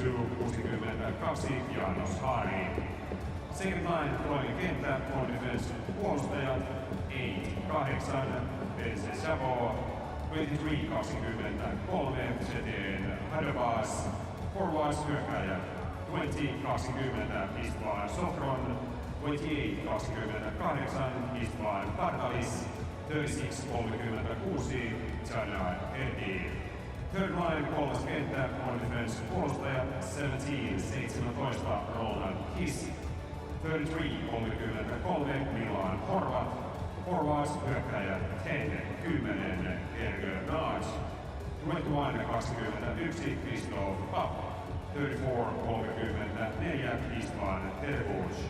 62 Janos Hari. Second line toinen kenttä, on defense puolustaja 8 Bense Savo, 23-23 Zeteen Hadabas, forwards hyökkääjä 20-20 Istvan Sofron, 28-28 Istvan Partalis, 36-36 Jana Erdi. Third line kolmas kenttä, on defense puolustaja 17-17 Roland Kiss, 33-33 Milan Horvat, forwards hyökkääjä 10-10 Erger Naj, 21-21 Christoph Papp, 34-34 Istvan Terbush.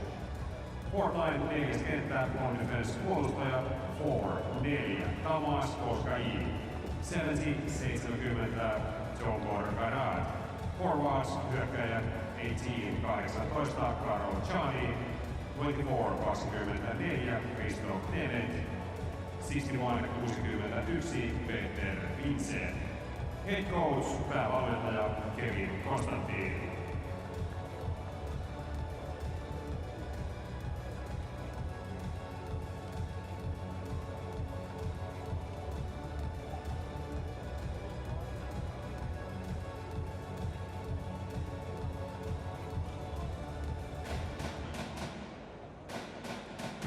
Fourth line neljäs kenttä, on defense puolustaja 4-4 Tamas Oskai, 70-70 Jomor Garad, forwards hyökkääjä 18-18 Karo Chani, 24-24 Christoph Nemet, 61-61 Peter Vincent. Head coach, päävalmentaja Kevin Konstantin.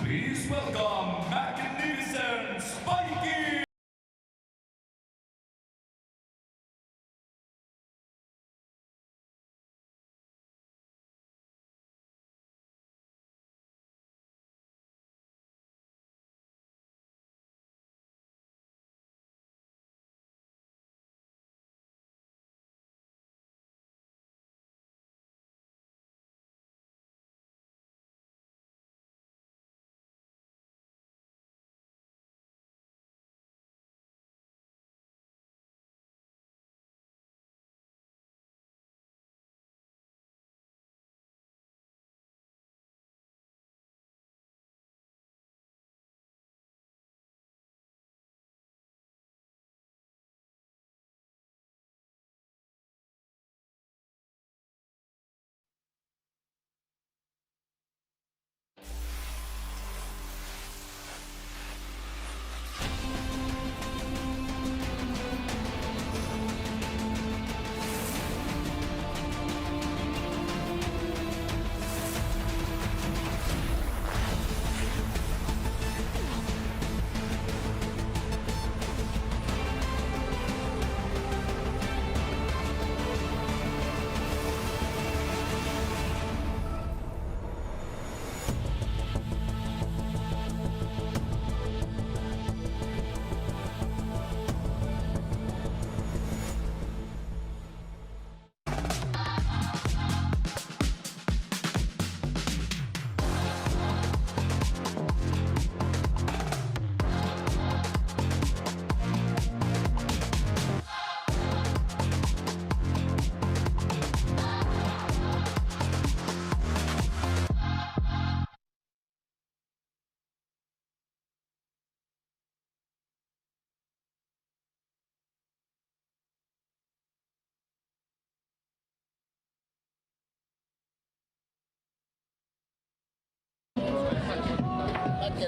Please welcome magnificent Spikey!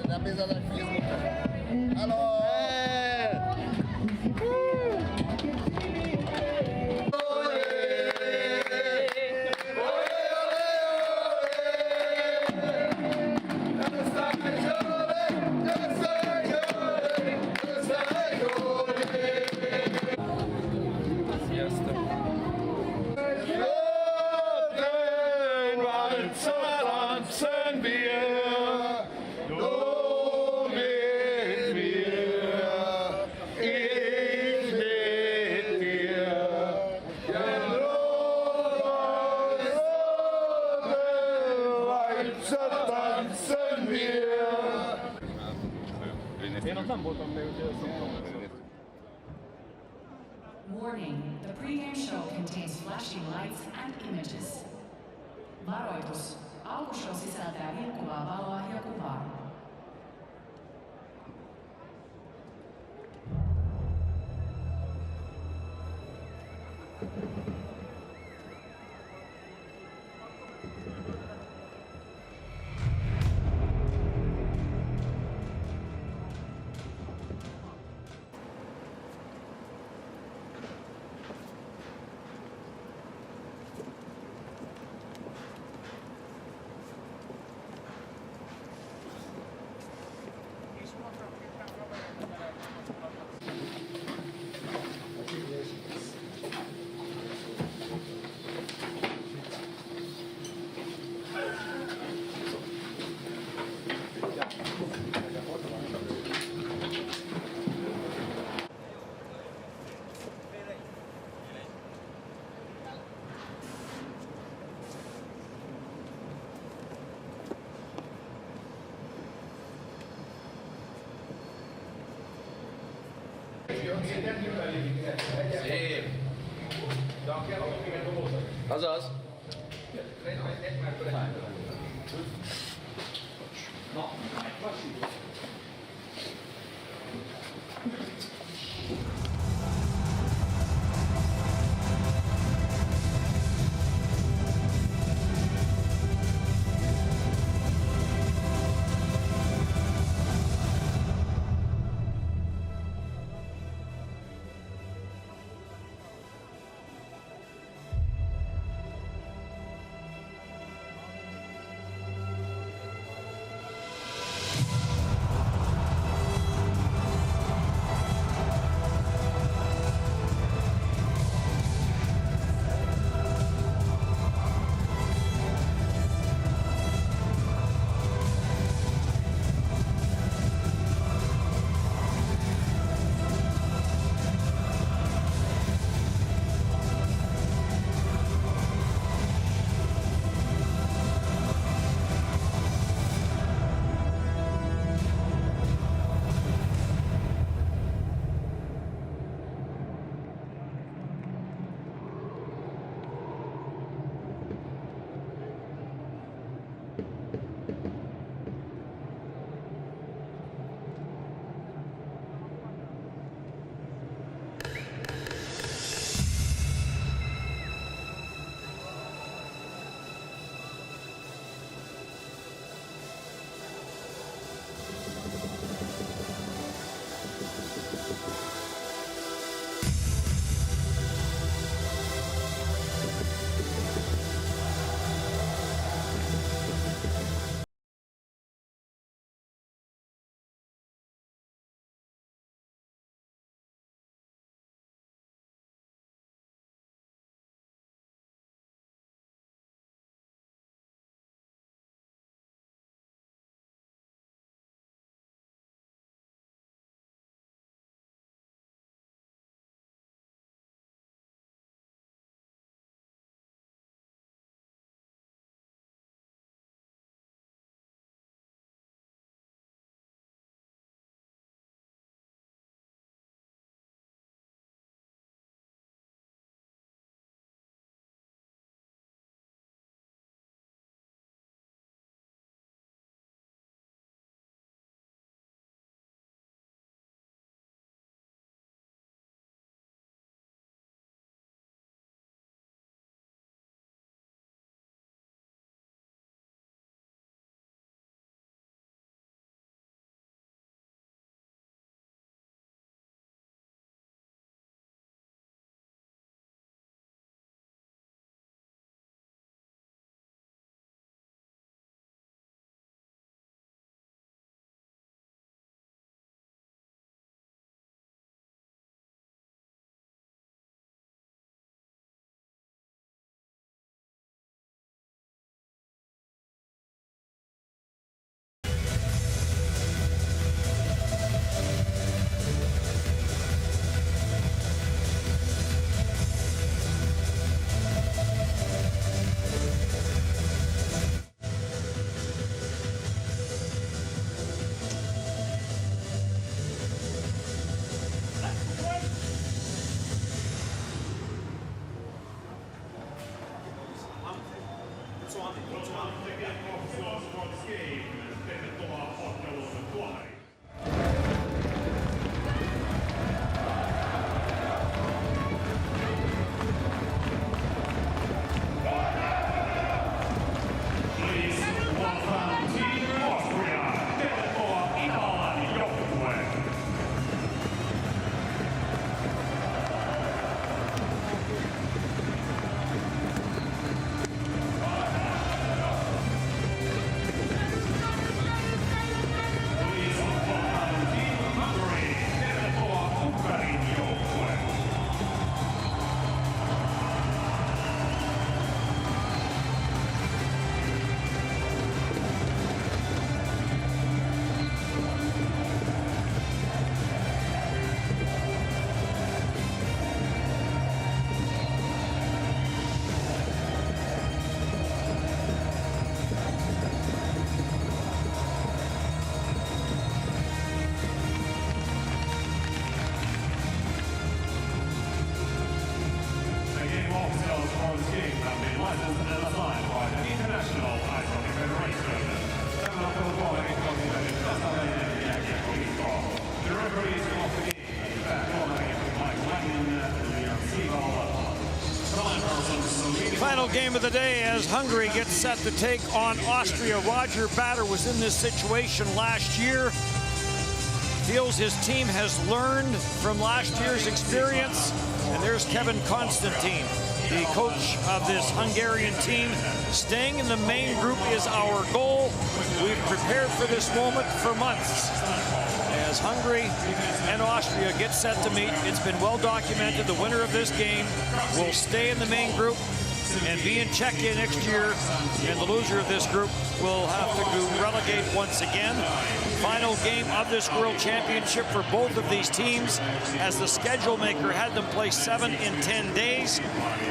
La mesa del Facebook. Alors, Warning, the pregame show contains flashing lights and images. Varoitus, alkushow sisältää vilkkuvaa valoa ja kuvaa. Szép. Azaz. Na, Final game of the day as Hungary gets set to take on Austria. Roger Batter was in this situation last year. Feels his team has learned from last year's experience. And there's Kevin Constantine, the coach of this Hungarian team. Staying in the main group is our goal. We've prepared for this moment for months. As Hungary and Austria get set to meet, it's been well documented. The winner of this game will stay in the main group and be in Czechia next year, and the loser of this group will have to relegate once again. Final game of this World Championship for both of these teams, as the schedule maker had them play 7 in 10 days.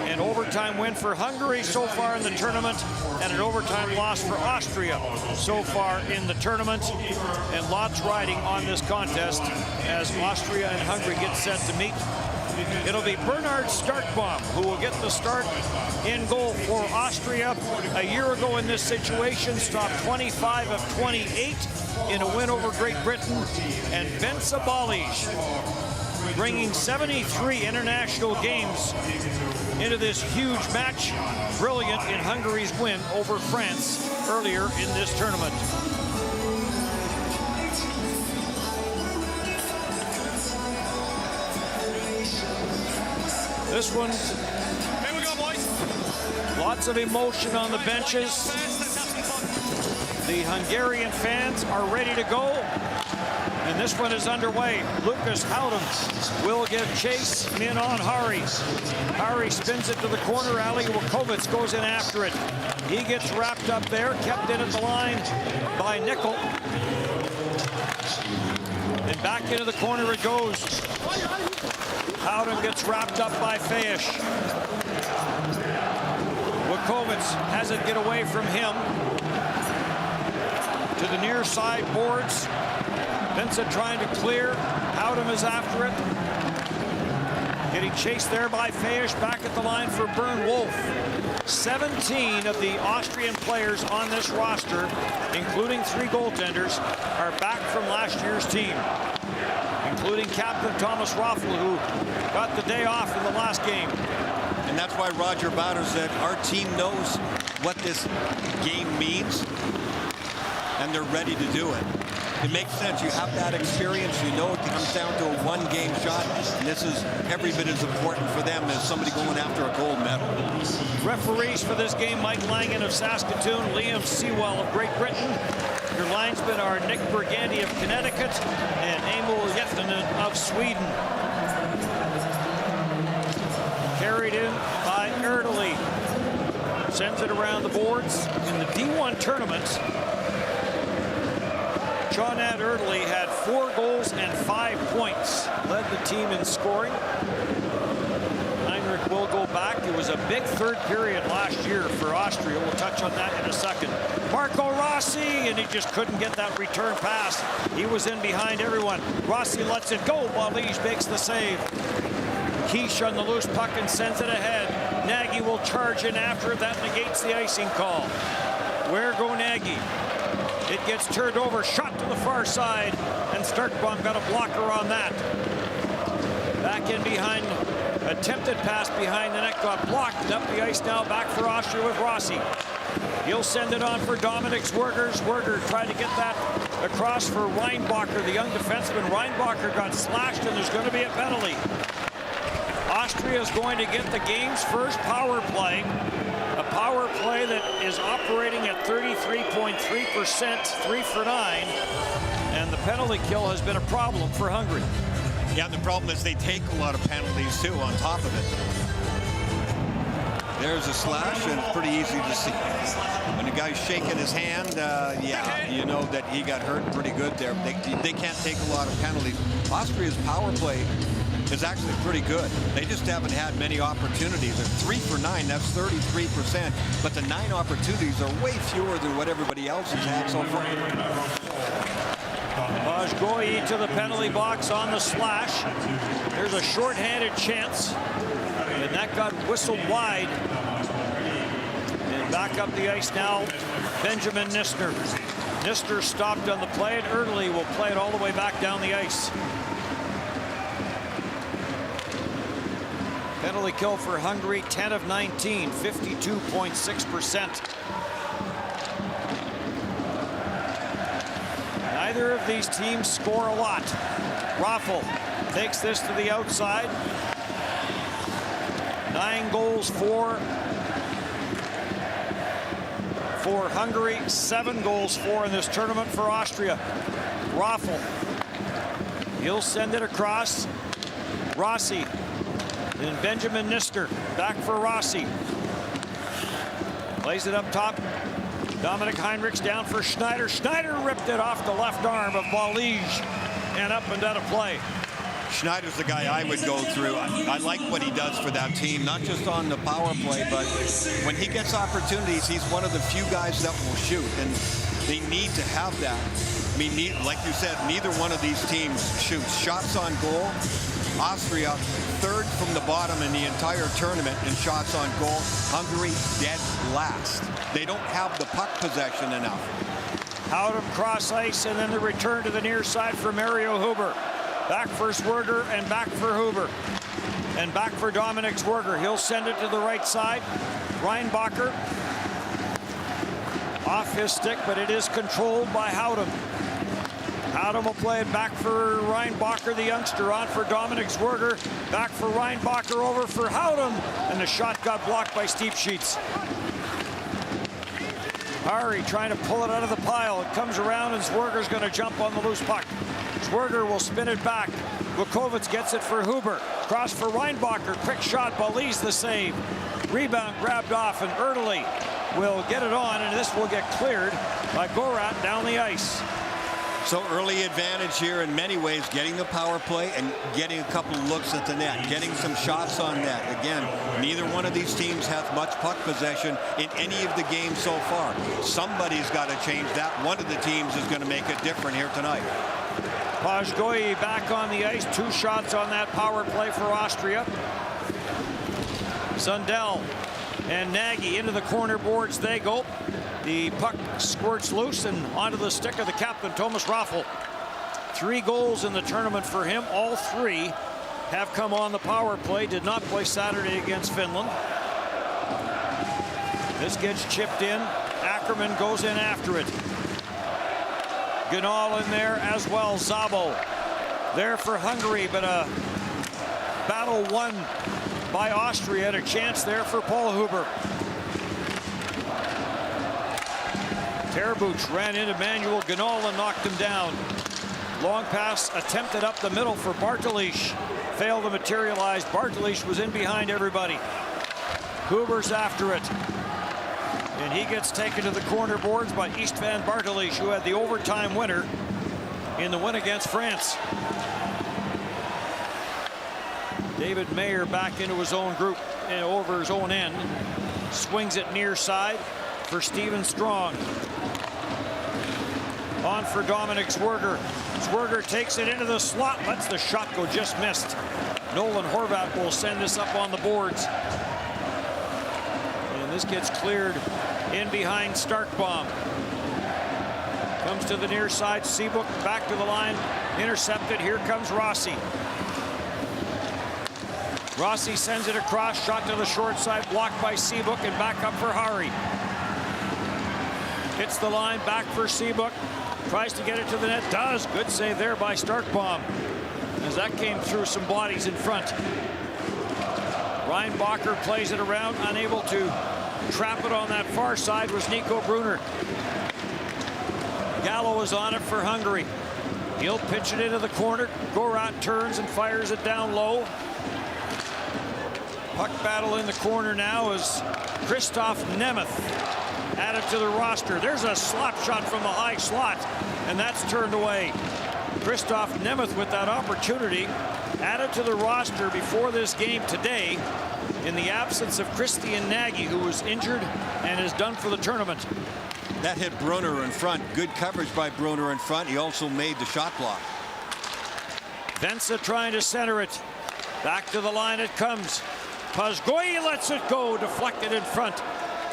An overtime win for Hungary so far in the tournament, and an overtime loss for Austria so far in the tournament. And lots riding on this contest as Austria and Hungary get set to meet. It'll be Bernhard Starkbaum who will get the start in goal for Austria. A year ago in this situation, stopped 25 of 28 in a win over Great Britain. And Benza Balij bringing 73 international games into this huge match. Brilliant in Hungary's win over France earlier in this tournament. This one, here we go, boys. Lots of emotion on the benches. The Hungarian fans are ready to go. And this one is underway. Lucas Howden will give chase in on Hari. Hari spins it to the corner. Ali Wakovitz goes in after it. He gets wrapped up there, kept in at the line by Nickel. And back into the corner it goes. Howden gets wrapped up by Fejes. Wakovitz has it get away from him. To the near side boards. Vincent trying to clear. Howden is after it. Getting chased there by Fejes. Back at the line for Bernd Wolf. 17 of the Austrian players on this roster, including 3 goaltenders, are back from last year's team, including captain Thomas Raffel, who got the day off in the last game. And that's why Roger Batter said our team knows what this game means, and they're ready to do it. It makes sense. You have that experience. You know it comes down to a one-game shot, and this is every bit as important for them as somebody going after a gold medal. Referees for this game: Mike Langen of Saskatoon, Liam Sewell of Great Britain. Your linesmen are Nick Burgandy of Connecticut and Emil Jettinen of Sweden. Carried in by Erdely. Sends it around the boards. In the D1 tournament, Jonad Erdely had 4 goals and 5 points. Led the team in scoring. Heinrich will go back. It was a big third period last year for Austria. We'll touch on that in a second. Marco Rossi, and he just couldn't get that return pass. He was in behind everyone. Rossi lets it go. Balij makes the save. Quiche on the loose puck and sends it ahead. Nagy will charge in after it. That negates the icing call. Where go Nagy? It gets turned over, shot to the far side, and Starkbaum got a blocker on that. Back in behind, attempted pass behind the net, got blocked, and up the ice now, back for Austria with Rossi. He'll send it on for Dominik Zwerger. Zwerger tried to get that across for Reinbacher, the young defenseman. Reinbacher got slashed, and there's going to be a penalty. Austria is going to get the game's first power play. A power play that is operating at 33.3%, 3 for 9, and the penalty kill has been a problem for Hungary. Yeah, and the problem is they take a lot of penalties too on top of it. There's a slash, and it's pretty easy to see. When the guy's shaking his hand, yeah, you know that he got hurt pretty good there. They can't take a lot of penalties. Austria's power play is actually pretty good. They just haven't had many opportunities. They're 3 for 9, that's 33%. But the 9 opportunities are way fewer than what everybody else has had so far. Bajgoyi to the penalty box on the slash. There's a shorthanded chance, and that got whistled wide. And back up the ice now, Benjamin Nistner. Nistner stopped on the play, and Erdely will play it all the way back down the ice. Penalty kill for Hungary, 10 of 19, 52.6%. Neither of these teams score a lot. Raffel takes this to the outside. 9 goals for Hungary, 7 goals for in this tournament for Austria. Raffel, he'll send it across. Rossi and Benjamin Nister back for Rossi. Plays it up top. Dominic Heinrichs down for Schneider. Schneider ripped it off the left arm of Ballige and up and down a play. Schneider's the guy I would go through. I like what he does for that team, not just on the power play, but when he gets opportunities, he's one of the few guys that will shoot, and they need to have that. I mean, like you said, neither one of these teams shoots. Shots on goal, Austria third from the bottom in the entire tournament in shots on goal. Hungary dead last. They don't have the puck possession enough. Out of cross ice, and then the return to the near side for Mario Huber. Back for Zwerger and back for Huber. And back for Dominic Zwerger. He'll send it to the right side. Reinbacher off his stick, but it is controlled by Howden. Howden will play it back for Reinbacher, the youngster, on for Dominic Zwerger. Back for Reinbacher, over for Howden. And the shot got blocked by Steve Sheets. Hari trying to pull it out of the pile. It comes around, and Zwerger's going to jump on the loose puck. Zwerger will spin it back. Vukovic gets it for Huber. Cross for Reinbacher. Quick shot. Balise the save. Rebound grabbed off, and Erdely will get it on, and this will get cleared by Gorat down the ice. So early advantage here in many ways, getting the power play and getting a couple of looks at the net, getting some shots on net. Again, neither one of these teams has much puck possession in any of the games so far. Somebody's got to change that. One of the teams is going to make it different here tonight. Pajgoyi back on the ice. 2 shots on that power play for Austria. Sundell and Nagy into the corner boards they go. The puck squirts loose and onto the stick of the captain, Thomas Raffel. 3 goals in the tournament for him. All 3 have come on the power play. Did not play Saturday against Finland. This gets chipped in. Ackerman goes in after it. Gnal in there as well. Szabo there for Hungary, but a battle won by Austria, and a chance there for Paul Huber. Terbuch ran into Manuel Gnal and knocked him down. Long pass attempted up the middle for Bartolish. Failed to materialize. Bartolish was in behind everybody. Huber's after it. And he gets taken to the corner boards by Istvan Bartolish, who had the overtime winner in the win against France. David Mayer back into his own group and over his own end. Swings it near side for Steven Strong. On for Dominic Zwerger. Zwerger takes it into the slot, lets the shot go, just missed. Nolan Horvat will send this up on the boards. And this gets cleared in behind Starkbaum. Comes to the near side. Seabrook back to the line. Intercepted. Here comes Rossi. Rossi sends it across. Shot to the short side. Blocked by Seabrook and back up for Hari. Hits the line. Back for Seabrook. Tries to get it to the net. Does. Good save there by Starkbaum, as that came through some bodies in front. Reinbacher plays it around. Unable to trap it on that far side was Nico Brunner. Gallo is on it for Hungary. He'll pitch it into the corner. Gorat turns and fires it down low. Puck battle in the corner now is Christoph Nemeth added to the roster. There's a slap shot from the high slot, and that's turned away. Christoph Nemeth with that opportunity added to the roster before this game today in the absence of Christian Nagy, who was injured and is done for the tournament. That hit Brunner in front. Good coverage by Brunner in front. He also made the shot block. Vensa trying to center it. Back to the line it comes. Pazgoy lets it go, deflected in front.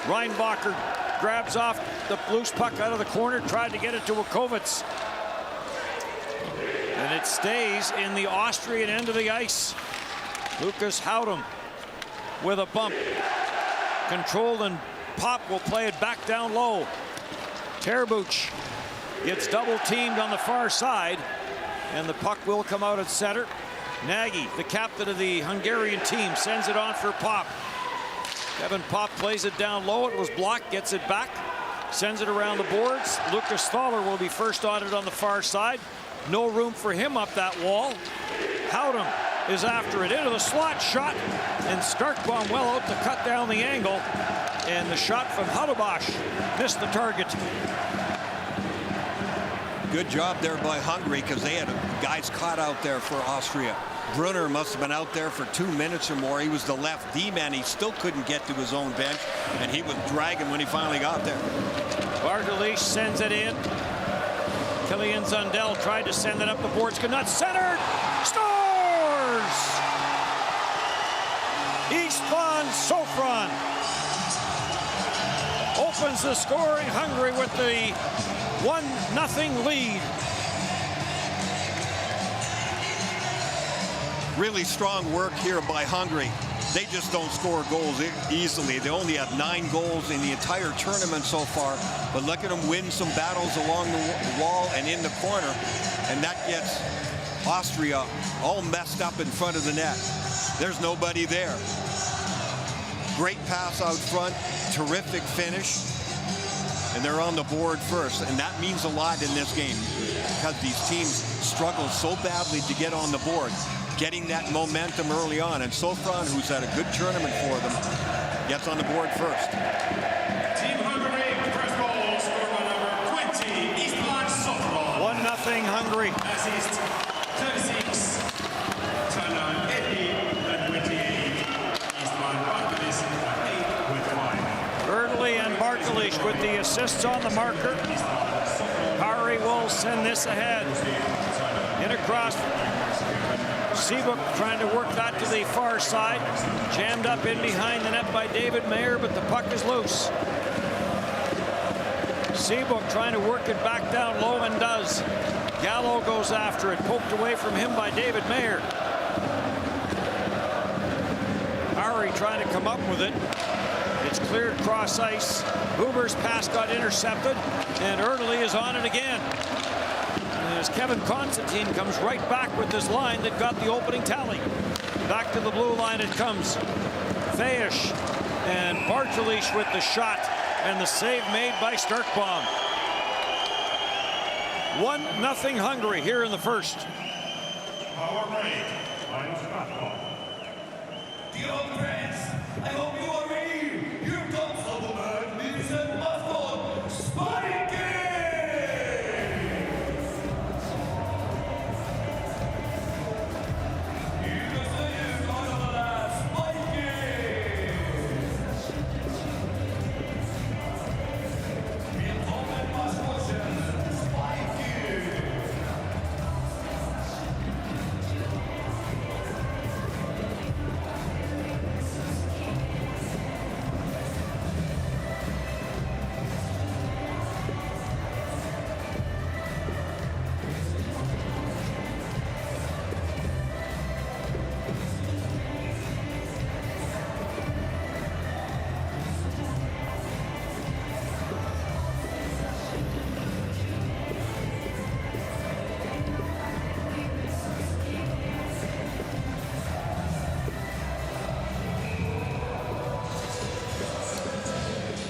Reinbacher grabs off the loose puck out of the corner, tried to get it to Vukovic. And it stays in the Austrian end of the ice. Lucas Howden with a bump. Controlled, and Pop will play it back down low. Terbuch gets double teamed on the far side, and the puck will come out at center. Nagy, the captain of the Hungarian team, sends it on for Pop. Kevin Pop plays it down low. It was blocked, gets it back, sends it around the boards. Lucas Thaler will be first on it on the far side. No room for him up that wall. Howden is after it into the slot shot, and Starkbaum well out to cut down the angle, and the shot from Halubash missed the target. Good job there by Hungary, because they had guys caught out there for Austria. Brunner must have been out there for 2 minutes or more. He was the left D-man. He still couldn't get to his own bench, and he was dragging when he finally got there. Bartolish sends it in. Killian Zundell tried to send it up the boards. Could not. Centered. Scores! Istvan Sofron opens the scoring. Hungary with the 1-0 lead. Really strong work here by Hungary. They just don't score goals easily. They only have 9 goals in the entire tournament so far. But look at them win some battles along the wall and in the corner. And that gets Austria all messed up in front of the net. There's nobody there. Great pass out front. Terrific finish. And they're on the board first. And that means a lot in this game, because these teams struggle so badly to get on the board. Getting that momentum early on, and Sofron, who's had a good tournament for them, gets on the board first. Team Hungary, first goal scored by number 20, Istvan Sofron. 1-0 Hungary. Assist 36, Tanan Eddy at 28, Istvan Bartolish at 8 with 5. Erdely and Bartolish with the assists on the marker. Hari will send this ahead. In across. Seabrook trying to work that to the far side. Jammed up in behind the net by David Mayer, but the puck is loose. Seabrook trying to work it back down low, and does. Gallo goes after it, poked away from him by David Mayer. Hari trying to come up with it. It's cleared cross ice. Huber's pass got intercepted, and Erdely is on it again. As Kevin Constantine comes right back with this line that got the opening tally. Back to the blue line it comes. Fayesh and Bartolish with the shot, and the save made by Starkbaum. 1-0 Hungary here in the first. Power break. Linus Rathbone. Dear old friends, I hope you are ready. Here comes the magnificent mascot, Spike!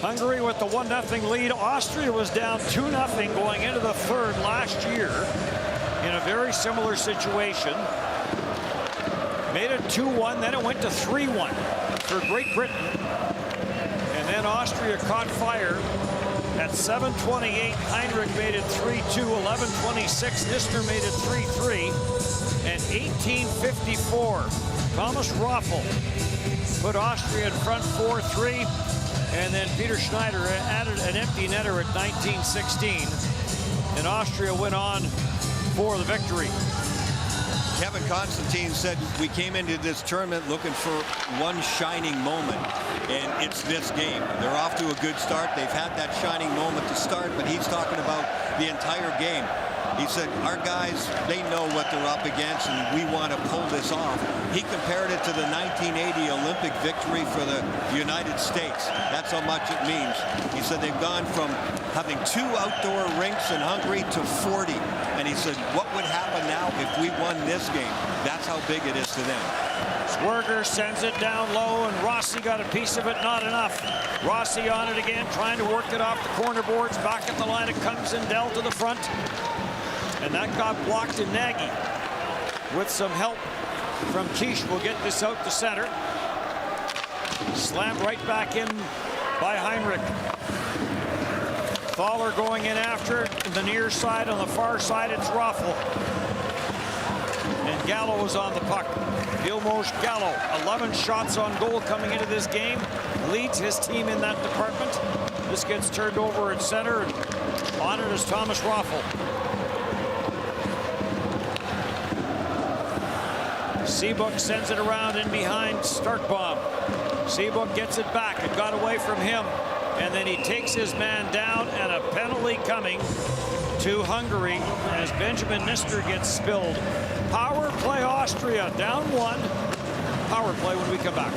Hungary with the 1-0 lead. Austria was down 2-0 going into the third last year in a very similar situation. Made it 2-1, then it went to 3-1 for Great Britain. And then Austria caught fire at 7:28. Heinrich made it 3-2. 11:26. Nistner made it 3-3. And 18:54. Thomas Raffel put Austria in front 4-3. And then Peter Schneider added an empty netter at 19:16. And Austria went on for the victory. Kevin Constantine said we came into this tournament looking for one shining moment, and it's this game. They're off to a good start. They've had that shining moment to start, but he's talking about the entire game. He said, our guys, they know what they're up against, and we want to pull this off. He compared it to the 1980 Olympic victory for the United States. That's how much it means. He said they've gone from having 2 outdoor rinks in Hungary to 40. And he said, what would happen now if we won this game? That's how big it is to them. Swerger sends it down low, and Rossi got a piece of it, not enough. Rossi on it again, trying to work it off the corner boards. Back at the line, it comes in Dell to the front. And that got blocked, and Nagy, with some help from Kish, will get this out to center. Slammed right back in by Heinrich. Thaler going in after it. The near side, on the far side, it's Raffel. And Gallo is on the puck. Vilmos Gallo, 11 shots on goal coming into this game. Leads his team in that department. This gets turned over at center, and on it is Thomas Raffel. Seabrook sends it around in behind Starkbaum. Seabrook gets it back. It got away from him. And then he takes his man down, and a penalty coming to Hungary as Benjamin Nister gets spilled. Power play Austria, down 1. Power play when we come back.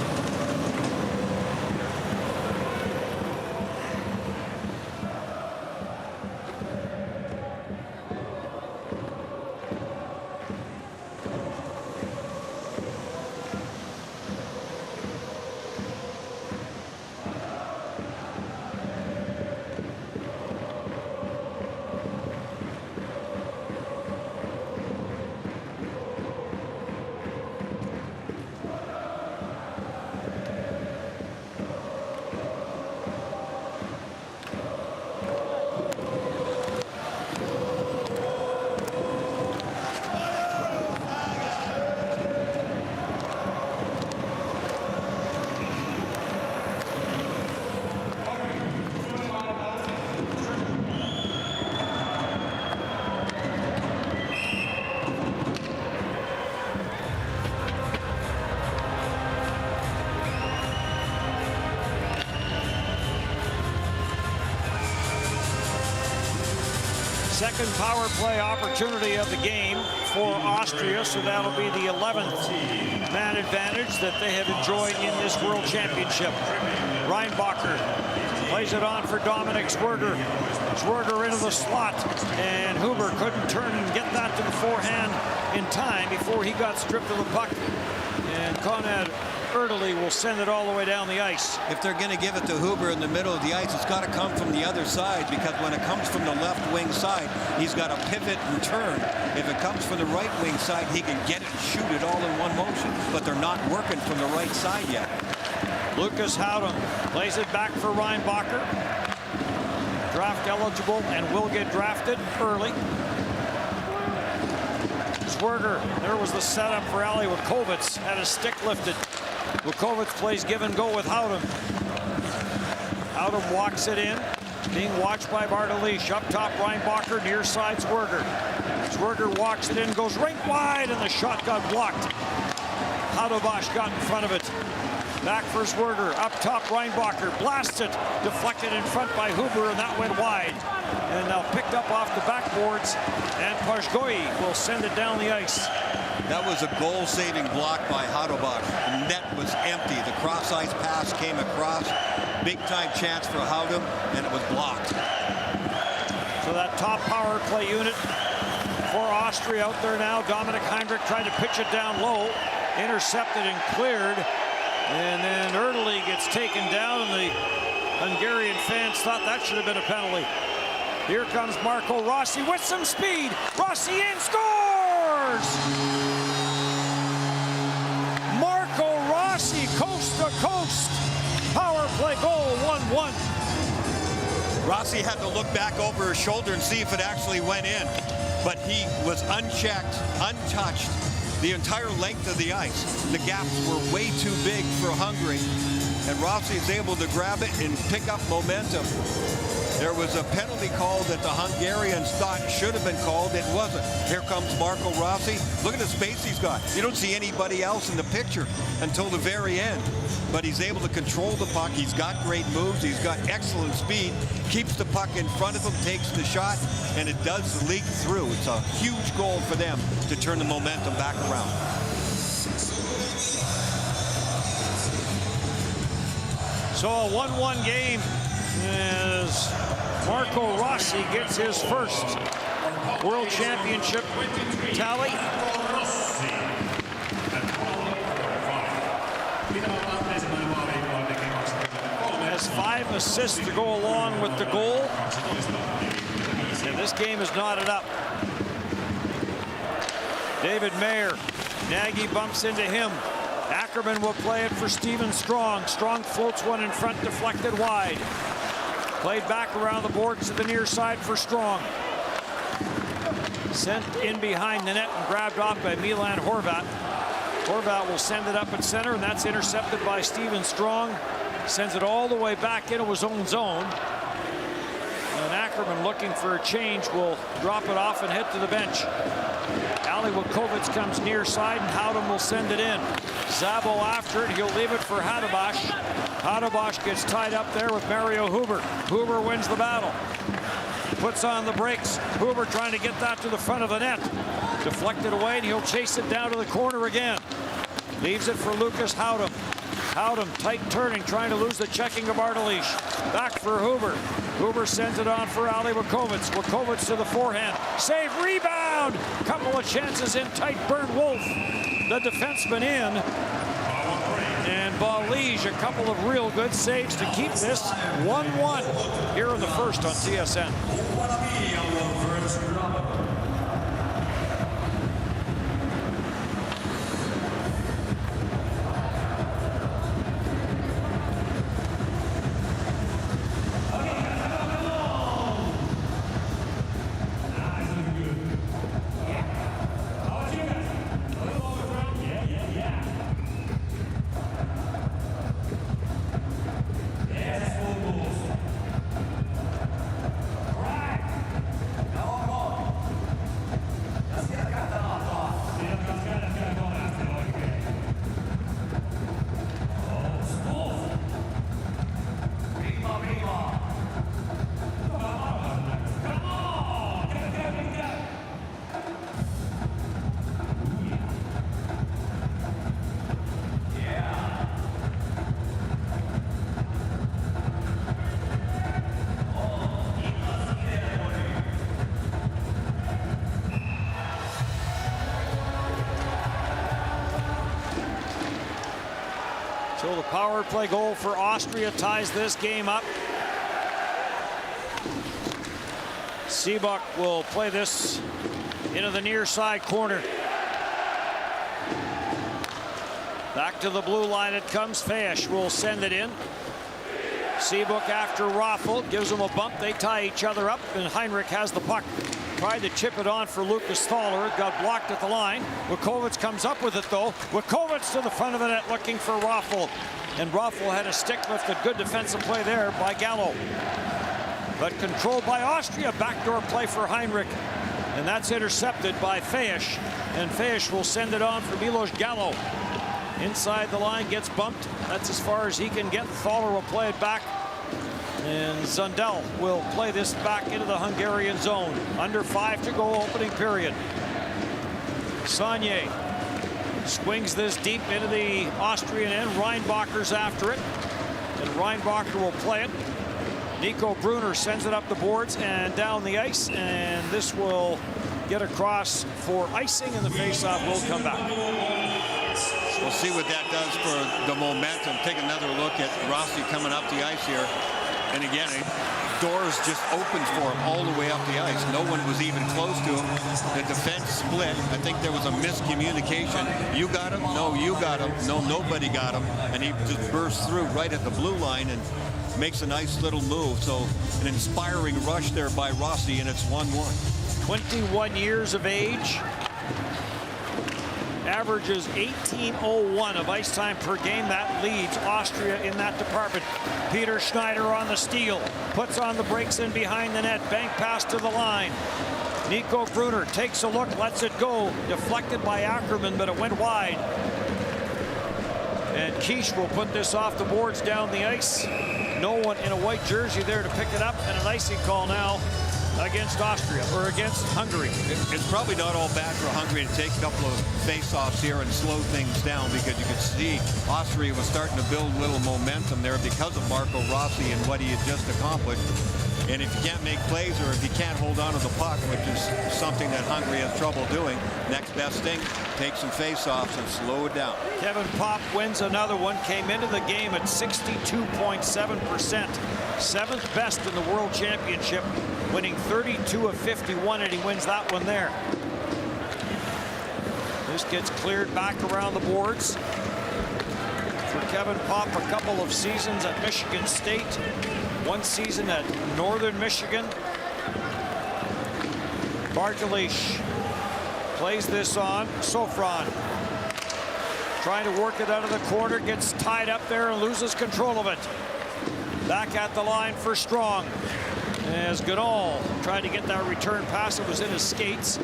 Second power play opportunity of the game for Austria, so that'll be the 11th man advantage that they have enjoyed in this World Championship. Reinbacher plays it on for Dominic Swerger. Swerger into the slot, and Huber couldn't turn and get that to the forehand in time before he got stripped of the puck. And Konrad Erdely will send it all the way down the ice. If they're going to give it to Huber in the middle of the ice, it's got to come from the other side, because when it comes from the left wing side, he's got to pivot and turn. If it comes from the right wing side, he can get it and shoot it all in one motion, but they're not working from the right side yet. Lucas Howden plays it back for Reinbacher. Draft eligible and will get drafted early. Swerger, there was the setup for Ali Wakovitz, had his stick lifted. Wakovitz plays give and go with Howden. Howden walks it in, being watched by Bartolish. Up top, Reinbacher, near side Swerger. Swerger walks it in, goes right wide, and the shot got blocked. Hadobash got in front of it. Back for Swerger. Up top, Reinbacher blasts it, deflected in front by Huber, and that went wide. And now picked up off the backboards, and Pashgoyi will send it down the ice. That was a goal-saving block by Hadobash. The net was empty. The cross-ice pass came across. Big-time chance for Howden, and it was blocked. So that top power play unit for Austria out there now. Dominic Heinrich tried to pitch it down low, intercepted and cleared. And then Erdely gets taken down, and the Hungarian fans thought that should have been a penalty. Here comes Marco Rossi with some speed. Rossi in, scores! Marco Rossi, coast to coast. Power play goal, 1-1. Rossi had to look back over his shoulder and see if it actually went in. But he was unchecked, untouched, the entire length of the ice. The gaps were way too big for Hungary. And Rossi is able to grab it and pick up momentum. There was a penalty call that the Hungarians thought should have been called. It wasn't. Here comes Marco Rossi. Look at the space he's got. You don't see anybody else in the picture until the very end. But he's able to control the puck. He's got great moves. He's got excellent speed. Keeps the puck in front of him, takes the shot, and it does leak through. It's a huge goal for them to turn the momentum back around. So a 1-1 game as Marco Rossi gets his first World Championship tally. Has 5 assists to go along with the goal. And this game is knotted up. David Mayer, Nagy bumps into him. Ackerman will play it for Steven Strong. Strong floats one in front, deflected wide. Played back around the boards to the near side for Strong. Sent in behind the net and grabbed off by Milan Horvat. Horvat will send it up at center, and that's intercepted by Steven Strong. Sends it all the way back into his own zone. And Ackerman, looking for a change, will drop it off and head to the bench. Ali Wakovitz comes near side, and Howden will send it in. Zabo after it. He'll leave it for Hadebash. Hadebash gets tied up there with Mario Huber. Huber wins the battle. Puts on the brakes. Huber trying to get that to the front of the net. Deflected away, and he'll chase it down to the corner again. Leaves it for Lucas Howden. Howden tight turning, trying to lose the checking of Bartolish. Back for Huber. Huber sends it on for Ali Wakovitz. Wakovitz to the forehand. Save, rebound! Couple of chances in tight. Bernd Wolf, the defenseman, in. And Bartolish, a couple of real good saves to keep this 1-1 here in the first on TSN. So the power play goal for Austria ties this game up. Seabuck will play this into the near side corner. Back to the blue line it comes. Fesch will send it in. Seabuck after Raffel, gives him a bump. They tie each other up, and Heinrich has the puck. Tried to chip it on for Lucas Thaler. It got blocked at the line. Wakovitz comes up with it, though. Wakovitz to the front of the net looking for Raffel. And Raffel had a stick lifted. Good defensive play there by Gallo. But controlled by Austria. Backdoor play for Heinrich. And that's intercepted by Fesch. And Fesch will send it on for Milos Gallo. Inside the line, gets bumped. That's as far as he can get. Thaler will play it back. And Zundel will play this back into the Hungarian zone. Under 5 to go, opening period. Saunier swings this deep into the Austrian end. Reinbacher's after it. And Reinbacher will play it. Nico Brunner sends it up the boards and down the ice. And this will get across for icing, and the faceoff will come back. We'll see what that does for the momentum. Take another look at Rossi coming up the ice here. And again, doors just opened for him all the way up the ice. No one was even close to him. The defense split. I think there was a miscommunication. You got him? No, you got him. No, nobody got him. And he just bursts through right at the blue line and makes a nice little move. So an inspiring rush there by Rossi, and it's 1-1. 21 years of age. averages 18:01 of ice time per game. That leads Austria in that department. Peter Schneider on the steal, puts on the brakes in behind the net, bank pass to the line. Nico Gruner takes a look, lets it go, deflected by Ackerman, but it went wide. And Quiche will put this off the boards down the ice. No one in a white jersey there to pick it up, and an icing call now against Austria, or against Hungary. It's probably not all bad for Hungary to take a couple of face-offs here and slow things down, because you could see Austria was starting to build a little momentum there because of Marco Rossi and what he had just accomplished. And if you can't make plays, or if you can't hold on to the puck, which is something that Hungary has trouble doing, next best thing, take some face-offs and slow it down. Kevin Popp wins another one, came into the game at 62.7%, 7th best in the World Championship, winning 32 of 51, and he wins that one there. This gets cleared back around the boards. For Kevin Popp, a couple of seasons at Michigan State, one season at Northern Michigan. Bartolish plays this on. Sofron trying to work it out of the corner, gets tied up there and loses control of it. Back at the line for Strong, as Goodall tried to get that return pass. It was in his skates.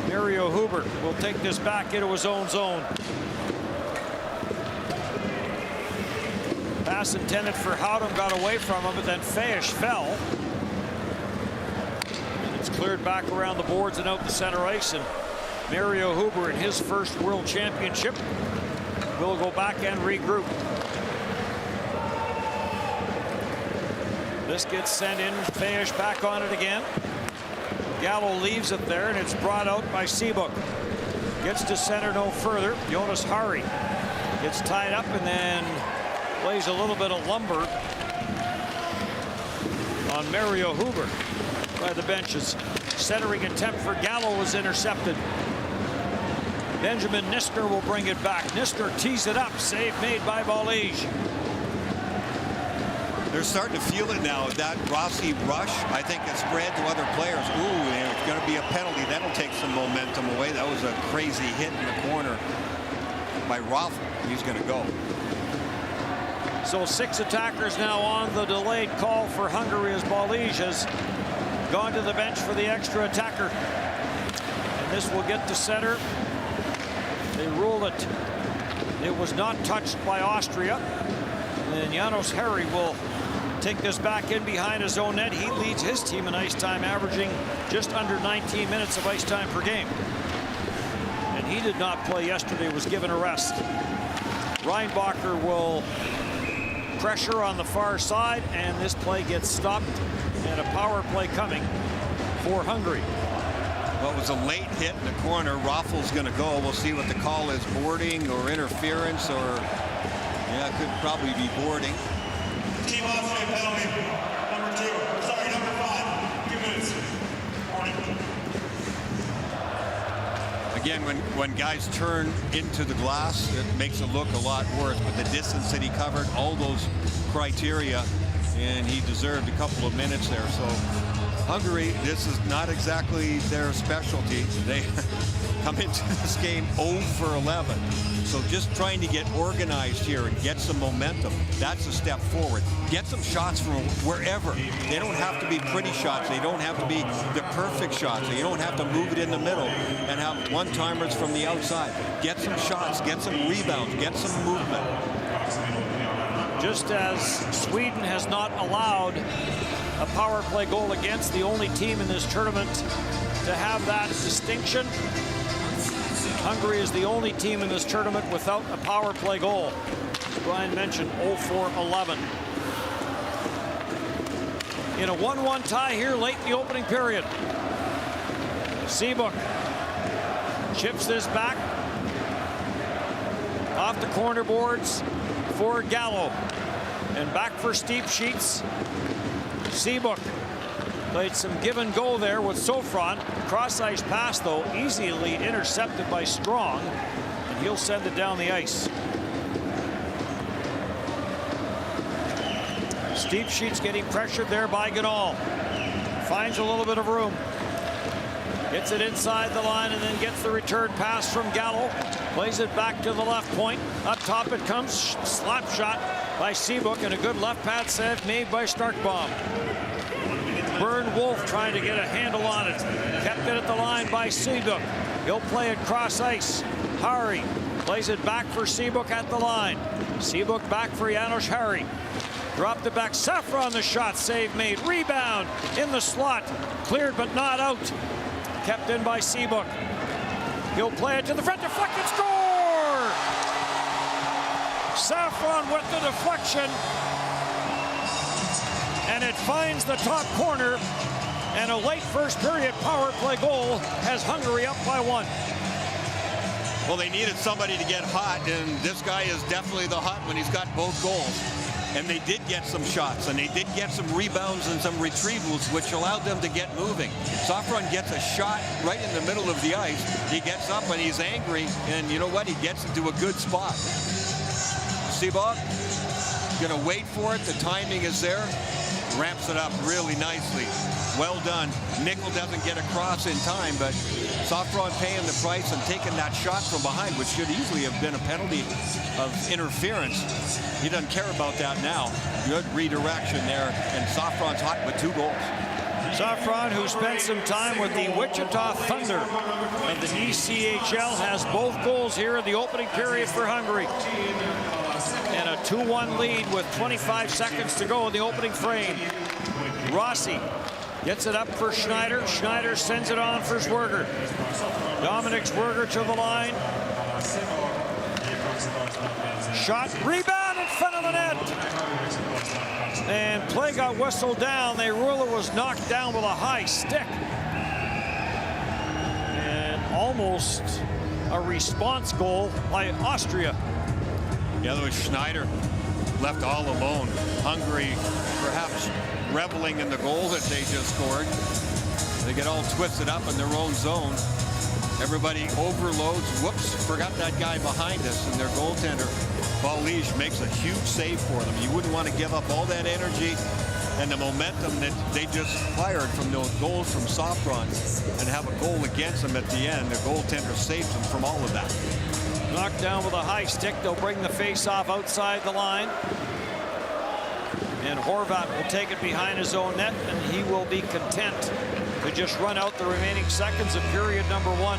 Mario Huber will take this back into his own zone. Pass intended for Howden, got away from him, but then Feisch fell. And it's cleared back around the boards and out the center ice. And Mario Huber, in his first World Championship, will go back and regroup. This gets sent in. Feisch back on it again. Gallo leaves it there, and it's brought out by Seabrook. Gets to center no further. Jonas Hari gets tied up and then plays a little bit of lumber on Mario Huber by the benches. Centering attempt for Gallo was intercepted. Benjamin Nisker will bring it back. Nisker tees it up. Save made by Balij. They're starting to feel it now. That Rossi rush, I think, has spread to other players. Ooh, it's going to be a penalty. That'll take some momentum away. That was a crazy hit in the corner by Raffl. He's going to go. So 6 attackers now on the delayed call for Hungary, as Balij has gone to the bench for the extra attacker. And this will get to center. They rule it. It was not touched by Austria. And Janos Harry will take this back in behind his own net. He leads his team in ice time, averaging just under 19 minutes of ice time per game. And he did not play yesterday, was given a rest. Reinbacher will pressure on the far side, and this play gets stopped, and a power play coming for Hungary. Well, it was a late hit in the corner. Raffl's going to go. We'll see what the call is, boarding or interference, or yeah, it could probably be boarding. Team Austria penalty. Number 2. Sorry, number 5. 2 minutes. Warning. Again, when guys turn into the glass, it makes it look a lot worse. But the distance that he covered, all those criteria, and he deserved a couple of minutes there. So Hungary, this is not exactly their specialty. They come into this game 0 for 11. So just trying to get organized here and get some momentum, that's a step forward. Get some shots from wherever. They don't have to be pretty shots. They don't have to be the perfect shots. You don't have to move it in the middle and have one-timers from the outside. Get some shots, get some rebounds, get some movement. Just as Sweden has not allowed a power play goal against, the only team in this tournament to have that distinction, Hungary is the only team in this tournament without a power play goal. As Brian mentioned, 0 for 11. In a 1-1 tie here late in the opening period. Seabrook chips this back off the corner boards for Gallo. And back for Steve Sheets. Seabrook played some give and go there with Sofron. Cross-ice pass, though, easily intercepted by Strong, and he'll send it down the ice. Steve Sheets getting pressured there by Goodall. Finds a little bit of room. Gets it inside the line and then gets the return pass from Gallo. Plays it back to the left point. Up top it comes. Slap shot by Seabrook and a good left pad save made by Starkbaum. Bernd Wolf trying to get a handle on it. Kept it at the line by Seabrook. He'll play it cross ice. Hari plays it back for Seabrook at the line. Seabrook back for Janos Hari. Dropped it back. Safron the shot. Save made. Rebound in the slot. Cleared but not out. Kept in by Seabrook. He'll play it to the front. Deflected. Score! Safron with the deflection. And it finds the top corner. And a late first period power play goal has Hungary up by 1. Well, they needed somebody to get hot, and this guy is definitely the hot when he's got both goals. And they did get some shots, and they did get some rebounds and some retrievals, which allowed them to get moving. Safron gets a shot right in the middle of the ice. He gets up and he's angry, and you know what? He gets into a good spot. Seabrook gonna wait for it. The timing is there. Ramps it up really nicely. Well done. Nickel doesn't get across in time, but Safron paying the price and taking that shot from behind, which should easily have been a penalty of interference. He doesn't care about that now. Good redirection there, and Safron's hot with 2 goals. Safron, who spent some time with the Wichita Thunder of the ECHL, has both goals here in the opening period for Hungary. And a 2-1 lead with 25 seconds to go in the opening frame. Rossi gets it up for Schneider. Schneider sends it on for Zwerger. Dominic Zwerger to the line. Shot, rebound in front of the net. And play got whistled down. They rule it was knocked down with a high stick. And almost a response goal by Austria. Yeah, there was Schneider left all alone. Hungary perhaps reveling in the goal that they just scored. They get all twisted up in their own zone. Everybody overloads. Whoops, forgot that guy behind us, and their goaltender, Balish, makes a huge save for them. You wouldn't want to give up all that energy and the momentum that they just fired from those goals from Safron and have a goal against them at the end. The goaltender saves them from all of that. Knocked down with a high stick. They'll bring the face-off outside the line. And Horvat will take it behind his own net, and he will be content to just run out the remaining seconds of period number 1.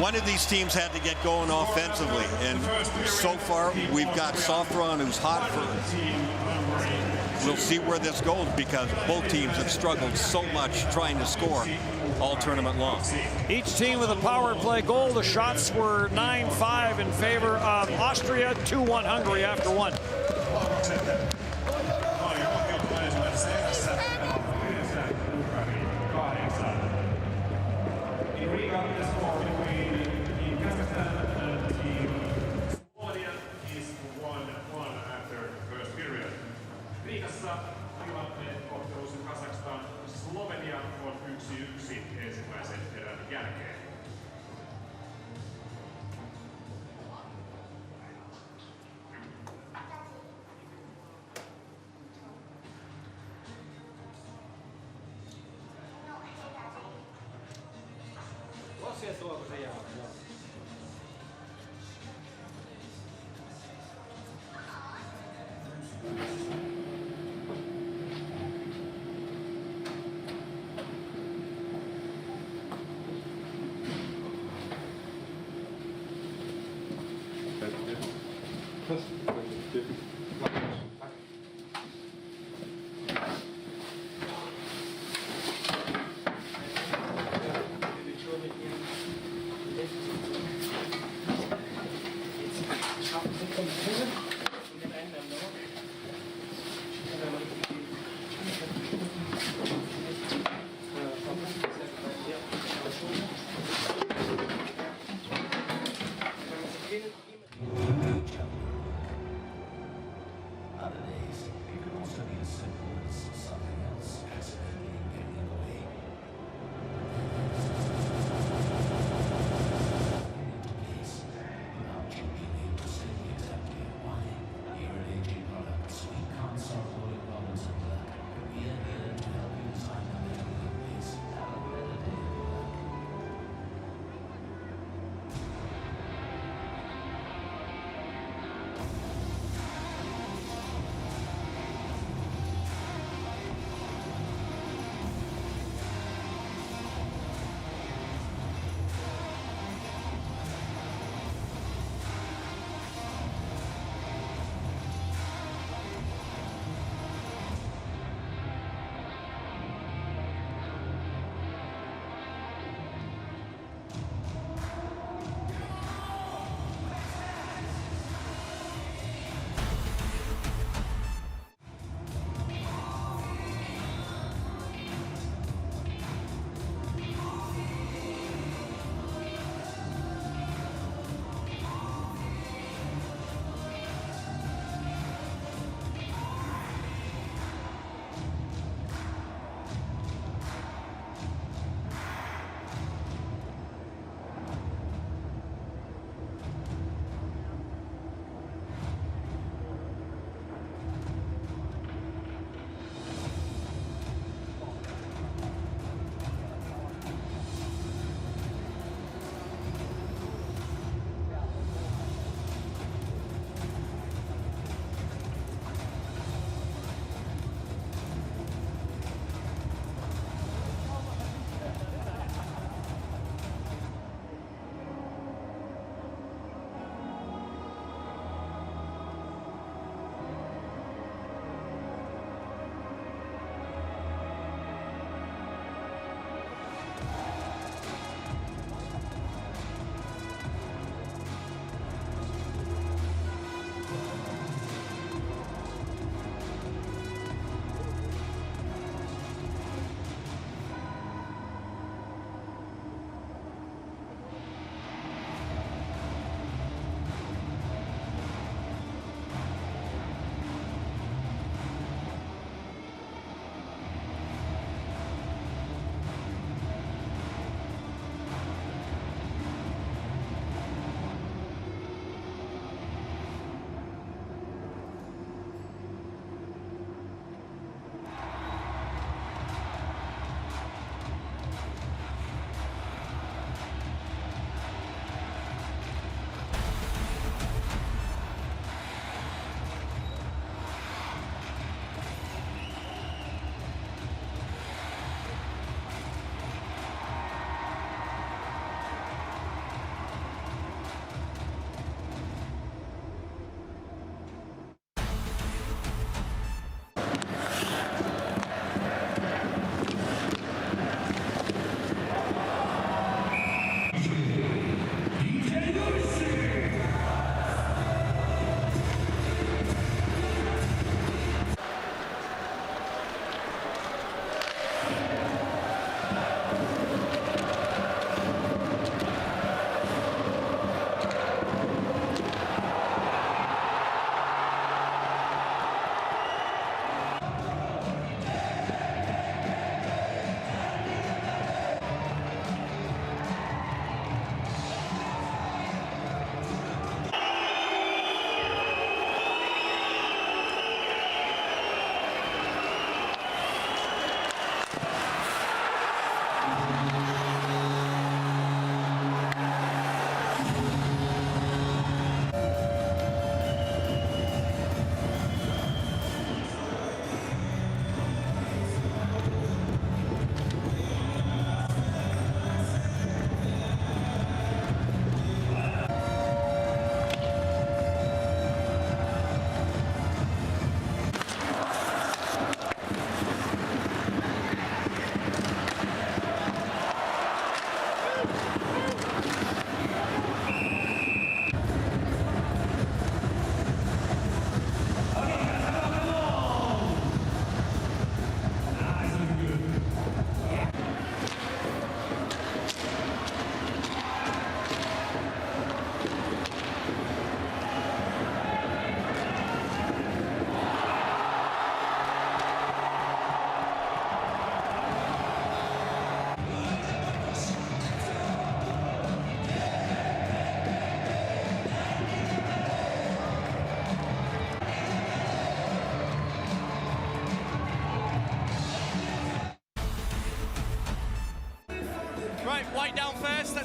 One of these teams had to get going offensively, and so far we've got Safron, who's hot for it. We'll see where this goes, because both teams have struggled so much trying to score all tournament long. Each team with a power play goal. The shots were 9-5 in favor of Austria, 2-1 Hungary after 1.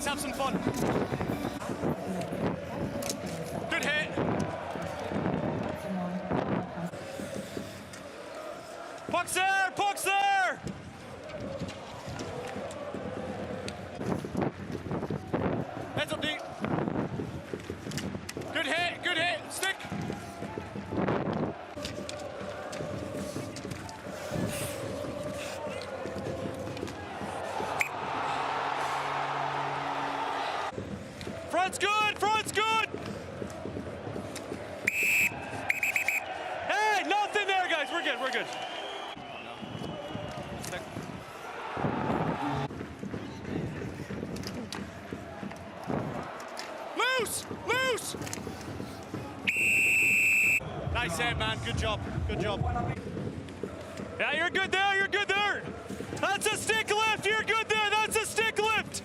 let's have some fun. Good hit. Puck's there, puck's there! Heads up, D. Good hit, stick. Front's good, front's good! Hey, nothing there, guys, we're good, we're good. Stick. Loose, loose! Nice head, man, good job, good job. Yeah, you're good there, you're good there! That's a stick lift, you're good there, that's a stick lift!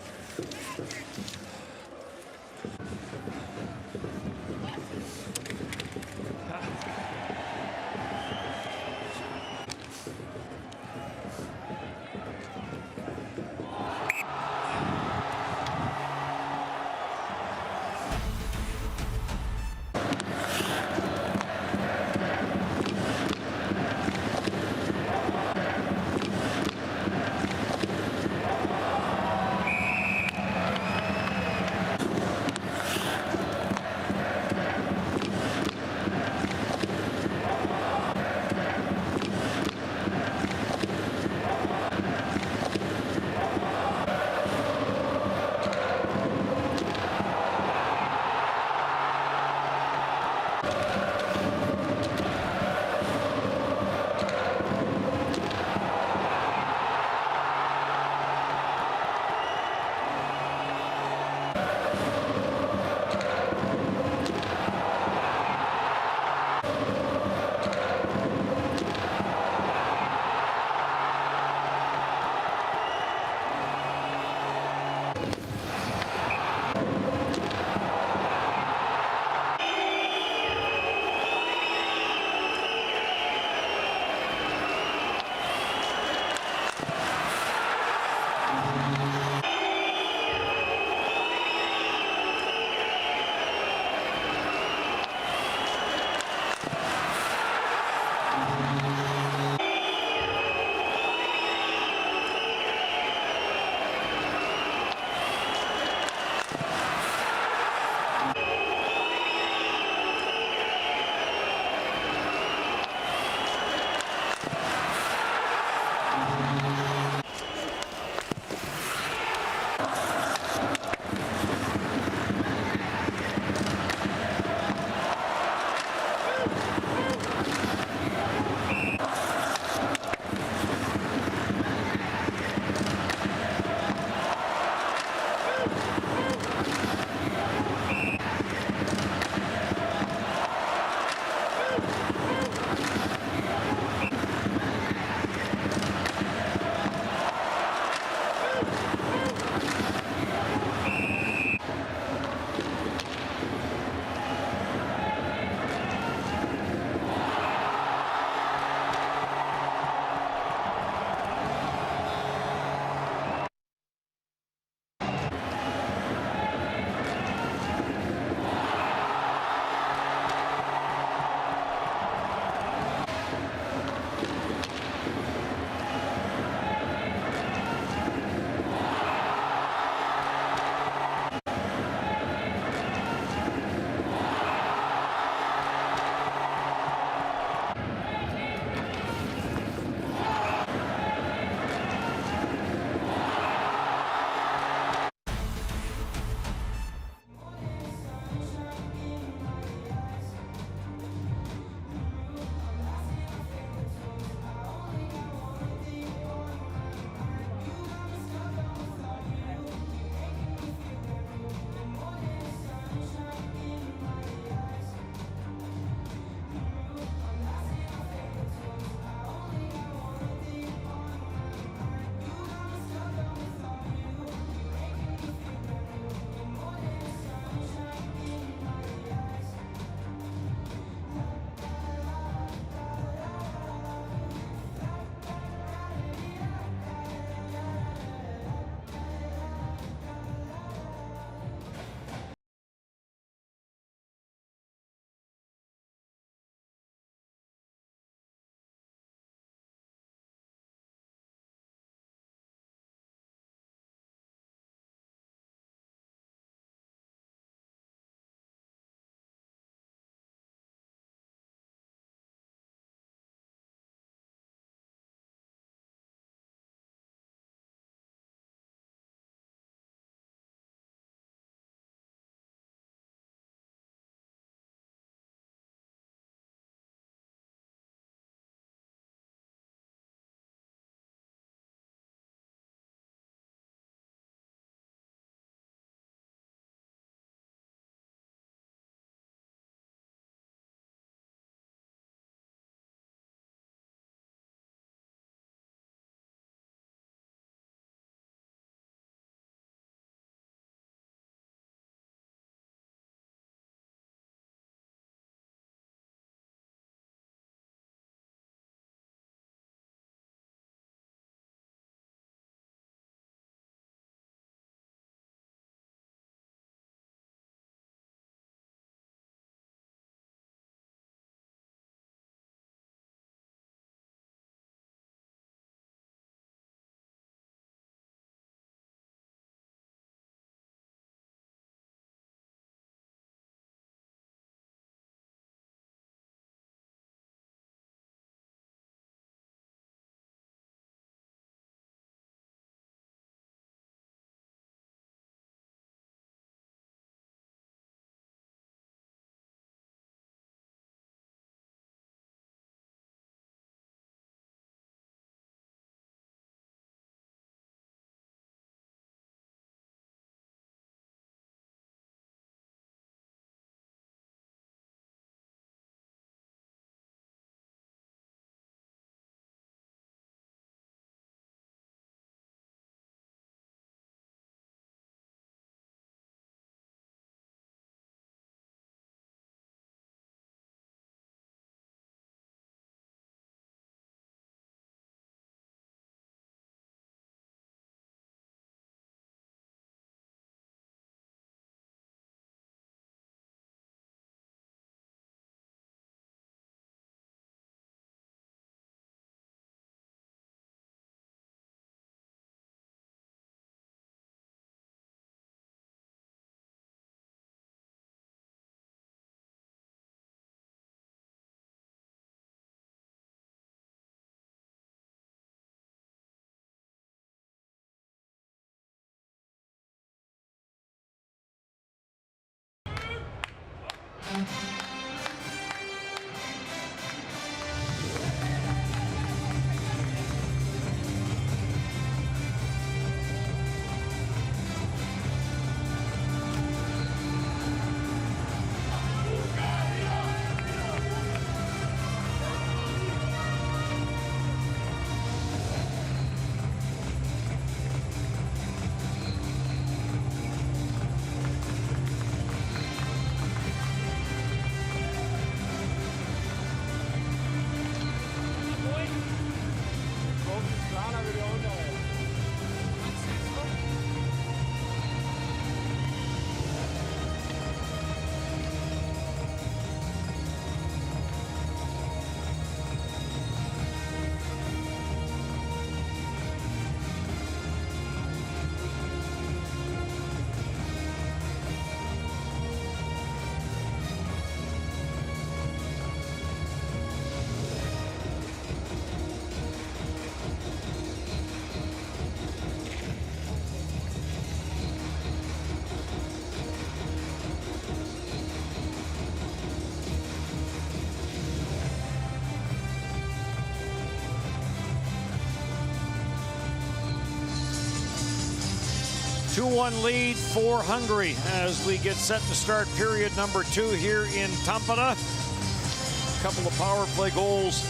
2-1 lead for Hungary as we get set to start period number 2 here in Tampere. A couple of power play goals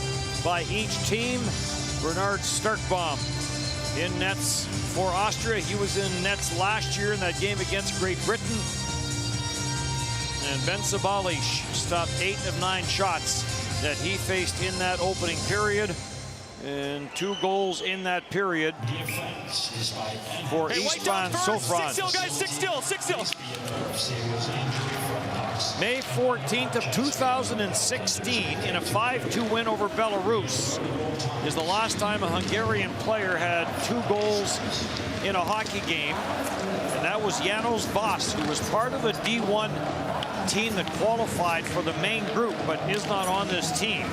by each team. Bernard Starkbaum in nets for Austria. He was in nets last year in that game against Great Britain. And Ben Sabalish stopped 8 of 9 shots that he faced in that opening period. And 2 goals in that period for Istvan Sofran. 6 still, guys, 6 still, 6 still. May 14th of 2016 in a 5-2 win over Belarus is the last time a Hungarian player had 2 goals in a hockey game. And that was János Voss, who was part of the D1 team that qualified for the main group, but is not on this team.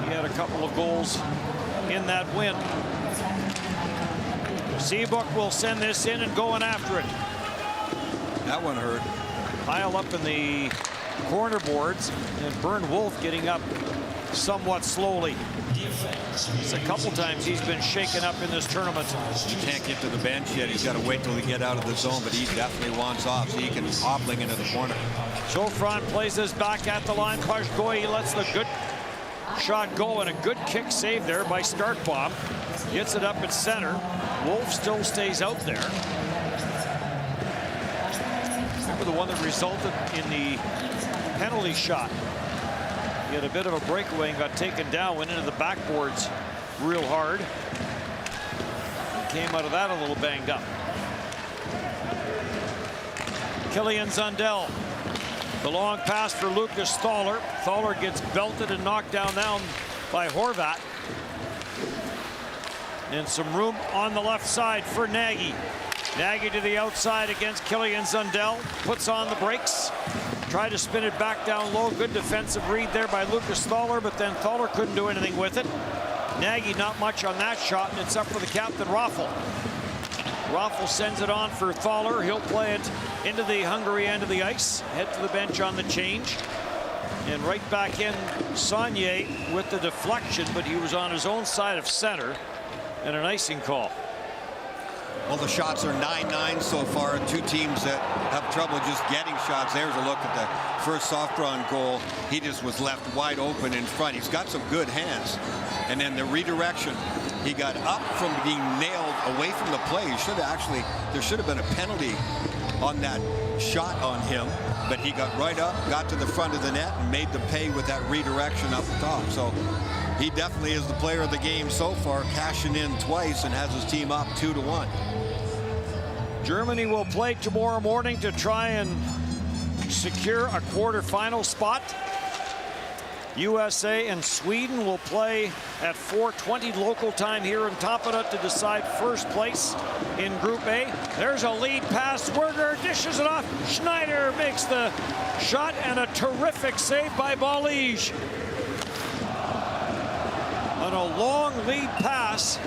He had a couple of goals in that win. Seabrook will send this in and going after it. That one hurt. Pile up in the corner boards, and Bernd Wolf getting up somewhat slowly. It's a couple times he's been shaken up in this tournament. He can't get to the bench yet. He's got to wait till he get out of the zone, but he definitely wants off so he can hobbling into the corner. Sofran plays this back at the line. Pashgoy lets the good shot go, and a good kick save there by Starkbaum. Gets it up at center. Wolf still stays out there. Remember the one that resulted in the penalty shot. He had a bit of a breakaway and got taken down, went into the backboards real hard. Came out of that a little banged up. Killian Zundell. The long pass for Lucas Thaler. Thaler gets belted and knocked down by Horvat. And some room on the left side for Nagy. Nagy to the outside against Killian Zundell. Puts on the brakes. Tried to spin it back down low. Good defensive read there by Lucas Thaler, but then Thaler couldn't do anything with it. Nagy not much on that shot, and it's up for the captain, Raffel. Raffel sends it on for Thaler. He'll play it into the Hungary end of the ice. Head to the bench on the change. And right back in Saunier with the deflection, but he was on his own side of center. And an icing call. Well, the shots are 9-9 so far. 2 teams that have trouble just getting shots. There's a look at the first Sofran goal. He just was left wide open in front. He's got some good hands. And then the redirection. He got up from being nailed away from the play. There should have been a penalty on that shot on him, but he got right up, got to the front of the net, and made them pay with that redirection up top. So he definitely is the player of the game so far, cashing in twice and has his team up 2-1. Germany will play tomorrow morning to try and secure a quarterfinal spot. USA and Sweden will play at 4:20 local time here in Tampere to decide first place in Group A. There's a lead pass. Swerger dishes it off. Schneider makes the shot, and a terrific save by Balij. On a long lead pass,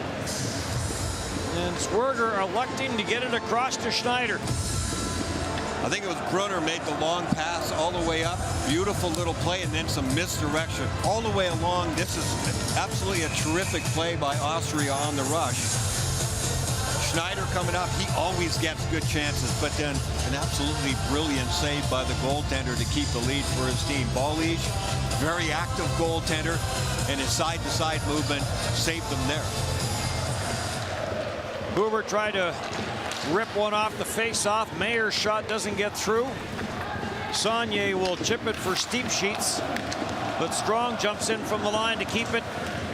and Swerger electing to get it across to Schneider. I think it was Brunner made the long pass all the way up. Beautiful little play, and then some misdirection all the way along. This is absolutely a terrific play by Austria on the rush. Schneider coming up, he always gets good chances, but then an absolutely brilliant save by the goaltender to keep the lead for his team. Balij, very active goaltender, and his side-to-side movement saved them there. Huber tried to rip one off the face-off. Mayer's shot doesn't get through. Saunier will chip it for Steep Sheets, but Strong jumps in from the line to keep it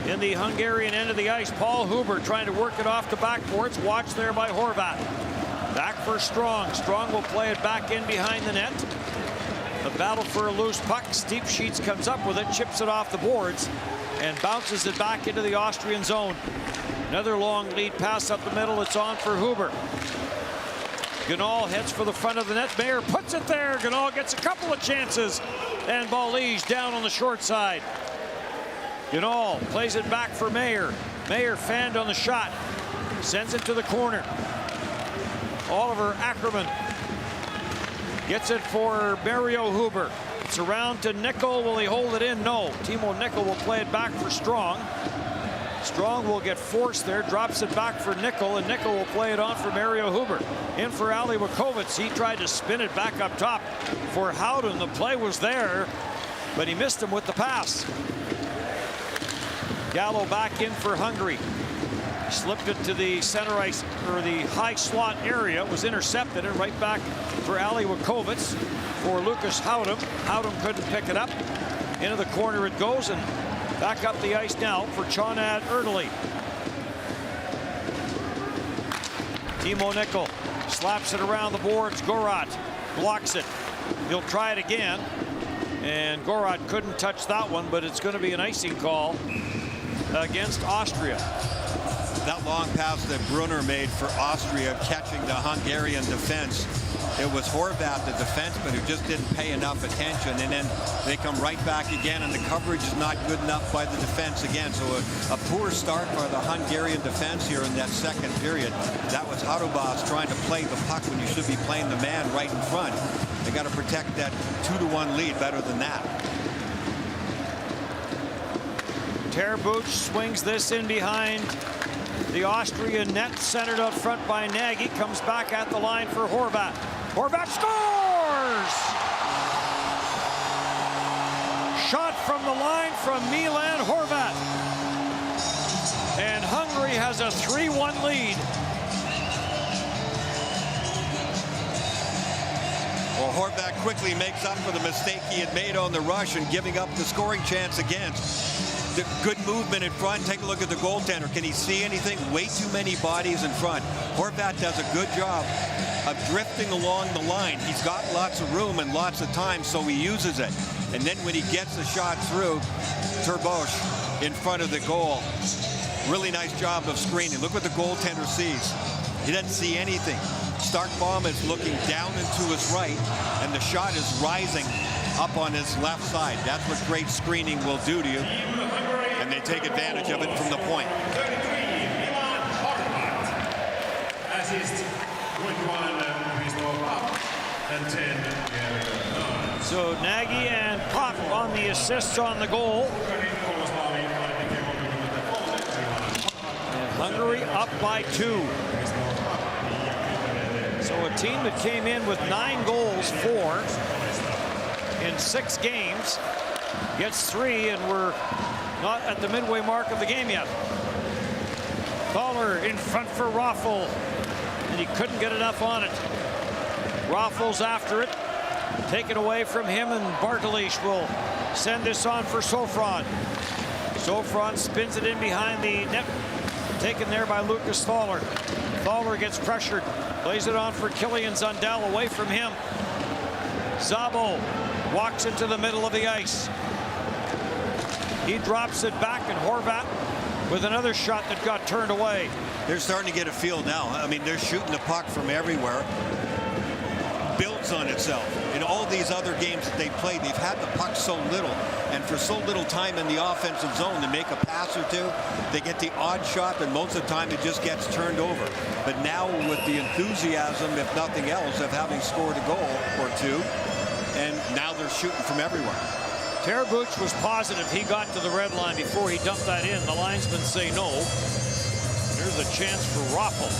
in the Hungarian end of the ice. Paul Huber trying to work it off the backboards. Watched there by Horvat. Back for Strong. Strong will play it back in behind the net. The battle for a loose puck. Steep Sheets comes up with it, chips it off the boards, and bounces it back into the Austrian zone. Another long lead pass up the middle. It's on for Huber. Ganal heads for the front of the net. Mayer puts it there. Ganal gets a couple of chances, and Balij down on the short side. Ganal plays it back for Mayer. Mayer fanned on the shot. Sends it to the corner. Oliver Ackerman gets it for Mario Huber. It's around to Nickel. Will he hold it in? No. Timo Nickel will play it back for Strong. Strong will get forced there, drops it back for Nickel, and Nickel will play it on for Mario Huber. In for Ali Wakovitz. He tried to spin it back up top for Howden. The play was there, but he missed him with the pass. Gallo back in for Hungary. Slipped it to the center ice, or the high slot area. It was intercepted, and right back for Ali Wakovitz for Lucas Howden. Howden couldn't pick it up. Into the corner it goes, and back up the ice now for Chonad Erdely. Timo Nickel slaps it around the boards. Gorat blocks it. He'll try it again, and Gorat couldn't touch that one, but it's going to be an icing call against Austria. That long pass that Brunner made for Austria, catching the Hungarian defense. It was Horvat, the defenseman, who just didn't pay enough attention, and then they come right back again, and the coverage is not good enough by the defense again. So a poor start by the Hungarian defense here in that second period. That was Harubas trying to play the puck when you should be playing the man right in front. They got to protect that 2-1 lead better than that. Terbuch swings this in behind the Austrian net, centered out front by Nagy. Comes back at the line for Horvat. Horvat scores! Shot from the line from Milan Horvat. And Hungary has a 3-1 lead. Well, Horvat quickly makes up for the mistake he had made on the rush and giving up the scoring chance again. The good movement in front. Take a look at the goaltender. Can he see anything? Way too many bodies in front. Horvat does a good job of drifting along the line. He's got lots of room and lots of time, so he uses it. And then when he gets the shot through, Terbuch in front of the goal. Really nice job of screening. Look what the goaltender sees. He doesn't see anything. Starkbaum is looking down and to his right, and the shot is rising up on his left side. That's what great screening will do to you. And they take advantage of it from the point. So Nagy and Pop on the assists on the goal. And Hungary up by 2. So a team that came in with 9 goals, 4 in 6 games, gets 3, and we're not at the midway mark of the game yet. Thaler in front for Raffel, and he couldn't get enough on it. Raffel's after it, taken away from him, and Bartolish will send this on for Sofron. Sofron spins it in behind the net, taken there by Lucas Thaler. Thaler gets pressured, plays it on for Killian Zundel, away from him. Szabo walks into the middle of the ice. He drops it back, and Horvat with another shot that got turned away. They're starting to get a feel now. I mean, they're shooting the puck from everywhere. Builds on itself. in all these other games that they played, they've had the puck so little, and for so little time in the offensive zone to make a pass or two, they get the odd shot, and most of the time it just gets turned over. But now with the enthusiasm, if nothing else, of having scored a goal or two, and now they're shooting from everywhere. Terbuch was positive he got to the red line before he dumped that in. The linesmen say no. Here's a chance for Raffel.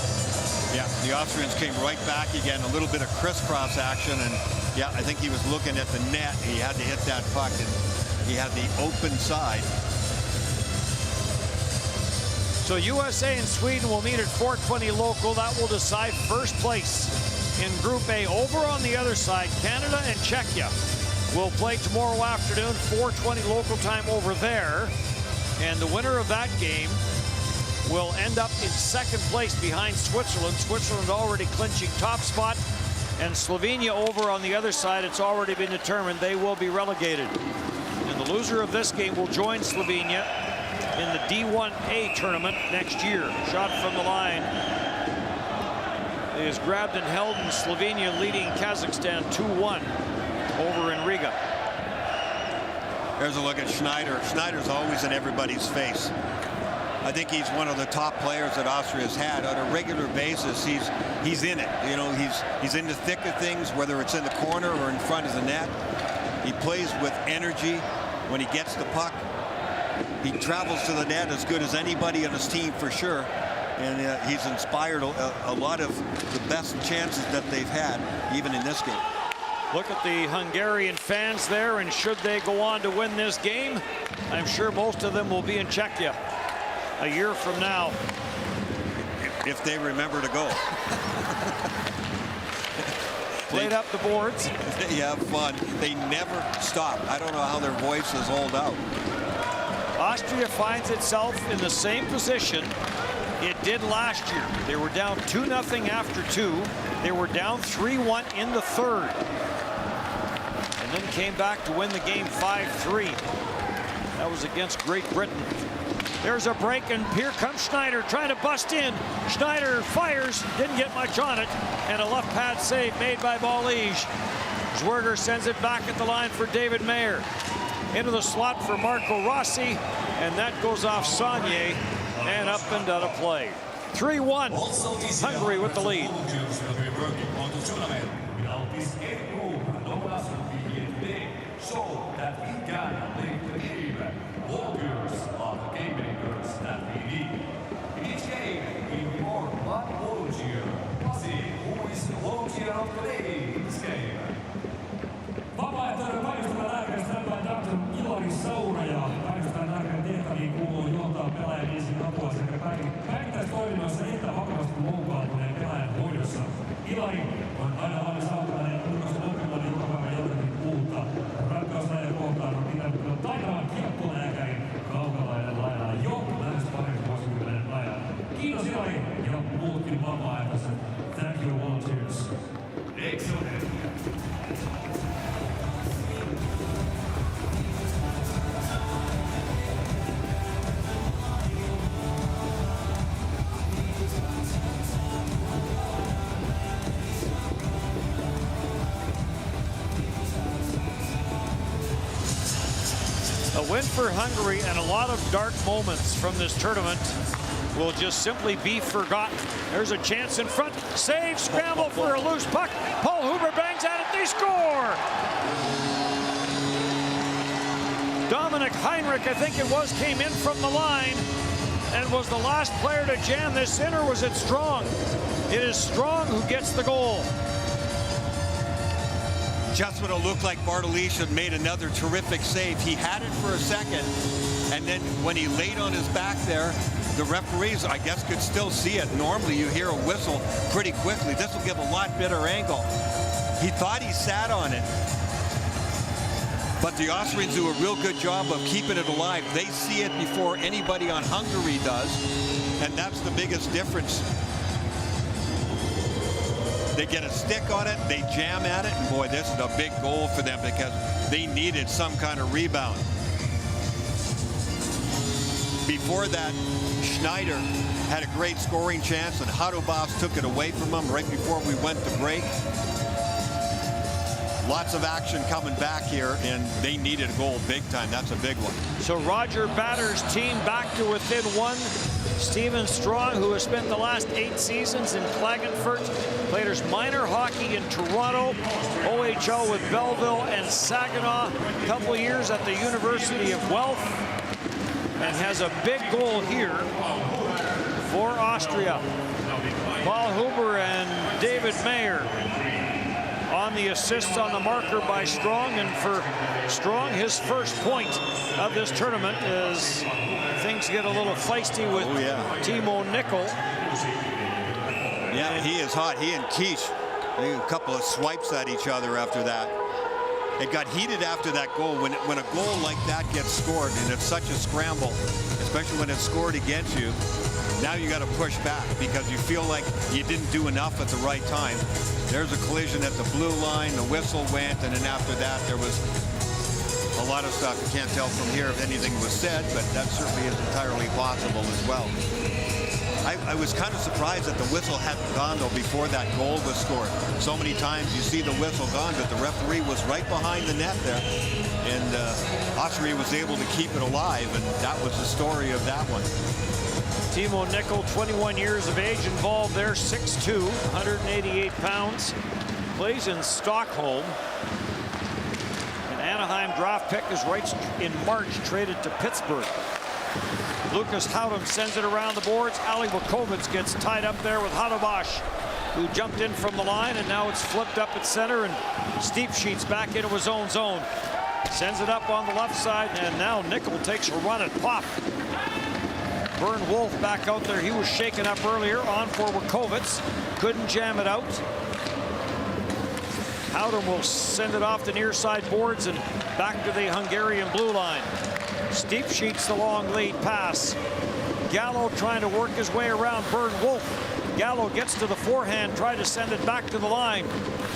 Yeah, the Austrians came right back again, a little bit of crisscross action, and yeah, I think he was looking at the net. He had to hit that puck, and he had the open side. So USA and Sweden will meet at 4:20 local. That will decide first place in Group A. Over on the other side, Canada and Czechia will play tomorrow afternoon, 4:20 local time over there. And the winner of that game will end up in second place behind Switzerland. Switzerland already clinching top spot. And Slovenia over on the other side, it's already been determined they will be relegated. And the loser of this game will join Slovenia in the D1A tournament next year. Shot from the line is grabbed and held, and Slovenia leading Kazakhstan 2-1 over in Riga. There's a look at Schneider. Schneider's always in everybody's face. I think he's one of the top players that Austria's had on a regular basis. He's in it. You know, he's in the thick of things, whether it's in the corner or in front of the net. He plays with energy when he gets the puck. He travels to the net as good as anybody on his team for sure. And he's inspired a lot of the best chances that they've had, even in this game. Look at the Hungarian fans there, and should they go on to win this game, I'm sure most of them will be in Czechia a year from now. If they remember to go. Played up the boards. They have fun. They never stop. I don't know how their voices hold out. Austria finds itself in the same position it did last year. They were down 2-0 after 2. They were down 3-1 in the third. And then came back to win the game 5-3. That was against Great Britain. There's a break, and here comes Schneider trying to bust in. Schneider fires, didn't get much on it, and a left pad save made by Ballige. Zwerger sends it back at the line for David Mayer. Into the slot for Marco Rossi, and that goes off Saunier and up and out of play. 3-1, Hungary with the lead. Vapaaehtoinen päivystävä lääkäri standby Dr. Ilari Saura ja päivystävän lääkärin tehtäviin kuuluu johtaa pelaajan ensin apua sekä päivittäistoiminnoissa että vakavasti loukkaantuneen pelaajan hoidossa. Ilari on aina valmis auttamaan ulkoisen oppimaan joka päivä jotakin uutta. Rakkauslainen kohtaan on pitänyt kyllä taitavan kiekkolääkärin kaukalainen lailla jo lähes parin vuosikymmenen ajan. Kiitos Ilari ja muutkin vapaaehtoiset. Thank you volunteers. Excellent. A win for Hungary, and a lot of dark moments from this tournament will just simply be forgotten. There's a chance in front. Save, scramble for a loose puck. Paul Huber bangs at it. They score! Dominic Heinrich, I think it was, came in from the line and was the last player to jam this in, or was it Strong? It is Strong who gets the goal. Just when it looked like Bartolise had made another terrific save. He had it for a second, and then when he laid on his back there, the referees, I guess, could still see it. Normally you hear a whistle pretty quickly. This will give a lot better angle. He thought he sat on it, but the Austrians do a real good job of keeping it alive. They see it before anybody on Hungary does, and that's the biggest difference. They get a stick on it, they jam at it, and boy, this is a big goal for them because they needed some kind of rebound. Before that, Schneider had a great scoring chance, and Hadobas took it away from him right before we went to break. lots of action coming back here, and they needed a goal big time. That's a big one. So Roger Batter's team back to within one. Stephen Strong, who has spent the last 8 seasons in Klagenfurt, played his minor hockey in Toronto, OHL with Belleville and Saginaw, a couple of years at the University of Guelph, and has a big goal here for Austria. Paul Huber and David Mayer on the assists on the marker by Strong, and for Strong, his first point of this tournament as things get a little feisty with Timo Nickel. Yeah, he is hot. He and Quiche, a couple of swipes at each other after that. It got heated after that goal. When a goal like that gets scored, and it's such a scramble, especially when it's scored against you, now you got to push back because you feel like you didn't do enough at the right time. There's a collision at the blue line, the whistle went, and then after that there was a lot of stuff. You can't tell from here if anything was said, but that certainly is entirely possible as well. I was kind of surprised that the whistle hadn't gone, though, before that goal was scored. So many times you see the whistle gone, but the referee was right behind the net there, and Austria was able to keep it alive, and that was the story of that one. Timo Nickel, 21 years of age, involved there, 6'2", 188 pounds, plays in Stockholm. An Anaheim draft pick is right in March, traded to Pittsburgh. Lucas Howden sends it around the boards. Ali Wakovitz gets tied up there with Hadobash, who jumped in from the line, and now it's flipped up at center, and Steep Sheets back into his own zone. Sends it up on the left side, and now Nickel takes a run at Pop. Vern Wolf back out there. He was shaken up earlier. On for Wakovitz. Couldn't jam it out. Howden will send it off the near side boards and back to the Hungarian blue line. Steep Sheets the long lead pass. Gallo trying to work his way around Vern Wolf. Gallo gets to the forehand, tried to send it back to the line.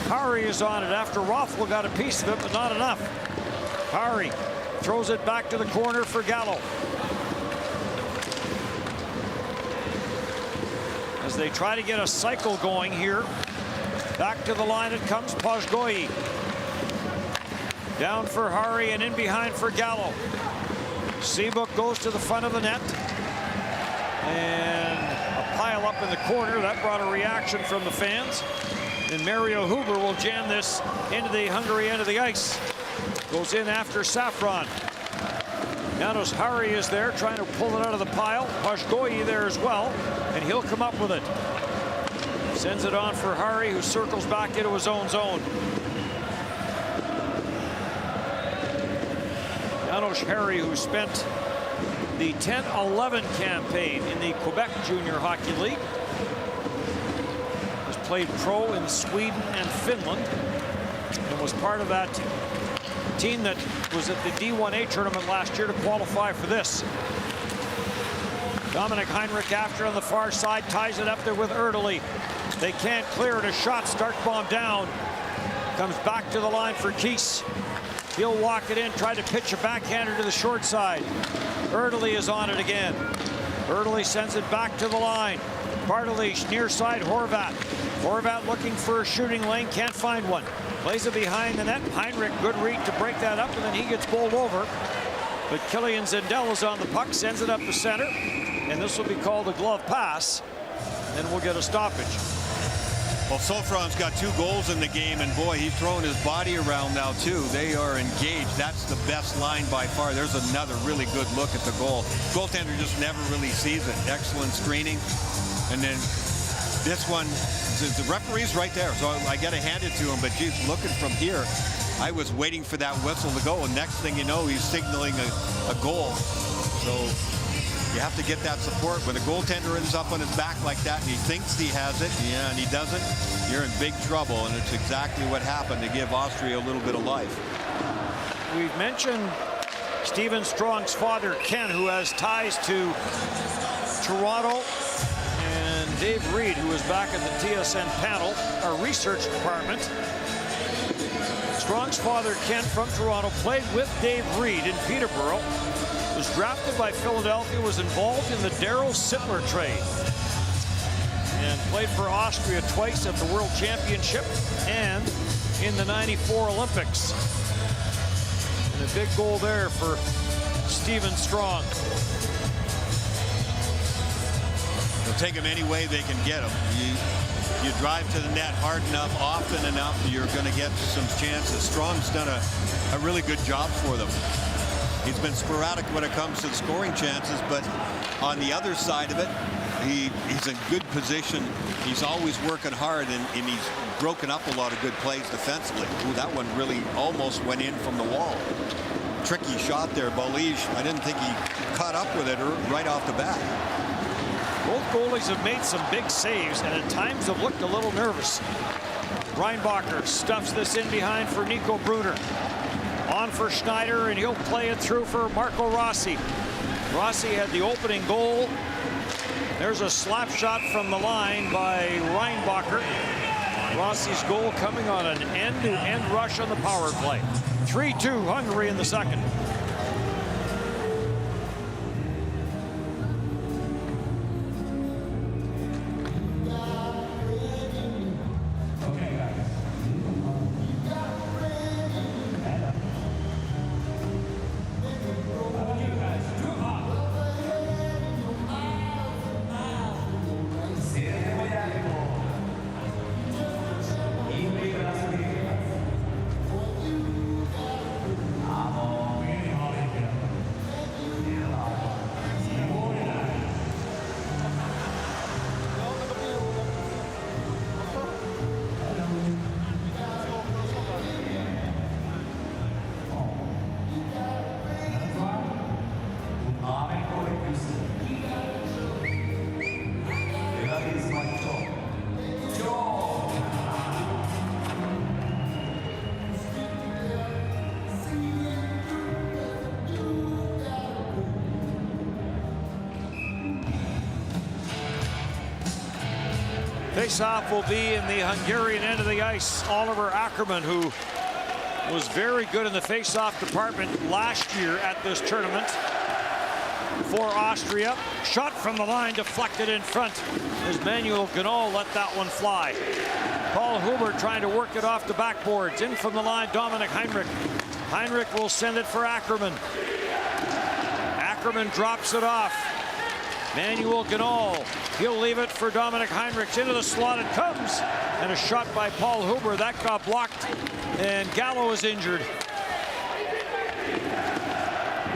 Hari is on it after Rothwell got a piece of it, but not enough. Hari throws it back to the corner for Gallo. As they try to get a cycle going here. Back to the line it comes, Pajgoyi. Down for Hari and in behind for Gallo. Seabrook goes to the front of the net. And a pile up in the corner. That brought a reaction from the fans. And Mario Huber will jam this into the Hungary end of the ice. Goes in after Safron. Janos Hari is there trying to pull it out of the pile. Pajgoyi there as well, and he'll come up with it. Sends it on for Hari, who circles back into his own zone. Janos Hari, who spent the 10-11 campaign in the Quebec Junior Hockey League, has played pro in Sweden and Finland, and was part of that team that was at the D1A tournament last year to qualify for this. Dominic Heinrich after on the far side, ties it up there with Erdely. They can't clear it. A shot, Starkbaum down. Comes back to the line for Keese. He'll walk it in, try to pitch a backhander to the short side. Erdely is on it again. Erdely sends it back to the line. Bartolish near side, Horvat. Horvat looking for a shooting lane, can't find one. Plays it behind the net. Heinrich, good read to break that up, and then he gets bowled over. But Killian Zendel is on the puck, sends it up the center, and this will be called a glove pass, and we'll get a stoppage. Well, Sofron's got 2 goals in the game, and boy, he's throwing his body around now too. They are engaged. That's the best line by far. There's another really good look at the goal. Goaltender just never really sees it. Excellent screening. And then this one, the referee's right there, so I got to hand it to him, but geez, looking from here, I was waiting for that whistle to go, and next thing you know, he's signaling a goal. So you have to get that support. When the goaltender ends up on his back like that and he thinks he has it, yeah, and he doesn't, you're in big trouble, and it's exactly what happened to give Austria a little bit of life. We've mentioned Stephen Strong's father, Ken, who has ties to Toronto, and Dave Reed, who is back in the TSN panel, our research department. Strong's father, Ken, from Toronto, played with Dave Reed in Peterborough, was drafted by Philadelphia, was involved in the Darryl Sittler trade, and played for Austria twice at the World Championship, and in the '94 Olympics. And a big goal there for Stephen Strong. They'll take him any way they can get him. You drive to the net hard enough, often enough, you're going to get some chances. Strong's done a really good job for them. He's been sporadic when it comes to the scoring chances, but on the other side of it, he's in good position. He's always working hard, and he's broken up a lot of good plays defensively. Ooh, that one really almost went in from the wall. Tricky shot there. Balige, I didn't think he caught up with it right off the bat. Both goalies have made some big saves and at times have looked a little nervous. Reinbacher stuffs this in behind for Nico Brunner. On for Schneider, and he'll play it through for Marco Rossi. Rossi had the opening goal. There's a slap shot from the line by Reinbacher. Rossi's goal coming on an end-to-end rush on the power play. 3-2 Hungary in the second. Face-off will be in the Hungarian end of the ice. Oliver Ackerman, who was very good in the face-off department last year at this tournament for Austria. Shot from the line, deflected in front as Manuel Ganol let that one fly. Paul Huber trying to work it off the backboards. In from the line, Dominic Heinrich. Heinrich will send it for Ackerman. Ackerman drops it off. Manuel Ganol, he'll leave it for Dominic Heinrich. Into the slot it comes, and a shot by Paul Huber. That got blocked, and Gallo is injured.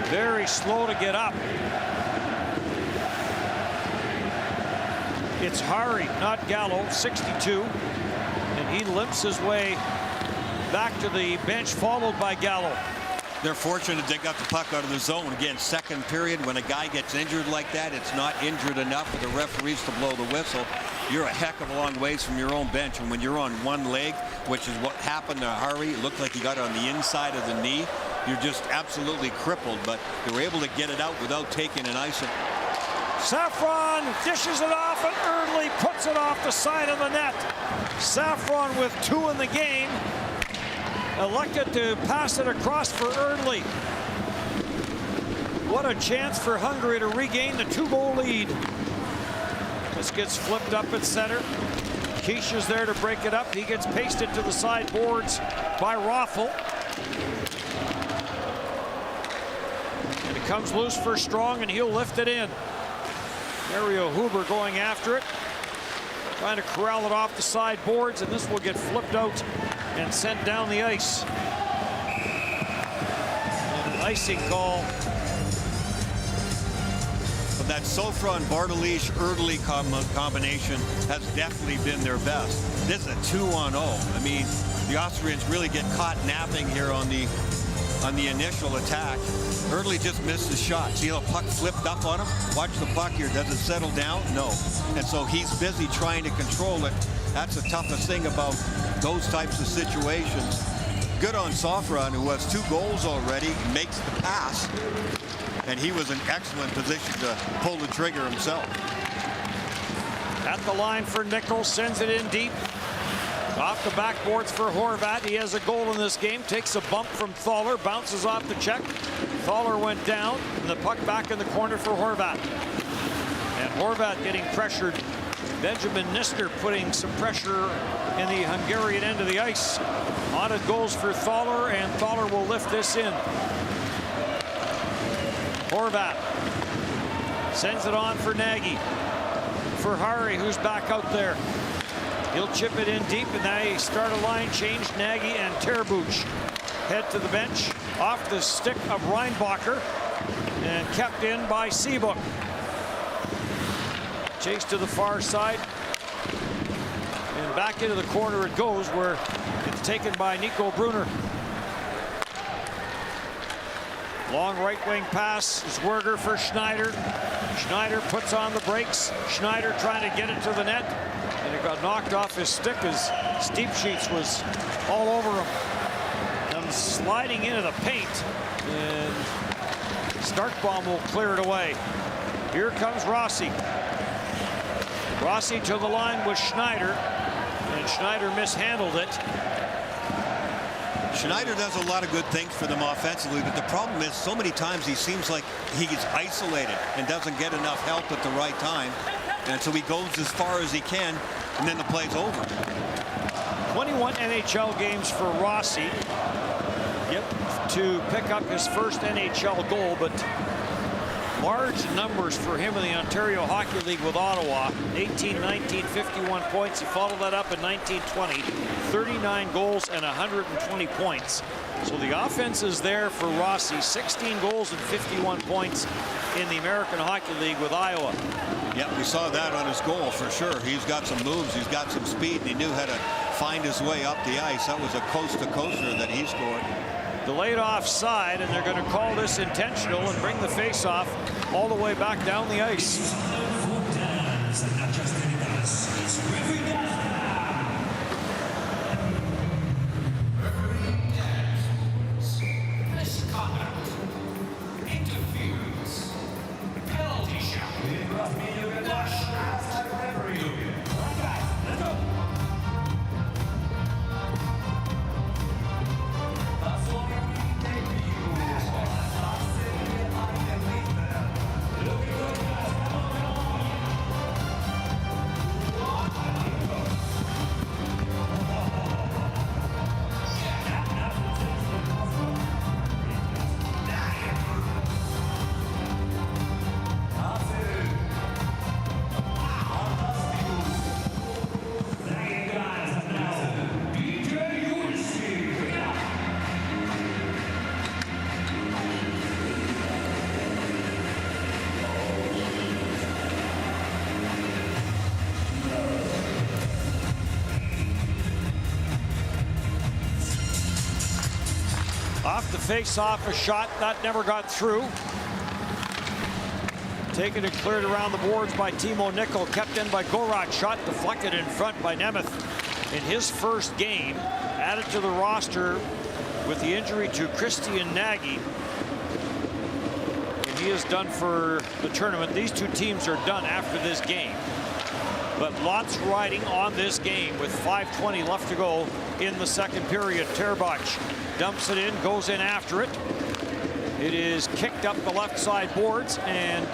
Very slow to get up. It's Hari, not Gallo, 62, and he limps his way back to the bench, followed by Gallo. They're fortunate they got the puck out of the zone. Again, second period, when a guy gets injured like that, it's not injured enough for the referees to blow the whistle. You're a heck of a long ways from your own bench, and when you're on one leg, which is what happened to Hari, it looked like he got it on the inside of the knee. You're just absolutely crippled, but they were able to get it out without taking an ice. Safron dishes it off, and Erdley puts it off the side of the net. Safron with 2 in the game. Elected to pass it across for Erdley. What a chance for Hungary to regain the 2-goal lead. This gets flipped up at center. Kish is there to break it up. He gets pasted to the sideboards by Raffel. And it comes loose for Strong, and he'll lift it in. Mario Huber going after it, trying to corral it off the sideboards, and this will get flipped out and sent down the ice. And an icing call. But that Sofron-Bartolish-Erdley combination has definitely been their best. This is a 2-on-0. I mean, the Austrians really get caught napping here on the initial attack. Erdley just missed the shot. See how the puck flipped up on him? Watch the puck here. Does it settle down? No. And so he's busy trying to control it. That's the toughest thing about those types of situations. Good on Sofron, who has 2 goals already, makes the pass, and he was in excellent position to pull the trigger himself. At the line for Nichols, sends it in deep. Off the backboards for Horvat. He has a goal in this game. Takes a bump from Thaler, bounces off the check. Thaler went down, and the puck back in the corner for Horvat. And Horvat getting pressured Benjamin Nisner putting some pressure in the Hungarian end of the ice. On it goes for Thaler, and Thaler will lift this in. Horvat sends it on for Nagy. For Hari, who's back out there. He'll chip it in deep, and they start a line change. Nagy and Terbuch head to the bench off the stick of Reinbacher and kept in by Seabrook. Chase to the far side, and back into the corner it goes, where it's taken by Nico Brunner. Long right wing pass. Zwerger for Schneider. Schneider puts on the brakes. Schneider trying to get it to the net, and it got knocked off his stick as Steep Sheets was all over him. And sliding into the paint, and Starkbaum will clear it away. Here comes Rossi. Rossi to the line with Schneider, and Schneider mishandled it. Schneider does a lot of good things for them offensively, but the problem is so many times he seems like he gets isolated and doesn't get enough help at the right time, and so he goes as far as he can, and then the play's over. 21 NHL games for Rossi. Yep, to pick up his first NHL goal, but large numbers for him in the Ontario Hockey League with Ottawa. 18-19, 51 points. He followed that up in 19-20, 39 goals and 120 points. So the offense is there for Rossi. 16 goals and 51 points in the American Hockey League with Iowa. Yeah, we saw that on his goal for sure. He's got some moves, he's got some speed, and he knew how to find his way up the ice. That was a coast-to-coaster that he scored. Delayed offside, and they're going to call this intentional and bring the face-off all the way back down the ice. Off the face-off, a shot that never got through. Taken and cleared around the boards by Timo Nickel, kept in by Gorat. Shot deflected in front by Nemeth in his first game. Added to the roster with the injury to Christian Nagy. And he is done for the tournament. These two teams are done after this game. But lots riding on this game with 5:20 left to go in the second period. Terbuch dumps it in, goes in after it. It is kicked up the left side boards and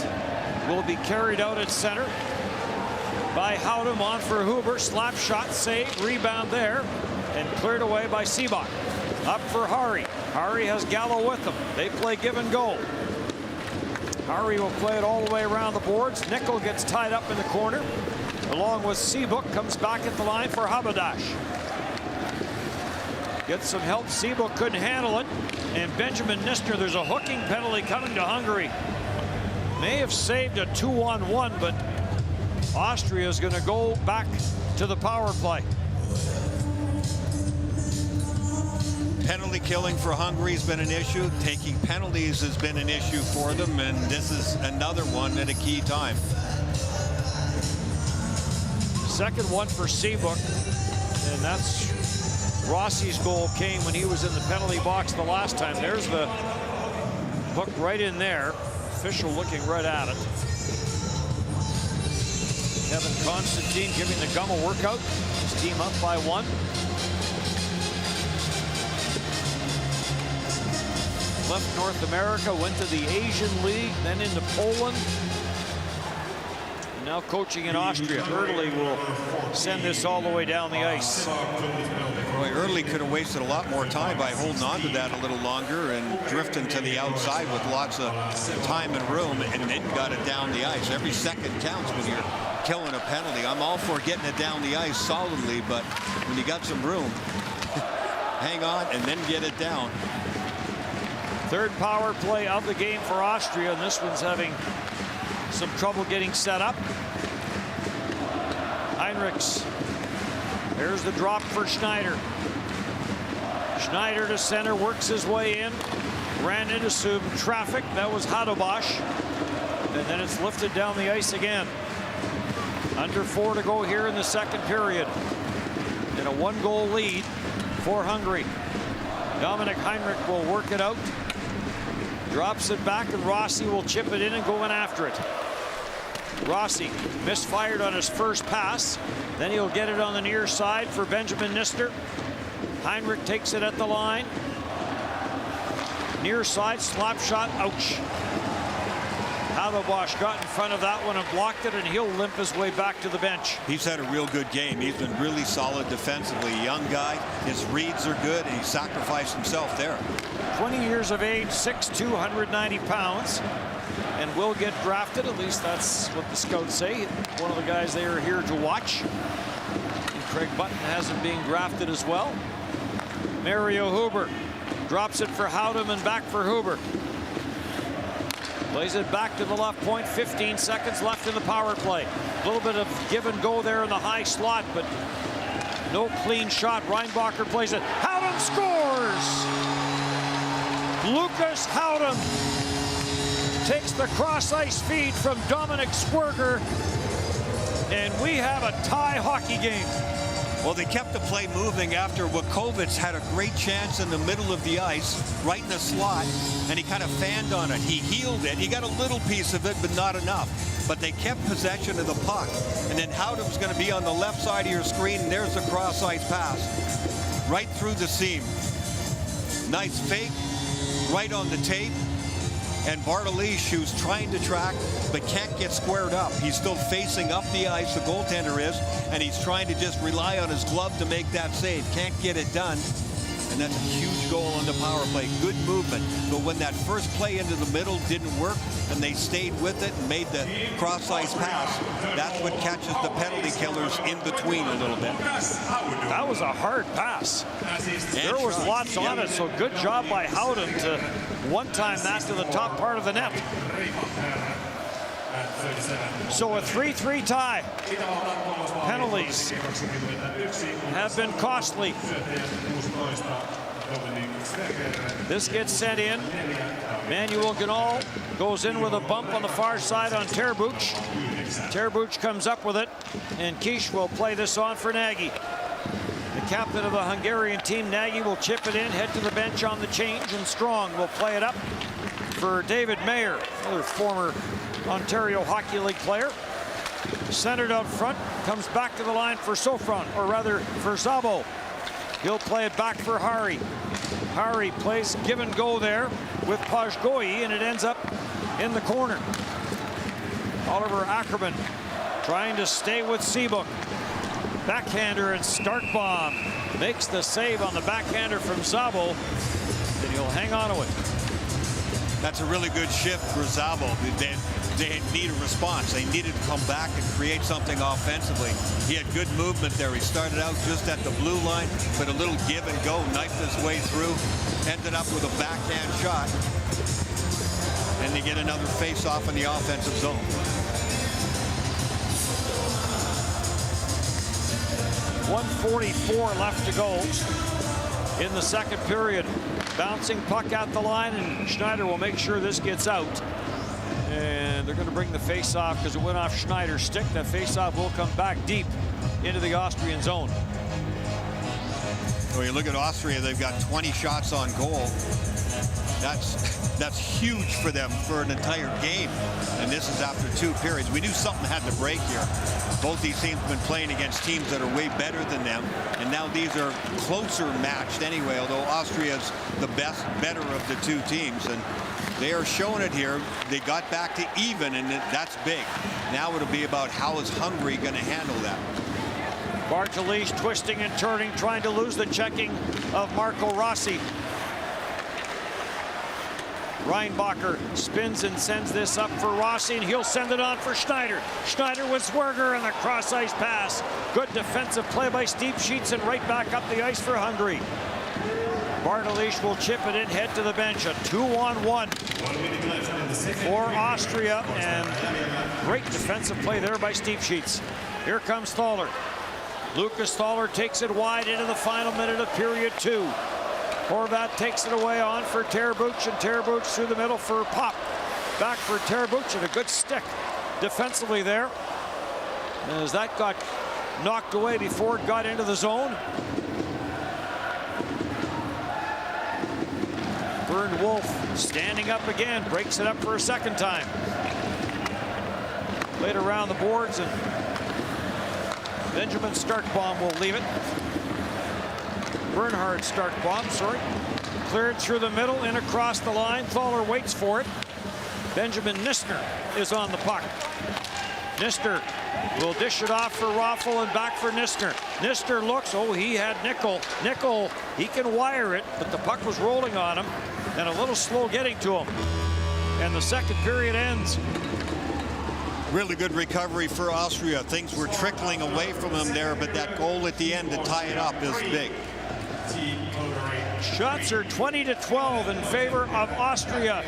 will be carried out at center by Howdem. On for Huber. Slap shot, save, rebound there, and cleared away by Seabach. Up for Hari. Hari has Gallo with him. They play give and go. Hari will play it all the way around the boards. Nickel gets tied up in the corner, along with Seabrook. Comes back at the line for Habadash. Gets some help. Seabrook couldn't handle it. And Benjamin Nisner, there's a hooking penalty coming to Hungary. May have saved a 2-on-1, but Austria is going to go back to the power play. Penalty killing for Hungary has been an issue. Taking penalties has been an issue for them, and this is another one at a key time. Second one for Seabrook, and that's Rossi's goal came when he was in the penalty box the last time. There's the hook right in there. Official looking right at it. Kevin Constantine giving the gum a workout. His team up by 1. Left North America, went to the Asian League, then into Poland. Now coaching in Austria. Early will send this all the way down the ice. Boy, Early could have wasted a lot more time by holding on to that a little longer and drifting to the outside with lots of time and room, and then got it down the ice. Every second counts when you're killing a penalty. I'm all for getting it down the ice solidly, but when you got some room, hang on and then get it down. Third power play of the game for Austria, and this one's having some trouble getting set up. Heinrichs. There's the drop for Schneider. Schneider to center, works his way in. Ran into some traffic. That was Hadobash. And then it's lifted down the ice again. Under 4 to go here in the second period. And a 1-goal lead for Hungary. Dominic Heinrich will work it out. Drops it back, and Rossi will chip it in and go in after it. Rossi misfired on his first pass. Then he'll get it on the near side for Benjamin Nister. Heinrich takes it at the line. Near side slap shot. Ouch. Hadobash got in front of that one and blocked it, and he'll limp his way back to the bench. He's had a real good game. He's been really solid defensively. Young guy. His reads are good, and he sacrificed himself there. 20 years of age, 6'2", 190 pounds, and will get drafted. At least that's what the scouts say. One of the guys they are here to watch. And Craig Button has him being drafted as well. Mario Huber drops it for Howdem and back for Huber. Plays it back to the left point. 15 seconds left in the power play. A little bit of give and go there in the high slot, but no clean shot. Reinbacher plays it. Howdem scores! Lucas Howdem takes the cross-ice feed from Dominic Swerger, and we have a tie hockey game. Well, they kept the play moving after Wakovitz had a great chance in the middle of the ice, right in the slot, and he kind of fanned on it. He heeled it. He got a little piece of it, but not enough. But they kept possession of the puck, and then Howdem's going to be on the left side of your screen, and there's the cross-ice pass right through the seam. Nice fake, right on the tape. And Bartolish, who's trying to track but can't get squared up. He's still facing up the ice, the goaltender is, and he's trying to just rely on his glove to make that save. Can't get it done. And that's a huge goal on the power play. Good movement. But when that first play into the middle didn't work and they stayed with it and made the cross-ice pass, that's what catches the penalty killers in between a little bit. That was a hard pass. There was lots on it, so good job by Howdem to one-time that to the top part of the net. So a 3-3 tie. Penalties have been costly. This gets sent in. Manuel Ganal goes in with a bump on the far side on Terbuch. Terbuch comes up with it, and Kish will play this on for Nagy. The captain of the Hungarian team, Nagy, will chip it in, head to the bench on the change, and Strong will play it up for David Mayer, another former Ontario Hockey League player. Centered out front, comes back to the line for Sofron, or rather for Szabo. He'll play it back for Hari. Hari plays give and go there with Pajgoyi, and it ends up in the corner. Oliver Ackerman trying to stay with Seabrook. Backhander and Starkbaum makes the save on the backhander from Szabo, and he'll hang on to it. That's a really good shift for Szabo. They need a response. They needed to come back and create something offensively. He had good movement there. He started out just at the blue line, but a little give and go, knifed his way through, ended up with a backhand shot. And they get another face-off in the offensive zone. .144 left to go in the second period. Bouncing puck at the line, and Schneider will make sure this gets out. And they're going to bring the face-off because it went off Schneider's stick. That face-off will come back deep into the Austrian zone. Well, you look at Austria, they've got 20 shots on goal. That's huge for them for an entire game. And this is after 2 periods. We knew something had to break here. Both these teams have been playing against teams that are way better than them. And now these are closer matched anyway, although Austria's the better of the 2 teams. And they are showing it here. They got back to even, and that's big. Now it'll be about how is Hungary going to handle that. Bartoli's twisting and turning, trying to lose the checking of Marco Rossi. Reinbacher spins and sends this up for Rossi, and he'll send it on for Schneider. Schneider with Zwerger and the cross-ice pass. Good defensive play by Steve Sheets, and right back up the ice for Hungary. Bartoli's will chip it in, head to the bench. A 2-on-1 for Austria, and great defensive play there by Steve Sheets. Here comes Thaler. Lucas Thaler takes it wide into the final minute of period 2. Horvat takes it away on for Terbuch, and Terbuch through the middle for Pop. Back for Terbuch, and a good stick defensively there. As that got knocked away before it got into the zone. Bernd Wolf standing up again, breaks it up for a second time. Played around the boards, and Benjamin Starkbaum will leave it. Bernhard Starkbaum, sorry. Cleared through the middle and across the line. Thaler waits for it. Benjamin Nistner is on the puck. Nistner will dish it off for Raffel and back for Nistner. Nistner looks, oh, he had Nickel. Nickel, he can wire it, but the puck was rolling on him and a little slow getting to him. And the second period ends. Really good recovery for Austria. Things were trickling away from them there, but that goal at the end to tie it up is big. Shots are 20-12 in favor of Austria,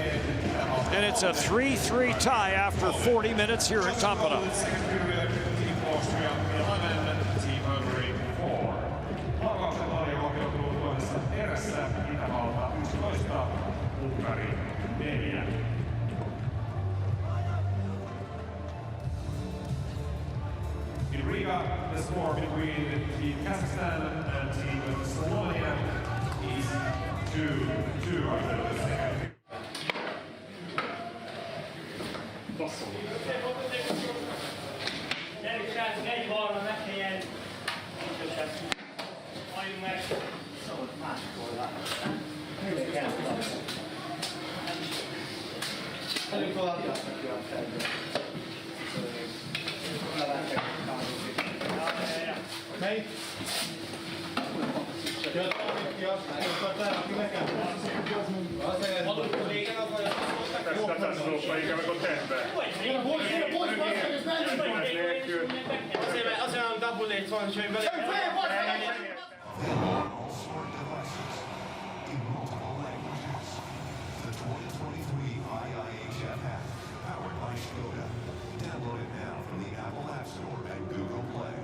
and it's a 3-3 tie after 40 minutes here in Tampere. In Riga, the score between Team Kazakhstan and Team Slovenia is 2-2 after the second. The 2023 IIHF app, powered by Shootout. Download it now from the Apple App Store and Google Play.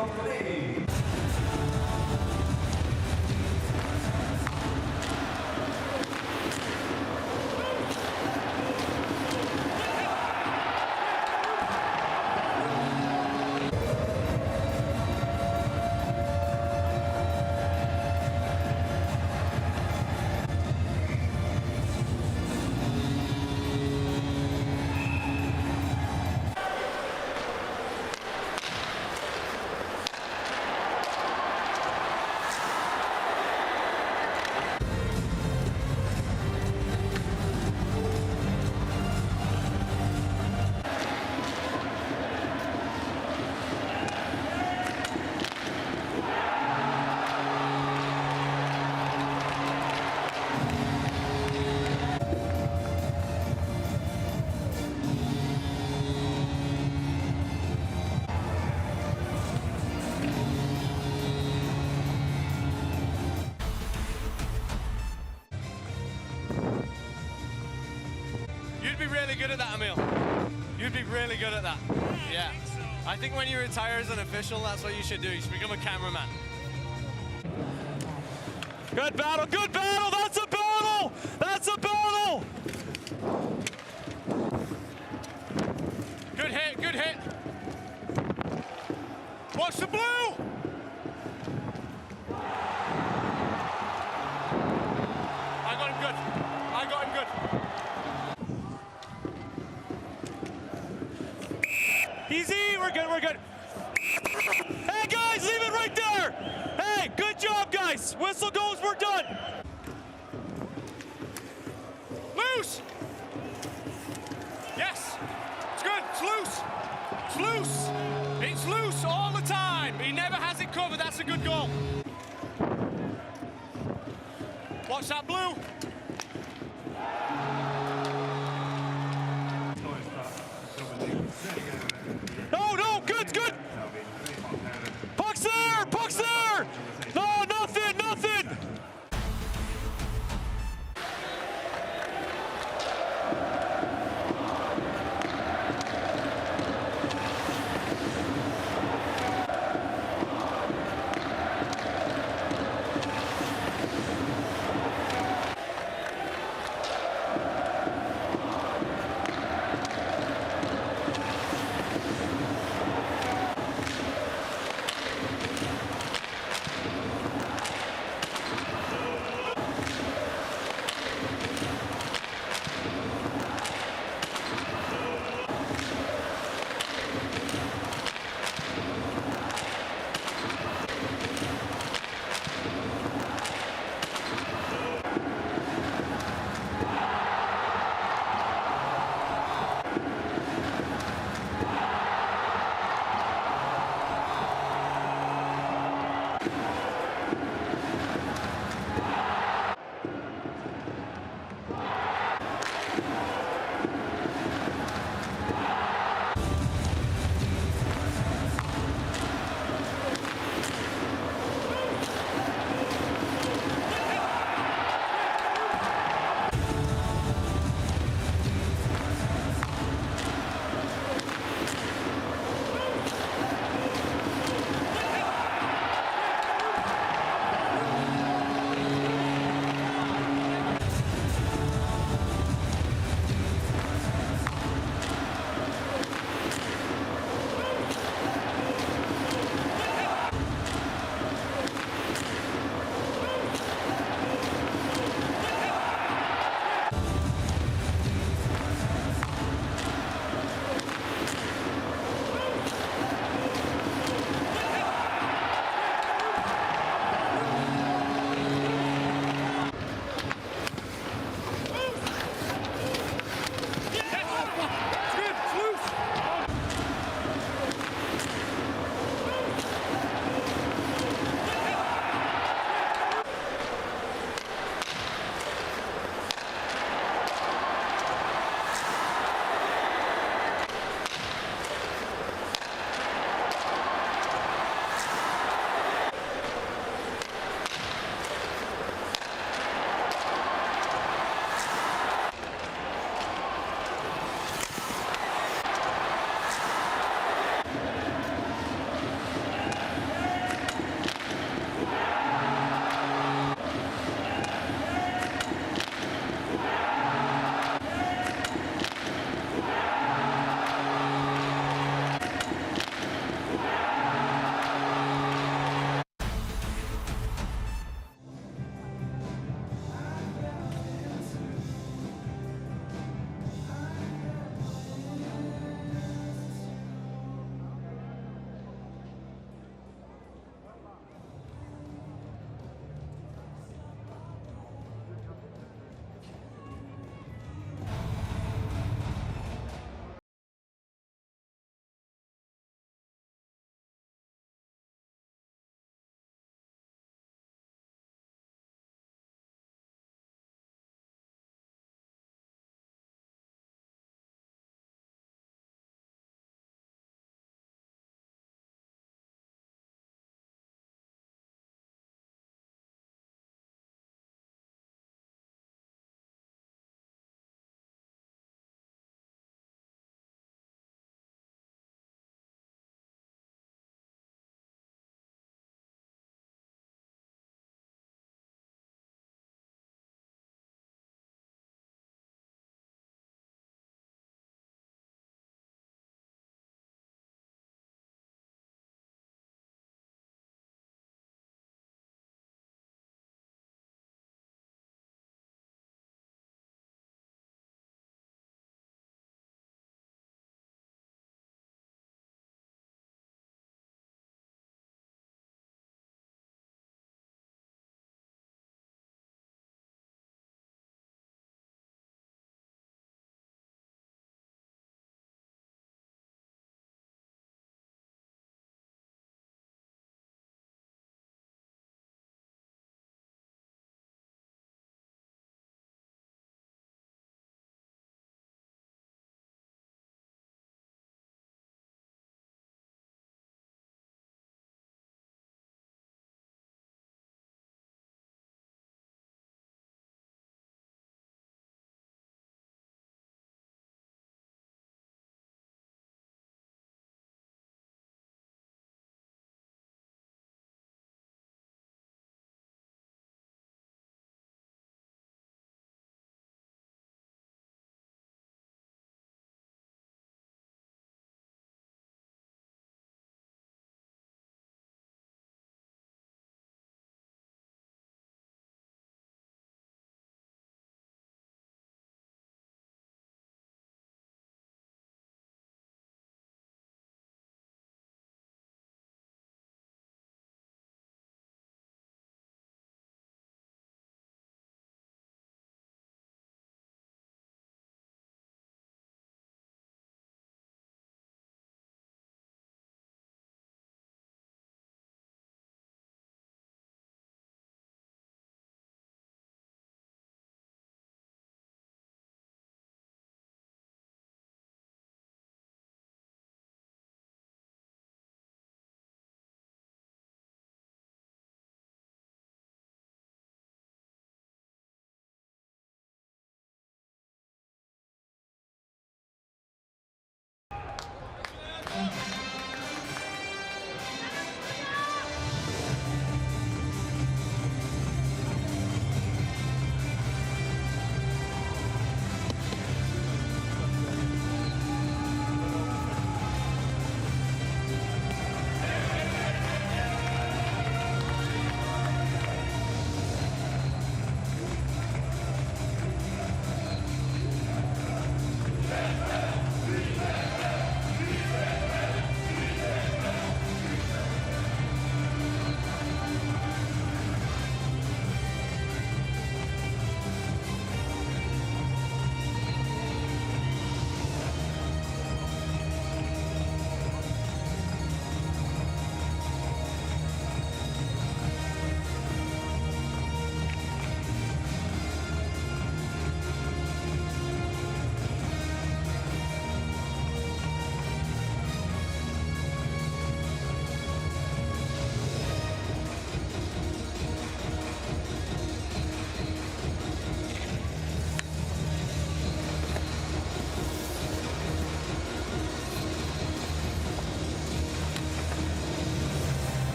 of the day. You'd be really good at that, Emil. You'd be really good at that. Yeah. I think when you retire as an official, that's what you should do. You should become a cameraman. Good battle, good battle! That's a battle! That's a battle! Good hit, good hit. Watch the blue! I got him good. I got him good. Easy, we're good, we're good. Hey guys, leave it right there. Hey, good job guys. Whistle goes, we're done. Loose. Yes, it's good, it's loose. It's loose. It's loose all the time. He never has it covered, that's a good goal. Watch that blue. No, no, good, good. Puck's there, puck's there. No, nothing, nothing.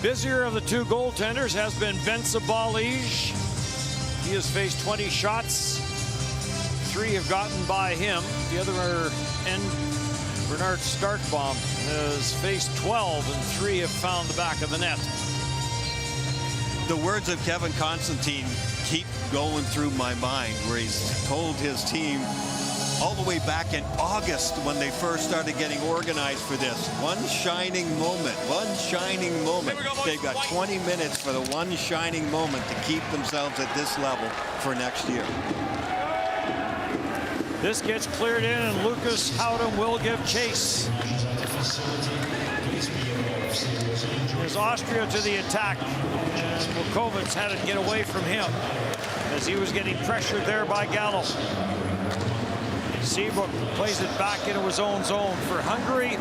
Busier of the two goaltenders has been Benza Balij. He has faced 20 shots. 3 have gotten by him. The other end, Bernard Starkbaum, has faced 12 and 3 have found the back of the net. The words of Kevin Constantine keep going through my mind, where he's told his team all the way back in August when they first started getting organized for this. One shining moment, one shining moment. They've got 20 minutes for the one shining moment to keep themselves at this level for next year. This gets cleared in, and Lucas Howden will give chase. There's Austria to the attack, and Vukovic had to get away from him as he was getting pressured there by Gallo. Seabrook plays it back into his own zone. For Hungary,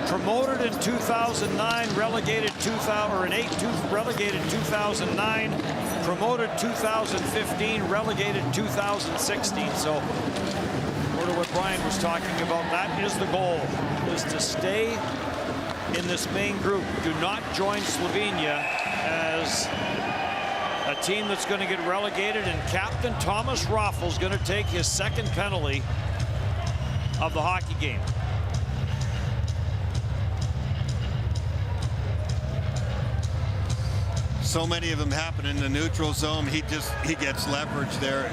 promoted in 2009, relegated 2009, promoted 2015, relegated 2016. So, sort of what Brian was talking about, that is the goal, is to stay in this main group. Do not join Slovenia as a team that's going to get relegated, and Captain Thomas Raffel's going to take his second penalty of the hockey game. So many of them happen in the neutral zone. He gets leverage there.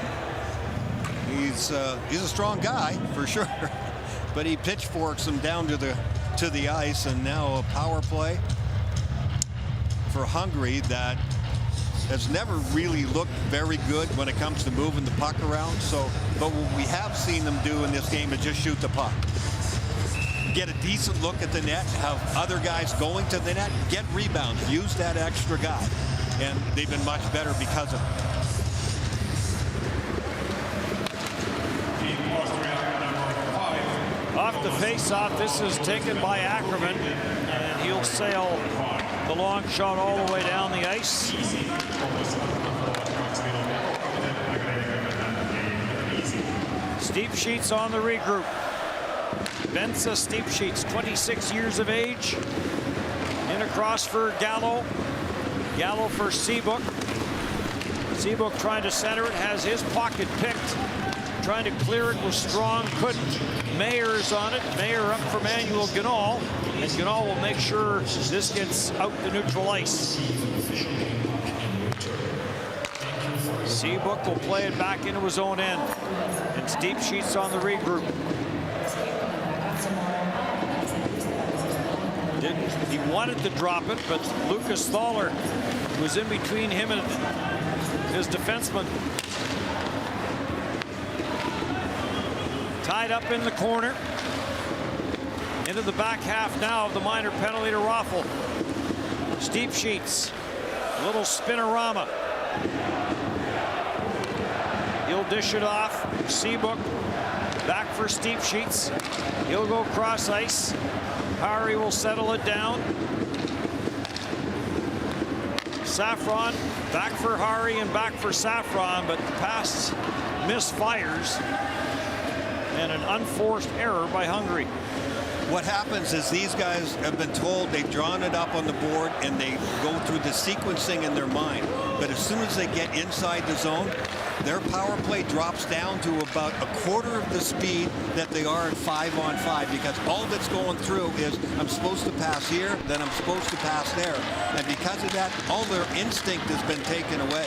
He's a strong guy for sure, but he pitchforks him down to the ice, and now a power play for Hungary that has never really looked very good when it comes to moving the puck around. But what we have seen them do in this game is just shoot the puck. Get a decent look at the net, have other guys going to the net, get rebounds, use that extra guy. And they've been much better because of it. Off the face-off, this is taken by Ackerman, and he'll sail the long shot all the way down the ice. Steve Sheets on the regroup. Benza Steve Sheets, 26 years of age. In across for Gallo. Gallo for Seabrook. Seabrook trying to center it, has his pocket picked. Trying to clear it was strong, couldn't. Mayer's on it. Mayer up for Manuel Ganal, and Ganal will make sure this gets out the neutral ice. Seabrook will play it back into his own end, and Steve Sheets on the regroup. He wanted to drop it, but Lucas Thaler was in between him and his defenseman. Tied up in the corner. Into the back half now of the minor penalty to Raffel. Steve Sheets. Little spinorama. He'll dish it off. Seabrook back for Steve Sheets. He'll go cross ice. Harry will settle it down. Safron back for Harry and back for Safron, but the pass misfires. And an unforced error by Hungary. What happens is these guys have been told, they've drawn it up on the board, and they go through the sequencing in their mind. But as soon as they get inside the zone, their power play drops down to about a quarter of the speed that they are in 5-on-5, because all that's going through is, I'm supposed to pass here, then I'm supposed to pass there. And because of that, all their instinct has been taken away.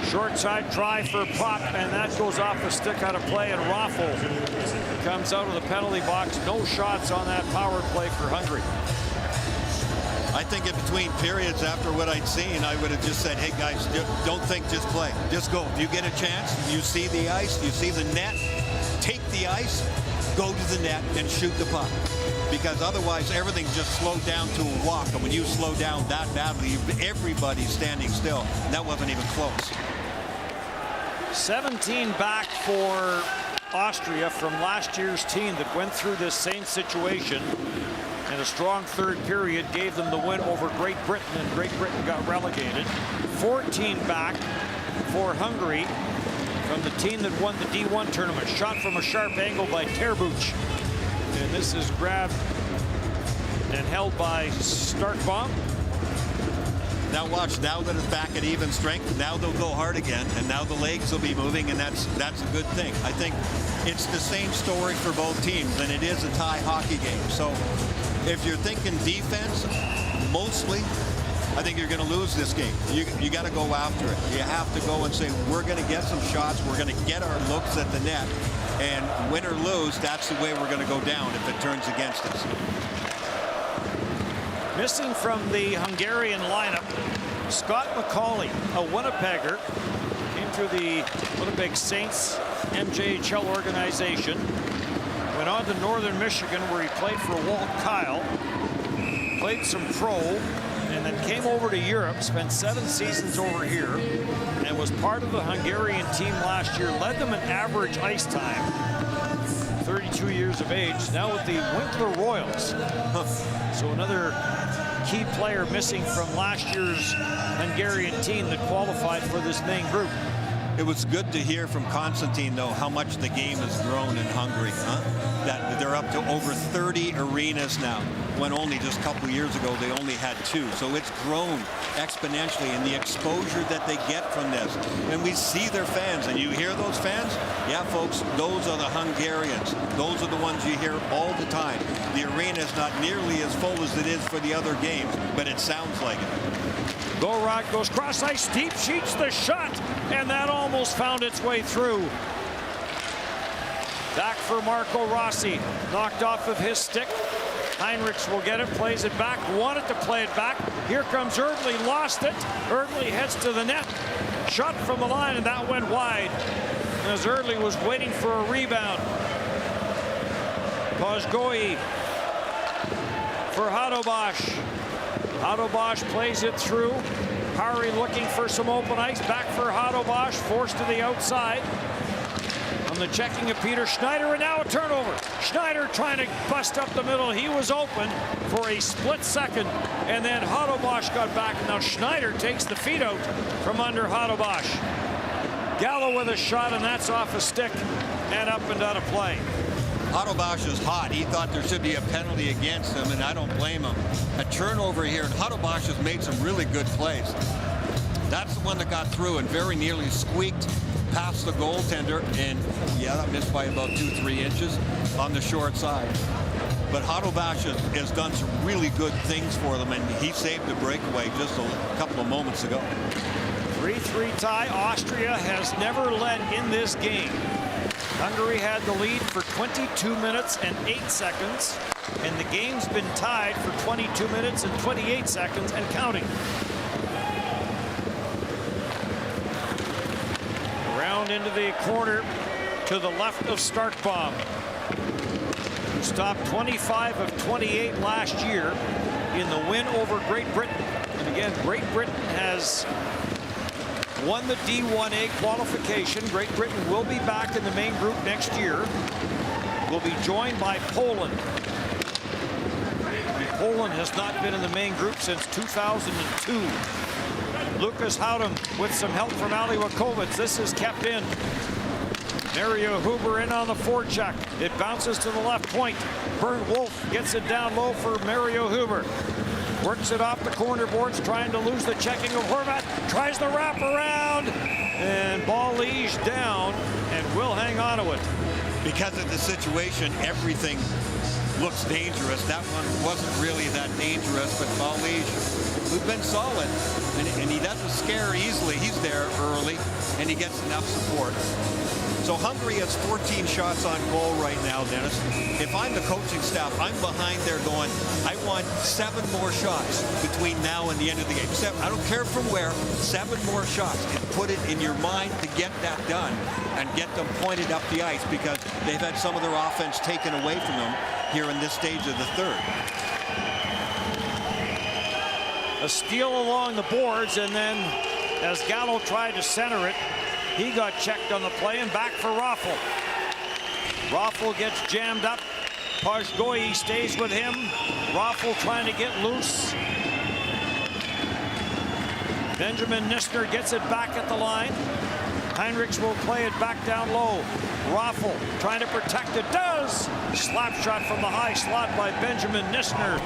Short side try for Pop, and that goes off the stick out of play, and Raffel comes out of the penalty box. No shots on that power play for Hungary. I think in between periods, after what I'd seen, I would have just said, hey guys, don't think, just play. Just go. If you get a chance, you see the ice, you see the net, take the ice, go to the net and shoot the puck. Because otherwise everything just slowed down to a walk. And when you slow down that badly, everybody's standing still. And that wasn't even close. 17 back for Austria from last year's team that went through this same situation. And a strong third period gave them the win over Great Britain, and Great Britain got relegated. 14 back for Hungary from the team that won the D1 tournament. Shot from a sharp angle by Terbuch. And this is grabbed and held by Starkbaum. Now watch, now that it's back at even strength, now they'll go hard again, and now the legs will be moving, and that's a good thing. I think it's the same story for both teams, and it is a tie hockey game. So if you're thinking defense, mostly, I think you're going to lose this game. You got to go after it. You have to go and say, we're going to get some shots, we're going to get our looks at the net, and win or lose, that's the way we're going to go down if it turns against us. Missing from the Hungarian lineup, Scott McCauley, a Winnipegger, came through the Winnipeg Saints MJHL organization. Went on to Northern Michigan, where he played for Walt Kyle, played some pro, and then came over to Europe, spent 7 seasons over here, and was part of the Hungarian team last year. Led them in average ice time, 32 years of age, now with the Winkler Royals. So another key player missing from last year's Hungarian team that qualified for this main group. It was good to hear from Constantine, though, how much the game has grown in Hungary. That they're up to over 30 arenas now, when only just a couple of years ago they only had 2. So it's grown exponentially, and the exposure that they get from this. And we see their fans, and you hear those fans? Yeah, folks, those are the Hungarians. Those are the ones you hear all the time. The arena is not nearly as full as it is for the other games, but it sounds like it. Gorod goes cross ice, deep sheets the shot, and that almost found its way through. Back for Marco Rossi, knocked off of his stick. Heinrichs will get it, plays it back, wanted to play it back. Here comes Erdley, lost it. Erdley heads to the net, shot from the line, and that went wide. As Erdley was waiting for a rebound. Pojgoi for Hadobash. Hadobash plays it through. Hari looking for some open ice. Back for Hadobash, forced to the outside. On the checking of Peter Schneider, and now a turnover. Schneider trying to bust up the middle. He was open for a split second, and then Hadobash got back. Now Schneider takes the feet out from under Hadobash. Gallo with a shot, and that's off a stick and up and out of play. Hadobash is hot. He thought there should be a penalty against him, and I don't blame him. A turnover here, and Hadobash has made some really good plays. That's the one that got through and very nearly squeaked past the goaltender, and yeah, that missed by about 2-3 inches on the short side. But Hadobash has done some really good things for them, and he saved the breakaway just a couple of moments ago. 3-3 tie. Austria has never led in this game. Hungary had the lead for 22 minutes and 8 seconds, and the game's been tied for 22 minutes and 28 seconds and counting. Around into the corner to the left of Starkbaum, who stopped 25 of 28 last year in the win over Great Britain. And again, Great Britain has won the D1A qualification. Great Britain will be back in the main group next year. Will be joined by Poland. Poland has not been in the main group since 2002. Lucas Howdem with some help from Ali Wakovitz. This is kept in. Mario Huber in on the forecheck. It bounces to the left point. Bernd Wolf gets it down low for Mario Huber. Works it off the corner boards, trying to lose the checking of Horvat. Tries the wrap around, and Ballige down, and will hang on to it. Because of the situation, everything looks dangerous. That one wasn't really that dangerous, but Ballige, we've been solid, and he doesn't scare easily. He's there early, and he gets enough support. So Hungary has 14 shots on goal right now, Dennis. If I'm the coaching staff, I'm behind there going, I want 7 more shots between now and the end of the game. I don't care from where, 7 more shots, and put it in your mind to get that done and get them pointed up the ice, because they've had some of their offense taken away from them here in this stage of the third. A steal along the boards, and then as Gallo tried to center it, he got checked on the play, and back for Raffl. Raffl gets jammed up. Pojgoi stays with him. Raffl trying to get loose. Benjamin Nisner gets it back at the line. Heinrichs will play it back down low. Raffl trying to protect it. Does! Slap shot from the high slot by Benjamin Nisner.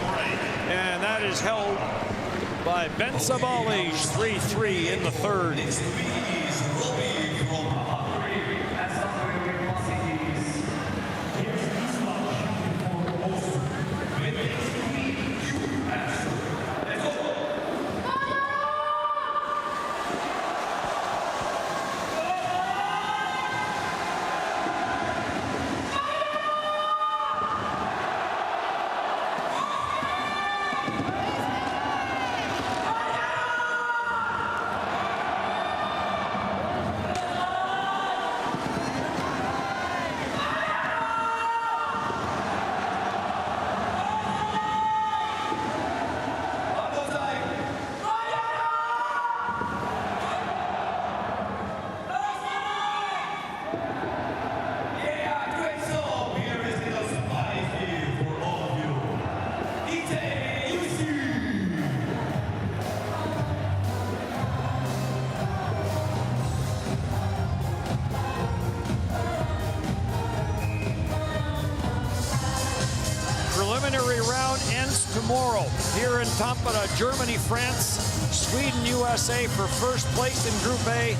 And that is held by Ben Sabalij, 3-3 in the third. Preliminary round ends tomorrow here in Tampere, Germany, France, Sweden, USA for first place in Group A,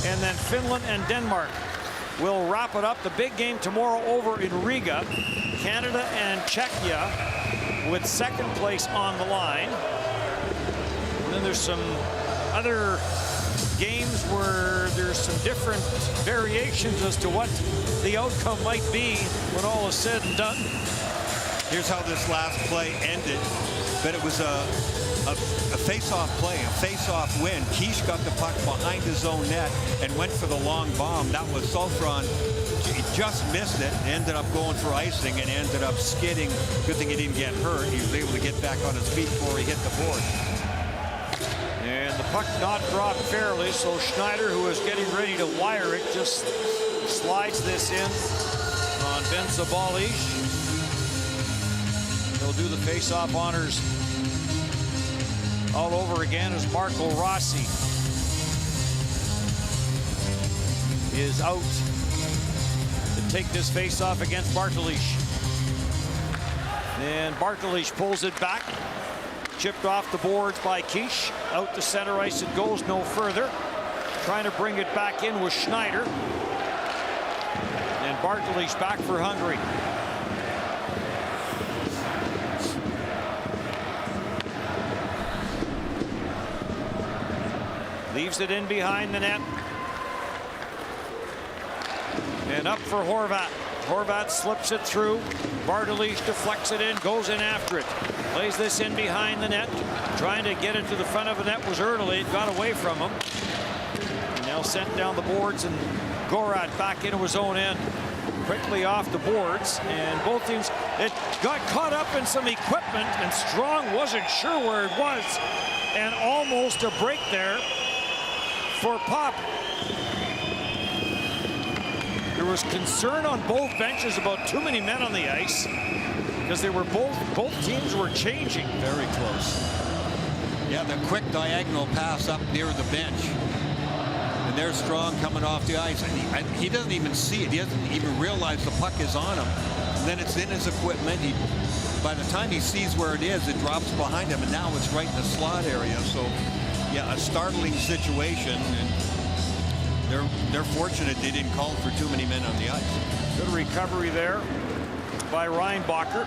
and then Finland and Denmark will wrap it up. The big game tomorrow over in Riga, Canada and Czechia with second place on the line. And then there's some other games where there's some different variations as to what the outcome might be when all is said and done. Here's how this last play ended, but it was a face-off play, a face-off win. Kish got the puck behind his own net and went for the long bomb. That was Sofron. He just missed it, ended up going for icing and ended up skidding. Good thing he didn't get hurt. He was able to get back on his feet before he hit the board. And the puck not dropped fairly, so Schneider, who is getting ready to wire it, just slides this in on Ben Sabalij. He'll do the face-off honors all over again as Marco Rossi is out to take this face-off against Bartolic. And Bartolic pulls it back. Chipped off the boards by Kish. Out to center ice it goes, no further. Trying to bring it back in with Schneider. And Bartolic back for Hungary. Leaves it in behind the net. And up for Horvat. Horvat slips it through. Bartolic deflects it in, goes in after it. Plays this in behind the net. Trying to get it to the front of the net was Erdely. It got away from him. And now sent down the boards, and Gorat back into his own end. Quickly off the boards, and both teams, it got caught up in some equipment, and Strong wasn't sure where it was. And almost a break there for Pop. There was concern on both benches about too many men on the ice because they were both teams were changing. Very close. Yeah, the quick diagonal pass up near the bench. And there's Strong coming off the ice. And he doesn't even see it. He doesn't even realize the puck is on him. And then it's in his equipment. By the time he sees where it is, it drops behind him. And now it's right in the slot area. So, yeah, a startling situation. And they're fortunate they didn't call for too many men on the ice. Good recovery there by Reinbacher.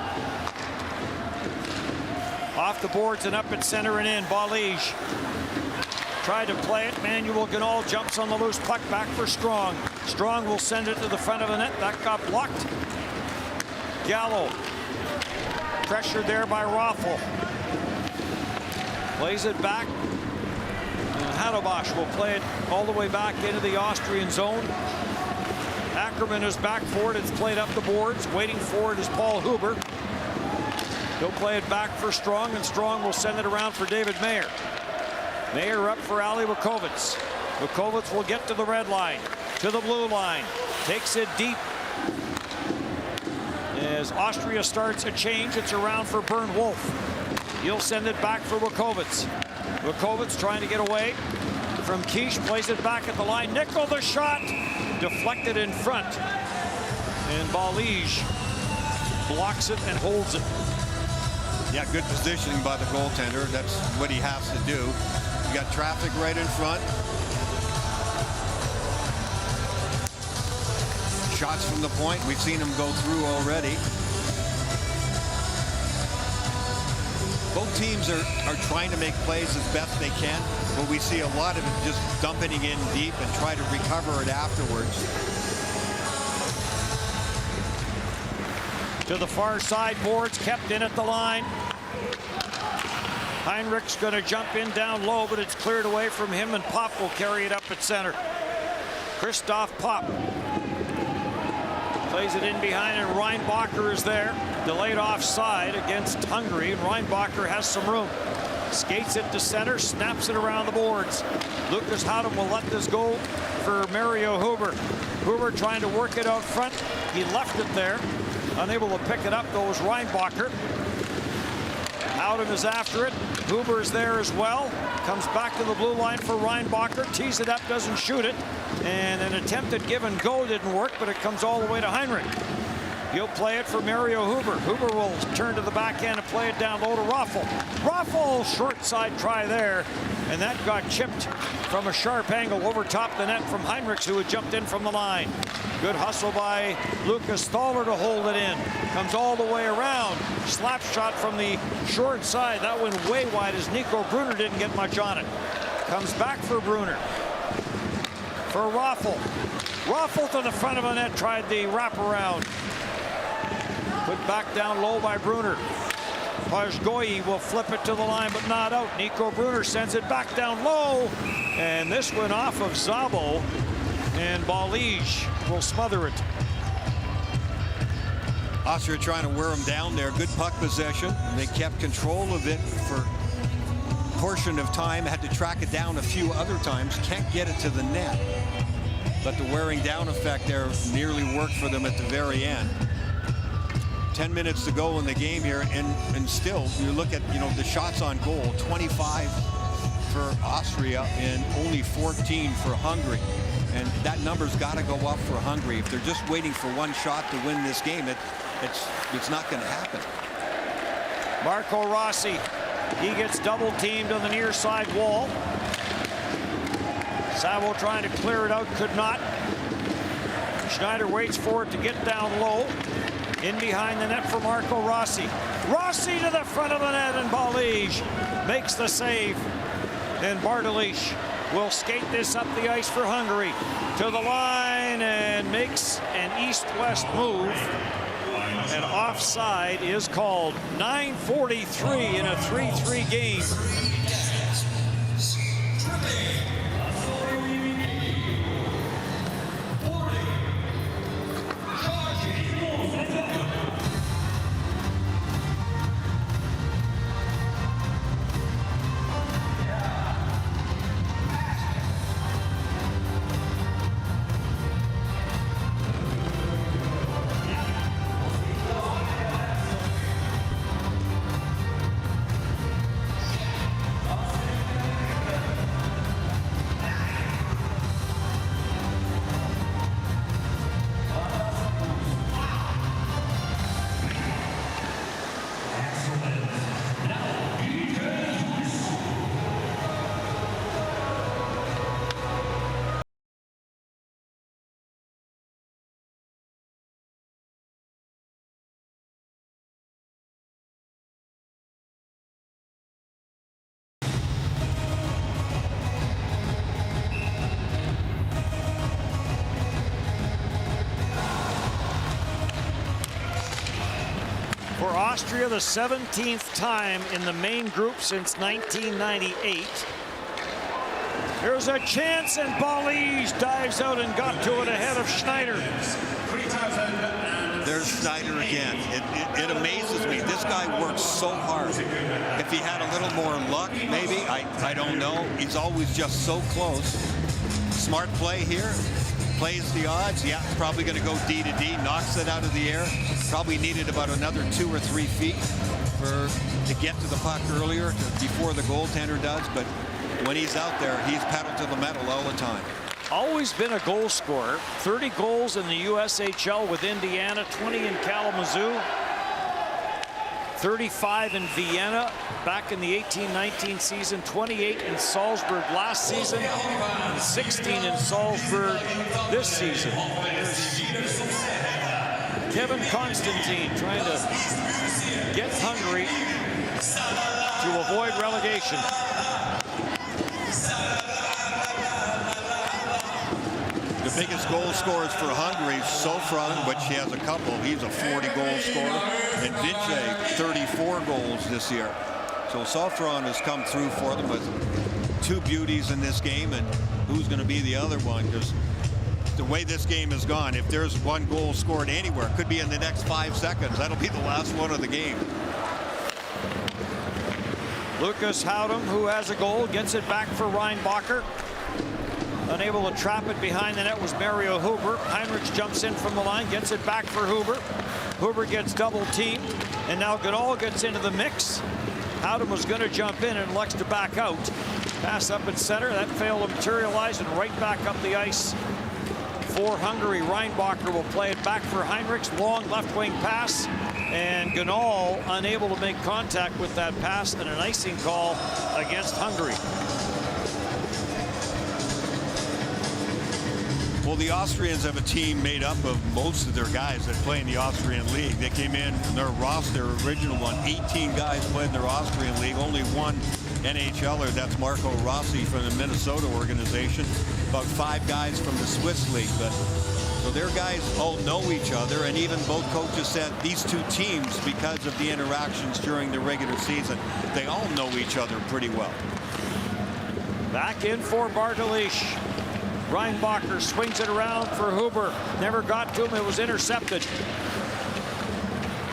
Off the boards and up at center and in. Balij tried to play it. Manuel Ganol jumps on the loose puck back for Strong. Strong will send it to the front of the net. That got blocked. Gallo pressured there by Raffel. Plays it back. Hadobash will play it all the way back into the Austrian zone. Ackerman is back for it. It's played up the boards. Waiting for it is Paul Huber. He'll play it back for Strong, and Strong will send it around for David Mayer. Mayer up for Ali Wukovits. Wukovits will get to the red line, to the blue line. Takes it deep. As Austria starts a change, it's around for Bernd Wolf. He'll send it back for Wukovits. Wukovits trying to get away from Kish, plays it back at the line. Nickel the shot, deflected in front. And Balij blocks it and holds it. Yeah, good positioning by the goaltender. That's what he has to do. You got traffic right in front. Shots from the point. We've seen him go through already. Both teams are trying to make plays as best they can, but we see a lot of it just dumping in deep and try to recover it afterwards. To the far side, boards kept in at the line. Heinrich's going to jump in down low, but it's cleared away from him, and Pop will carry it up at center. Christoph Pop plays it in behind, and Reinbacher is there. Delayed offside against Hungary, and Reinbacher has some room. Skates it to center, snaps it around the boards. Lucas Houghton will let this go for Mario Huber. Huber trying to work it out front. He left it there. Unable to pick it up, though, is Reinbacher. Houghton is after it. Huber is there as well. Comes back to the blue line for Reinbacher. Tees it up, doesn't shoot it. And an attempt at give and go didn't work, but it comes all the way to Heinrich. He'll play it for Mario Huber. Huber will turn to the backhand and play it down low to Raffel. Raffel, short side try there. And that got chipped from a sharp angle over top the net from Heinrichs, who had jumped in from the line. Good hustle by Lucas Thaler to hold it in. Comes all the way around. Slap shot from the short side. That went way wide as Nico Brunner didn't get much on it. Comes back for Brunner. For Raffel. Raffel to the front of the net, tried the wraparound. Put back down low by Brunner. Pajgoyi will flip it to the line, but not out. Nico Brunner sends it back down low. And this went off of Szabo. And Balij will smother it. Austria trying to wear him down there. Good puck possession. And they kept control of it for a portion of time. Had to track it down a few other times. Can't get it to the net. But the wearing down effect there nearly worked for them at the very end. 10 minutes to go in the game here, and still you look at, you know, the shots on goal, 25 for Austria and only 14 for Hungary, and that number's got to go up for Hungary. If they're just waiting for one shot to win this game, it's not going to happen. Marco Rossi, he gets double teamed on the near side wall. Szabo trying to clear it out, could not. Schneider waits for it to get down low. In behind the net for Marco Rossi. Rossi to the front of the net, and Balij makes the save. And Bartolic will skate this up the ice for Hungary. To the line and makes an east-west move. And offside is called. 9:43 in a 3-3 game. For Austria, the 17th time in the main group since 1998. There's a chance, and Balij dives out and got to it ahead of Schneider. There's Schneider again. It amazes me. This guy works so hard. If he had a little more luck, maybe, I don't know. He's always just so close. Smart play here. Plays the odds. Yeah, probably going to go D to D. Knocks it out of the air. Probably needed about another 2 or 3 feet to get to the puck earlier, before the goaltender does. But when he's out there, he's pedal to the metal all the time. Always been a goal scorer. 30 goals in the USHL with Indiana, 20 in Kalamazoo. 35 in Vienna back in the 18-19 season, 28 in Salzburg last season, and 16 in Salzburg this season. Here's Kevin Constantine trying to get Hungary to avoid relegation. The biggest goal scorers for Hungary, Sofran, but she has a couple. He's a 40-goal scorer. And Vince, 34 goals this year. So Sofran has come through for them with two beauties in this game. And who's going to be the other one? Because the way this game has gone, if there's one goal scored anywhere, it could be in the next 5 seconds. That'll be the last one of the game. Lucas Howdem, who has a goal, gets it back for Reinbacher. Unable to trap it behind the net was Mario Huber. Heinrichs jumps in from the line, gets it back for Huber. Huber gets double teamed, and now Ganol gets into the mix. Howdem was going to jump in and elects to back out. Pass up in center, that failed to materialize, and right back up the ice for Hungary. Reinbacher will play it back for Heinrichs. Long left wing pass, and Ganol unable to make contact with that pass, and an icing call against Hungary. Well, the Austrians have a team made up of most of their guys that play in the Austrian league. They came in their roster, original one, 18 guys played in their Austrian league. Only one NHLer, that's Marco Rossi from the Minnesota organization. About 5 guys from the Swiss league. But so their guys all know each other, and even both coaches said these two teams, because of the interactions during the regular season, they all know each other pretty well. Back in for Bartolish. Reinbacher swings it around for Huber. Never got to him. It was intercepted.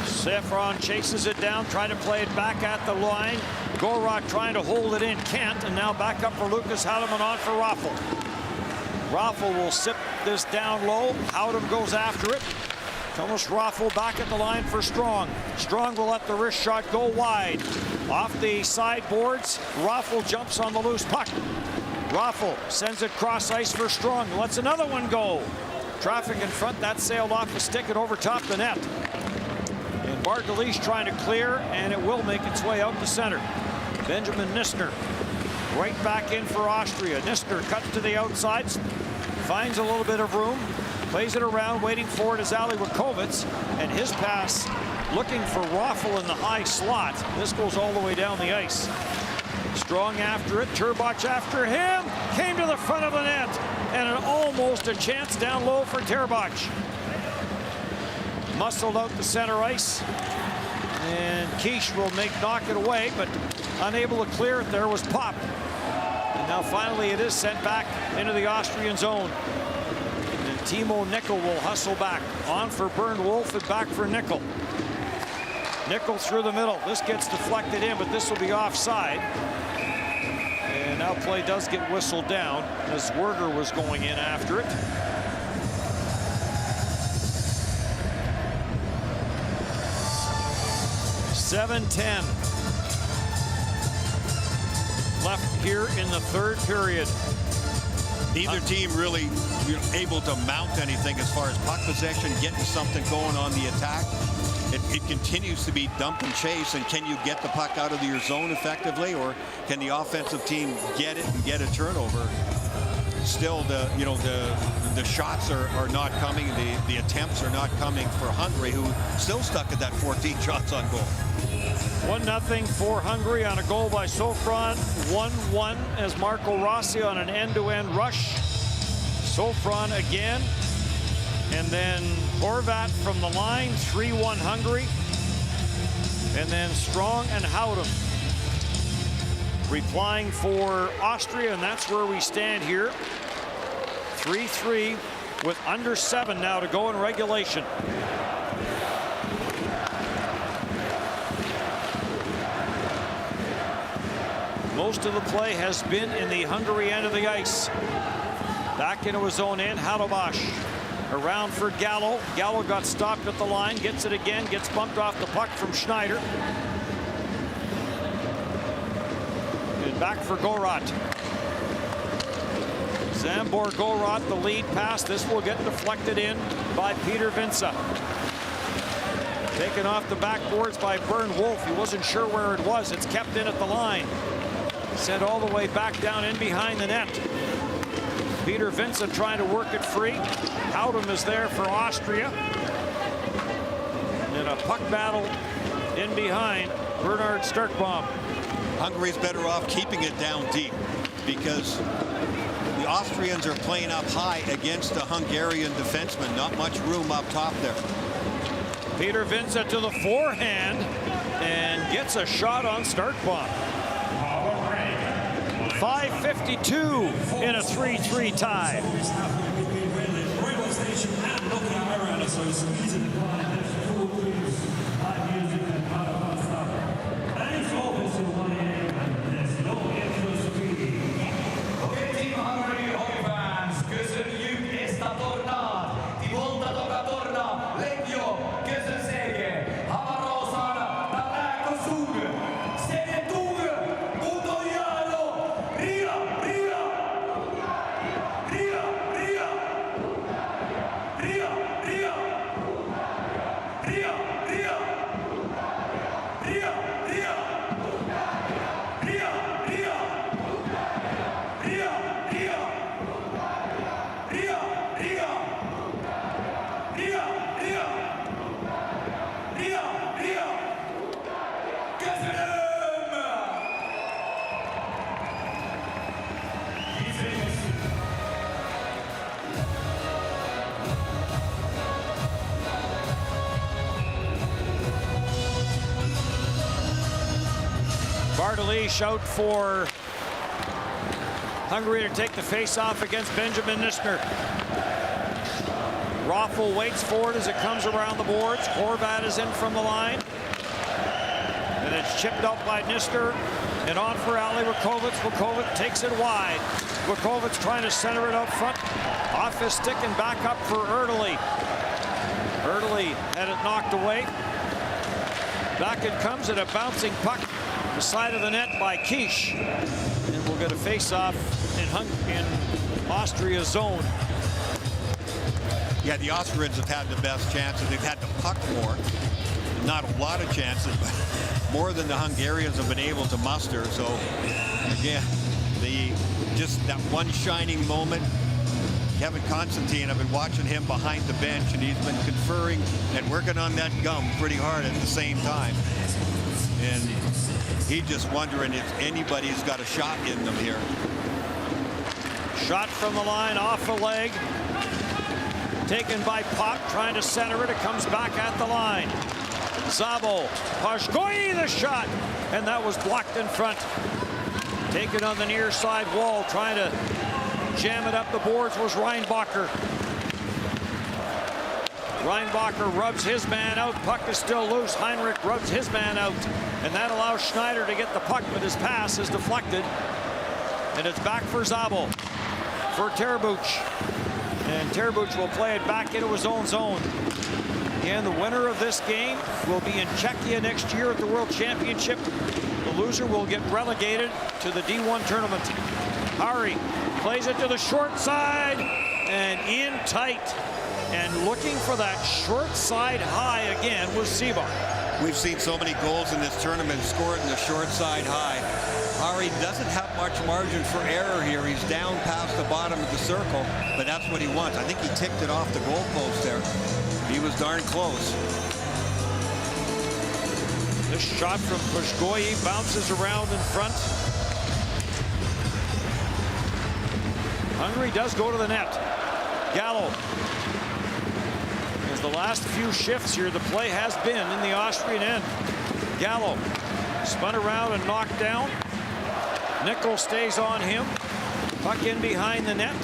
Sofran chases it down, trying to play it back at the line. Gorot trying to hold it in, can't, and now back up for Lucas Howdem and on for Raffel. Raffel will sip this down low. Howdem goes after it. Thomas Raffel back at the line for Strong. Strong will let the wrist shot go wide. Off the sideboards, Raffel jumps on the loose puck. Raffel sends it cross ice for Strong. Lets another one go. Traffic in front. That sailed off the stick and over top the net. And Bartolish trying to clear, and it will make its way out to center. Benjamin Nistner right back in for Austria. Nistner cuts to the outside, finds a little bit of room, plays it around, waiting for it is Ali Wakovitz, and his pass looking for Raffel in the high slot. This goes all the way down the ice. Strong after it, Turbach after him, came to the front of the net, and almost a chance down low for Turbach. Muscled out the center ice, and Quiche will knock it away, but unable to clear it. There was Pop, and now finally it is sent back into the Austrian zone. And Timo Nickel will hustle back, on for Bernd Wolf and back for Nickel. Nickel through the middle. This gets deflected in, but this will be offside. And now play does get whistled down as Werger was going in after it. .7:10 left here in the third period. Neither team really able to mount anything as far as puck possession, getting something going on the attack. It continues to be dump and chase, and can you get the puck out of your zone effectively, or can the offensive team get it and get a turnover? Still, the shots are not coming. The attempts are not coming for Hungary, who still stuck at that 14 shots on goal. 1-0 for Hungary on a goal by Sofran. 1-1 as Marco Rossi on an end-to-end rush. Sofran again. And then Horvat from the line, 3-1 Hungary. And then Strong and Howdem replying for Austria, and that's where we stand here. 3-3 with under 7 now to go in regulation. Most of the play has been in the Hungary end of the ice. Back into his own end, Hadobash. Around for Gallo. Gallo got stopped at the line, gets it again, gets bumped off the puck from Schneider. And back for Gorot. Zambor Gorot, the lead pass. This will get deflected in by Peter Vinca. Taken off the backboards by Bern Wolf. He wasn't sure where it was. It's kept in at the line. Sent all the way back down in behind the net. Peter Vincent trying to work it free. Howdem is there for Austria. In a puck battle in behind Bernhard Sterkbaum. Hungary's better off keeping it down deep because the Austrians are playing up high against the Hungarian defenseman. Not much room up top there. Peter Vincent to the forehand and gets a shot on Sterkbaum. 5:52 in a 3-3 tie. Bartoli out for Hungary to take the face-off against Benjamin Nisner. Raffel waits for it as it comes around the boards. Horvat is in from the line. And it's chipped up by Nisner. And on for Ali Rakovic. Rakovic takes it wide. Rakovic trying to center it up front. Off his stick and back up for Erdely. Erdely had it knocked away. Back it comes at a bouncing puck. The side of the net by Kish. And we'll get a face-off in Austria's zone. Yeah, the Austrians have had the best chances. They've had the puck more. Not a lot of chances, but more than the Hungarians have been able to muster. So, again, just that one shining moment. Kevin Constantine, I've been watching him behind the bench, and he's been conferring and working on that gum pretty hard at the same time. And he's just wondering if anybody's got a shot in them here. Shot from the line off a leg. Taken by Pop, trying to center it. It comes back at the line. Zabo, Pashkoy the shot, and that was blocked in front. Taken on the near side wall, trying to jam it up the boards was Reinbacher. Reinbacher rubs his man out. Puck is still loose. Heinrich rubs his man out, and that allows Schneider to get the puck, but his pass is deflected, and it's back for Zabo for Terbuch. And Terbuch will play it back into his own zone. And the winner of this game will be in Czechia next year at the World Championship. The loser will get relegated to the D1 tournament. Hari plays it to the short side and in tight. And looking for that short side high again was Seabar. We've seen so many goals in this tournament scored in the short side high. Hari doesn't have much margin for error here. He's down past the bottom of the circle, but that's what he wants. I think he tipped it off the goalpost there. He was darn close. This shot from Pushgoyi bounces around in front. Hungary does go to the net. Gallo. As the last few shifts here, the play has been in the Austrian end. Gallo spun around and knocked down. Nickel stays on him. Puck in behind the net.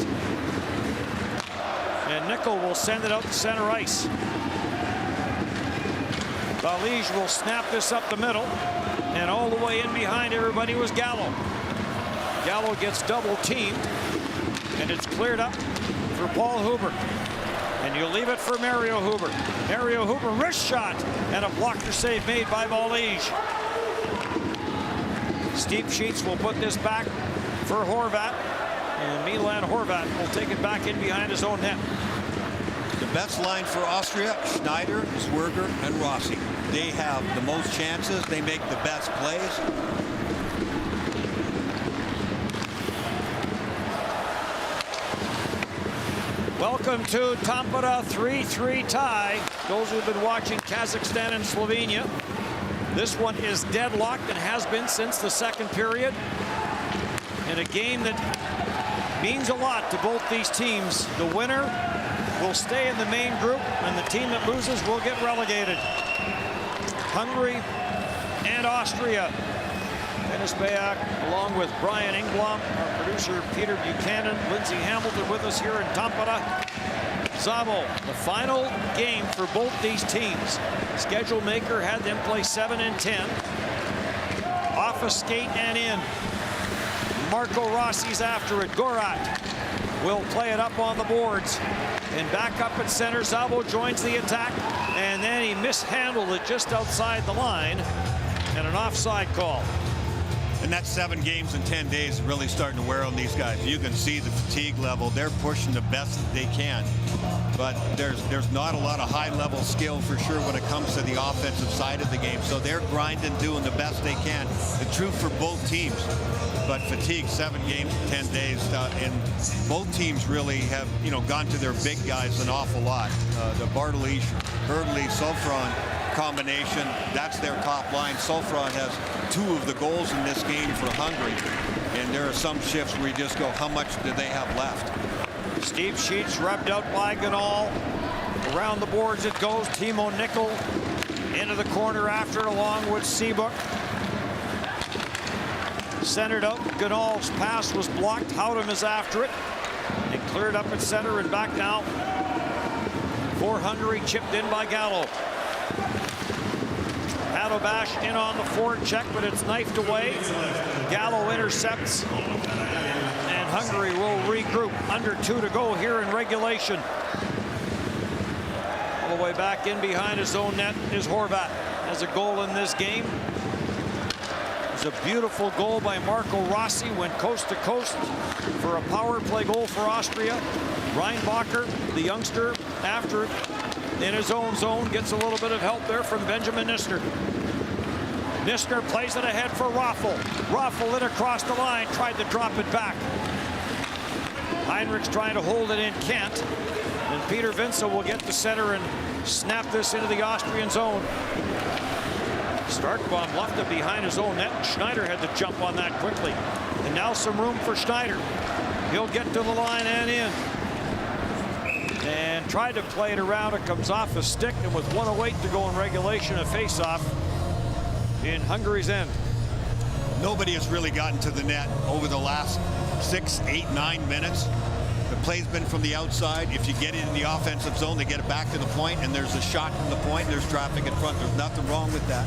And Nickel will send it out to center ice. Balige will snap this up the middle. And all the way in behind everybody was Gallo. Gallo gets double teamed. And it's cleared up for Paul Huber. And you leave it for Mario Huber. Mario Huber, wrist shot. And a blocker save made by Balige. Steve Sheets will put this back for Horvat. And Milan Horvat will take it back in behind his own net. The best line for Austria, Schneider, Zwerger, and Rossi. They have the most chances. They make the best plays. Welcome to Tampere, 3-3 tie. Those who've been watching Kazakhstan and Slovenia. This one is deadlocked and has been since the second period. In a game that means a lot to both these teams. The winner will stay in the main group, and the team that loses will get relegated. Hungary and Austria. Dennis Bayak, along with Brian Engblom, our producer Peter Buchanan, Lindsay Hamilton with us here in Tampere. Zabo, the final game for both these teams. Schedule maker had them play 7 and 10. Off a skate and in. Marco Rossi's after it. Gorat will play it up on the boards. And back up at center, Zabo joins the attack. And then he mishandled it just outside the line. And an offside call. And that 7 games in 10 days is really starting to wear on these guys. You can see the fatigue level. They're pushing the best that they can. But there's not a lot of high-level skill for sure when it comes to the offensive side of the game. So they're grinding, doing the best they can. It's true for both teams. But fatigue, 7 games, 10 days, and both teams really have, gone to their big guys an awful lot. The Bartolish, Hurdley, Sofron combination, that's their top line. Sofron has 2 of the goals in this game for Hungary, and there are some shifts where you just go, how much do they have left? Steve Sheets rubbed out by Ganal. Around the boards it goes. Timo Nickel into the corner after it, along with Seabrook. Centered out. Ganal's pass was blocked. Howdem is after it. It cleared up at center and back now for Hungary, chipped in by Gallo. Adobash in on the forward check, but it's knifed away. Gallo intercepts, and Hungary will regroup. Under 2 to go here in regulation. All the way back in behind his own net is Horvat. Has a goal in this game. It's a beautiful goal by Marco Rossi. Went coast to coast for a power play goal for Austria. Reinbacher, the youngster, after it in his own zone, gets a little bit of help there from Benjamin Nisner. Nisner plays it ahead for Raffel. Raffel in across the line, tried to drop it back. Heinrich's trying to hold it in, can't. And Peter Vincent will get to center and snap this into the Austrian zone. Starkbaum left it behind his own net. Schneider had to jump on that quickly. And now some room for Schneider. He'll get to the line and in. And tried to play it around. It comes off a stick, and with 1:08 to go in regulation, a face-off in Hungary's end. Nobody has really gotten to the net over the last 6, 8, 9 minutes. The play's been from the outside. If you get it in the offensive zone, they get it back to the point, and there's a shot from the point. There's traffic in front. There's nothing wrong with that.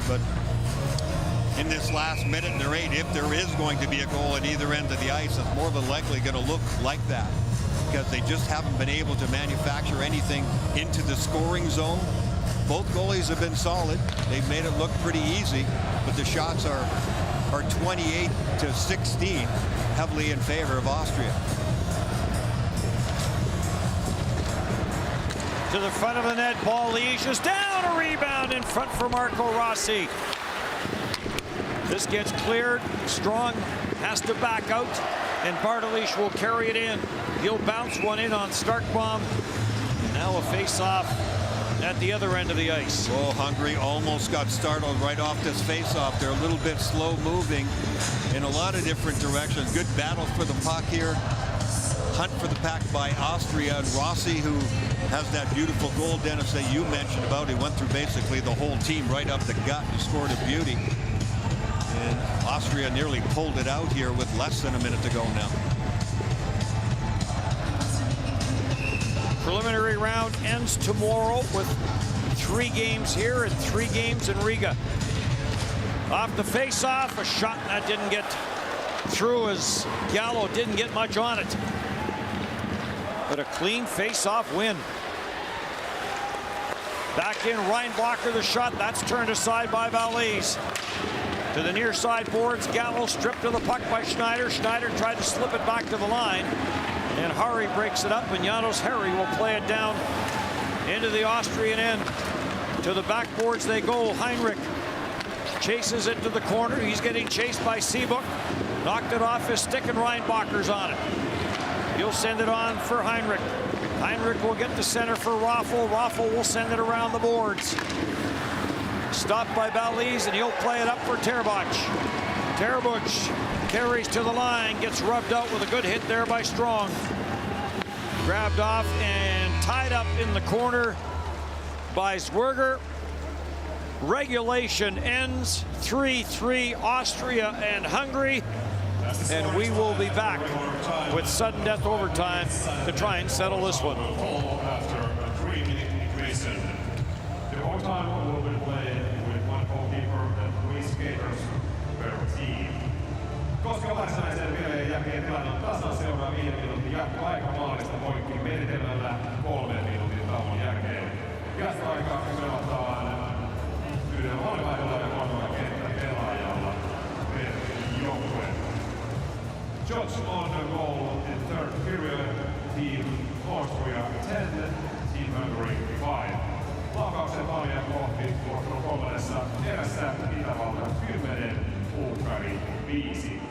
But in this last minute and 8, if there is going to be a goal at either end of the ice, it's more than likely going to look like that, because they just haven't been able to manufacture anything into the scoring zone. Both goalies have been solid. They've made it look pretty easy, but the shots are 28-16, heavily in favor of Austria. To the front of the net, ball is down, a rebound in front for Marco Rossi. This gets cleared. Strong has to back out, and Bartolish will carry it in. He'll bounce one in on Starkbaum. Now a face-off at the other end of the ice. Oh, Hungary almost got startled right off this face-off. They're a little bit slow moving in a lot of different directions. Good battle for the puck here. Hunt for the puck by Austria, and Rossi, who has that beautiful goal, Dennis, that you mentioned about. He went through basically the whole team right up the gut and scored a beauty. And Austria nearly pulled it out here with less than a minute to go now. Preliminary round ends tomorrow with 3 games here and 3 games in Riga. Off the face-off, a shot that didn't get through as Gallo didn't get much on it. But a clean face-off win. Back in, Reinbacher, the shot. That's turned aside by Valise. To the near side boards, Gallo stripped to the puck by Schneider. Schneider tried to slip it back to the line. And Hari breaks it up, and Janos Hari will play it down into the Austrian end. To the backboards they go. Heinrich chases it to the corner. He's getting chased by Seabuk. Knocked it off his stick, and Reinbacher's on it. He'll send it on for Heinrich. Heinrich will get the center for Raffel. Raffel will send it around the boards. Stopped by Baliz, and he'll play it up for Terbuch. Terbuch carries to the line, gets rubbed out with a good hit there by Strong. Grabbed off and tied up in the corner by Zwerger. Regulation ends 3-3 Austria and Hungary. And we will be back with sudden death overtime to try and settle this one. After a 3-minute increase, the overtime will be played with one goalkeeper and 3 skaters per team. Koska varsinaisen pelin jälkeen tilanne on tasan, seuraa 5 minuutin jatkoaika maalista poikki menetelmällä 3 minuutin tauon jälkeen. Jatkoaika pelataan yhdellä maalivaihdella ja 3 kenttäpelaajalla per joukkue. Shots on the goal in third period. Team Austria 10, Team Hungary 5. Laukauksen maalia kohti kolmannessa erässä Itävalta 10, Unkari 5.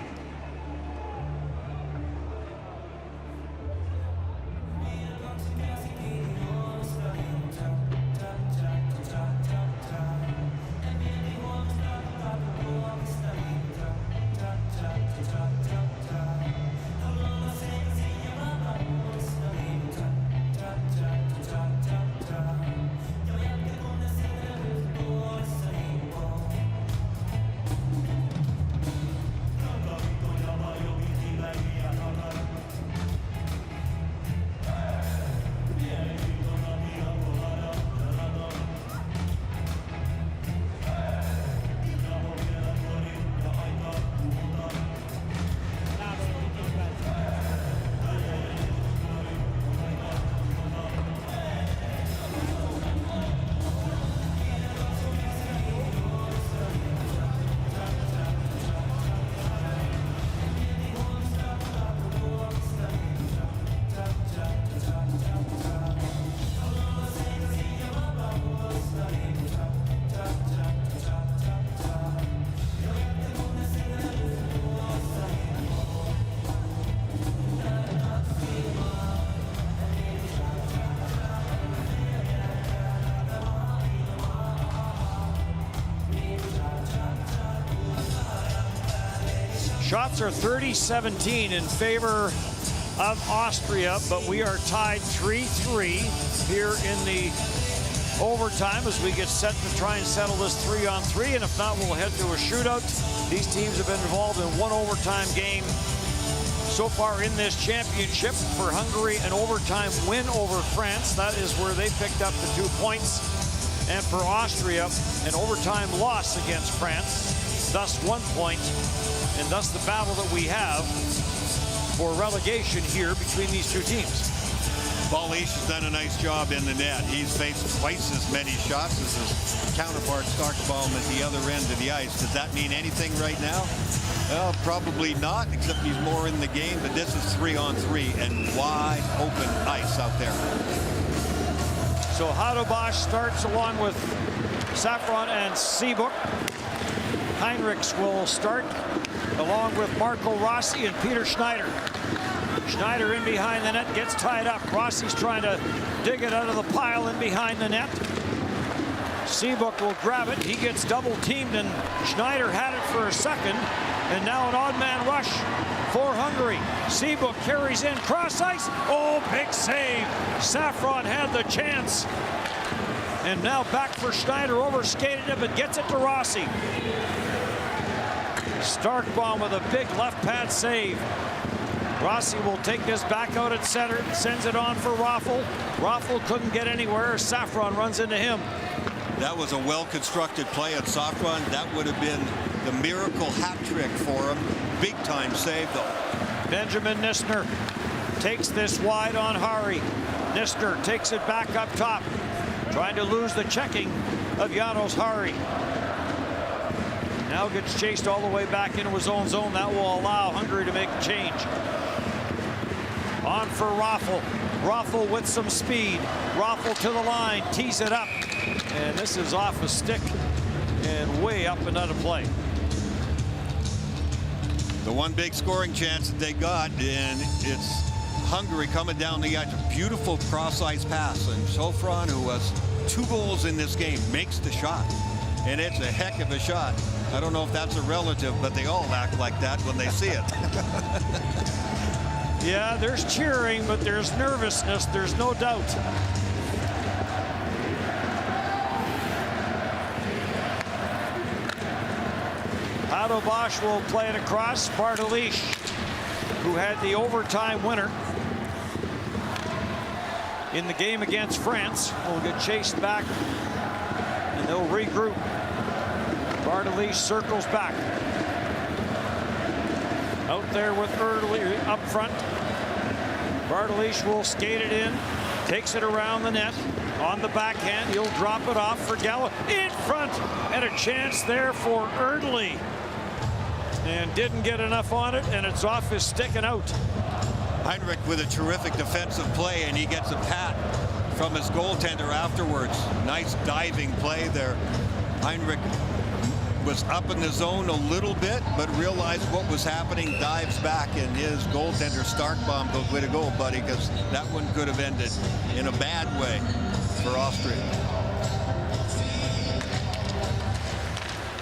Shots are 30-17 in favor of Austria, but we are tied 3-3 here in the overtime as we get set to try and settle this 3-on-3, and if not, we'll head to a shootout. These teams have been involved in one overtime game so far in this championship. For Hungary, an overtime win over France. That is where they picked up the 2 points. And for Austria, an overtime loss against France, thus 1 point. And thus the battle that we have for relegation here between these two teams. Balish has done a nice job in the net. He's faced twice as many shots as his counterpart Starkbaum at the other end of the ice. Does that mean anything right now? Well, probably not, except he's more in the game, but this is 3-on-3 and wide open ice out there. So Hadobash starts along with Saffron and Seabuk. Heinrichs will start along with Marco Rossi and Peter Schneider. Schneider in behind the net, gets tied up. Rossi's trying to dig it out of the pile in behind the net. Seabuk will grab it. He gets double teamed, and Schneider had it for a second. And now an odd man rush for Hungary. Seabuk carries in, cross ice. Oh, big save. Saffron had the chance. And now back for Schneider, overskated him, but gets it to Rossi. Starkbaum with a big left pad save. Rossi will take this back out at center, sends it on for Raffel. Raffel couldn't get anywhere. Saffron runs into him. That was a well-constructed play at Saffron. That would have been the miracle hat trick for him. Big time save, though. Benjamin Nistner takes this wide on Hari. Nistner takes it back up top, trying to lose the checking of Janos Hari. Now gets chased all the way back into his own zone. That will allow Hungary to make a change. On for Raffel. Raffel with some speed. Raffel to the line, tees it up. And this is off a stick and way up and out of play. The one big scoring chance that they got, and it's Hungary coming down the ice. A beautiful cross-ice pass, and Sofron, who has 2 goals in this game, makes the shot. And it's a heck of a shot. I don't know if that's a relative, but they all act like that when they see it. Yeah, there's cheering, but there's nervousness, there's no doubt. Otto Bosch will play it across. Bartolish, who had the overtime winner in the game against France, will get chased back and they'll regroup. Bartolish circles back. Out there with Erdely up front. Bartolish will skate it in, takes it around the net. On the backhand, he'll drop it off for Gallo. In front, and a chance there for Erdely. And didn't get enough on it, and it's off his stick and out. Heinrich with a terrific defensive play, and he gets a pat from his goaltender afterwards. Nice diving play there. Heinrich was up in the zone a little bit, but realized what was happening, dives back, and his goaltender Starkbaum goes, way to go, buddy, because that one could have ended in a bad way for Austria.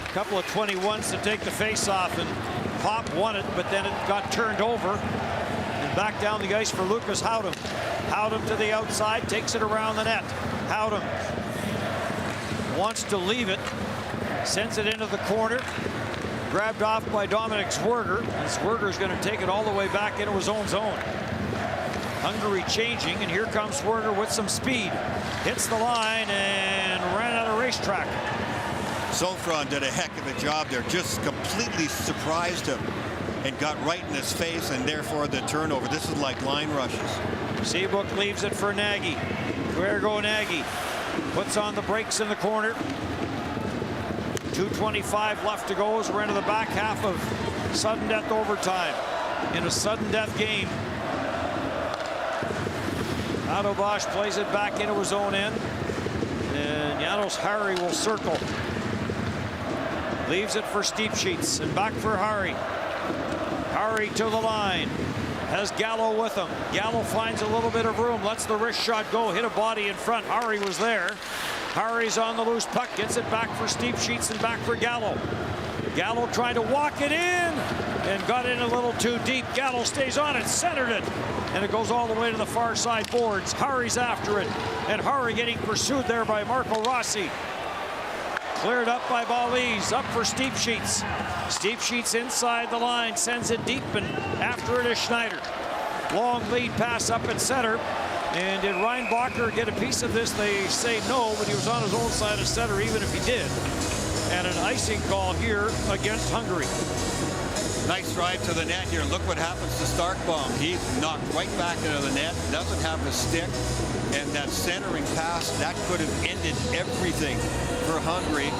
A couple of 21s to take the face-off, and Pop won it, but then it got turned over. And back down the ice for Lucas Howden. Howden to the outside, takes it around the net. Howden wants to leave it, sends it into the corner. Grabbed off by Dominic Zwerger, and Zwerger's going to take it all the way back into his own zone. Hungary changing, and here comes Zwerger with some speed. Hits the line and ran out of racetrack. Sofron did a heck of a job there, just completely surprised him and got right in his face, and therefore the turnover. This is like line rushes. Seabrook leaves it for Nagy. Ergo Nagy puts on the brakes in the corner. 2:25 left to go as we're into the back half of sudden death overtime in a sudden death game. Otto Bosch plays it back into his own end, and Janos Harry will circle. Leaves it for Steepsheets, and back for Harry. Harry to the line. Has Gallo with him. Gallo finds a little bit of room, lets the wrist shot go, hit a body in front. Harry was there. Harry's on the loose puck, gets it back for Steepsheets and back for Gallo. Gallo trying to walk it in and got in a little too deep. Gallo stays on it, centered it, and it goes all the way to the far side boards. Harry's after it, and Harry getting pursued there by Marco Rossi. Cleared up by Baliz, up for Steepsheets. Steepsheets inside the line, sends it deep, and after it is Schneider. Long lead pass up at center. And did Reinbacher get a piece of this? They say no, but he was on his own side of center even if he did. And an icing call here against Hungary. Nice drive to the net here. Look what happens to Starkbaum. He's knocked right back into the net, doesn't have a stick. And that centering pass, that could have ended everything for Hungary.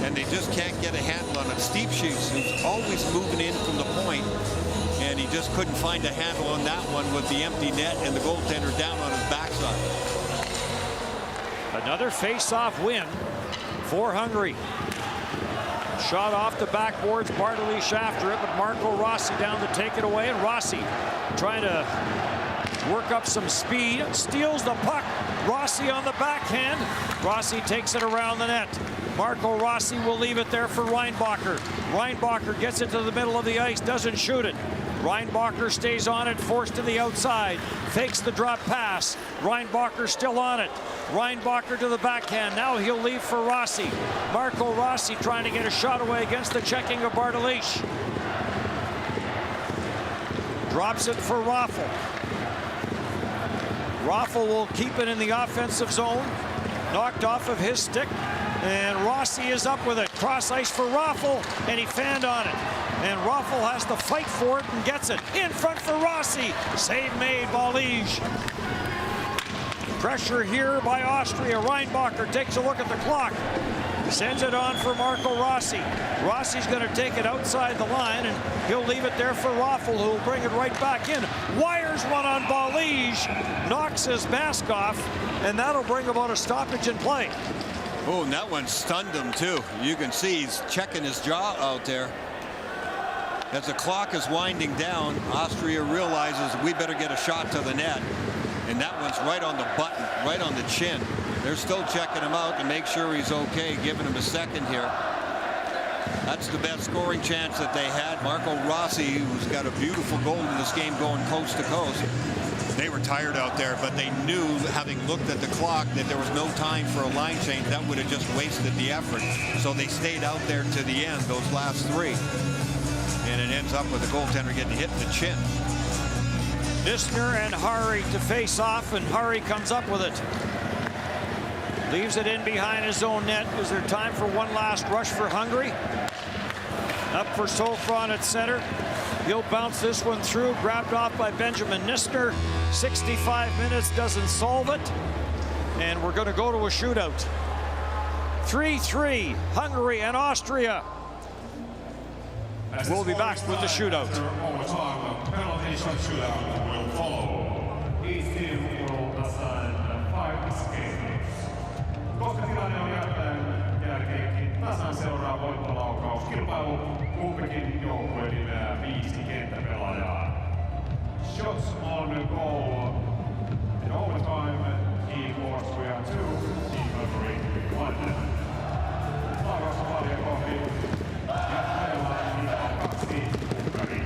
And they just can't get a handle on it. Steepsheets, who's always moving in from the point, and he just couldn't find a handle on that one with the empty net and the goaltender down on his backside. Another face-off win for Hungary. Shot off the backboards, Bartolish after it, but Marco Rossi down to take it away, and Rossi trying to work up some speed, steals the puck. Rossi on the backhand. Rossi takes it around the net. Marco Rossi will leave it there for Reinbacher. Reinbacher gets it to the middle of the ice, doesn't shoot it. Reinbacher stays on it, forced to the outside, fakes the drop pass. Reinbacher still on it. Reinbacher to the backhand. Now he'll leave for Rossi. Marco Rossi trying to get a shot away against the checking of Bartolish. Drops it for Raffel. Raffel will keep it in the offensive zone. Knocked off of his stick. And Rossi is up with it. Cross ice for Raffel, and he fanned on it. And Raffel has to fight for it and gets it. In front for Rossi. Save made, Baliz. Pressure here by Austria. Reinbacher takes a look at the clock. Sends it on for Marco Rossi. Rossi's going to take it outside the line, and he'll leave it there for Raffel, who will bring it right back in. Wires one on Balige, knocks his mask off, and that'll bring about a stoppage in play. Oh, and that one stunned him too. You can see he's checking his jaw out there. As the clock is winding down, Austria realizes we better get a shot to the net. And that one's right on the button, right on the chin. They're still checking him out to make sure he's okay, giving him a second here. That's the best scoring chance that they had. Marco Rossi, who's got a beautiful goal in this game going coast to coast. They were tired out there, but they knew, having looked at the clock, that there was no time for a line change. That would have just wasted the effort. So they stayed out there to the end, those last three. And it ends up with the goaltender getting hit in the chin. Nissner and Hari to face off, and Hari comes up with it. Leaves it in behind his own net. Is there time for one last rush for Hungary? Up for Sofron at center. He'll bounce this one through, grabbed off by Benjamin Nissner. 65 minutes doesn't solve it. And we're going to go to a shootout. 3-3, Hungary and Austria. We'll be back with the shootout. Penalty shot shootout will follow. Each team will assign 5 escapes. Koska tilanne on jälkeenkin tasan seuraa voittolaukaus. Kilpailu kumpikin joukkue nimeää 5 kenttäpelaajaa. Shots on goal. In overtime, Team Austria 2, Team Hungary 1. Laukaus paljon kohti. Ja meillä on 2 Hungary.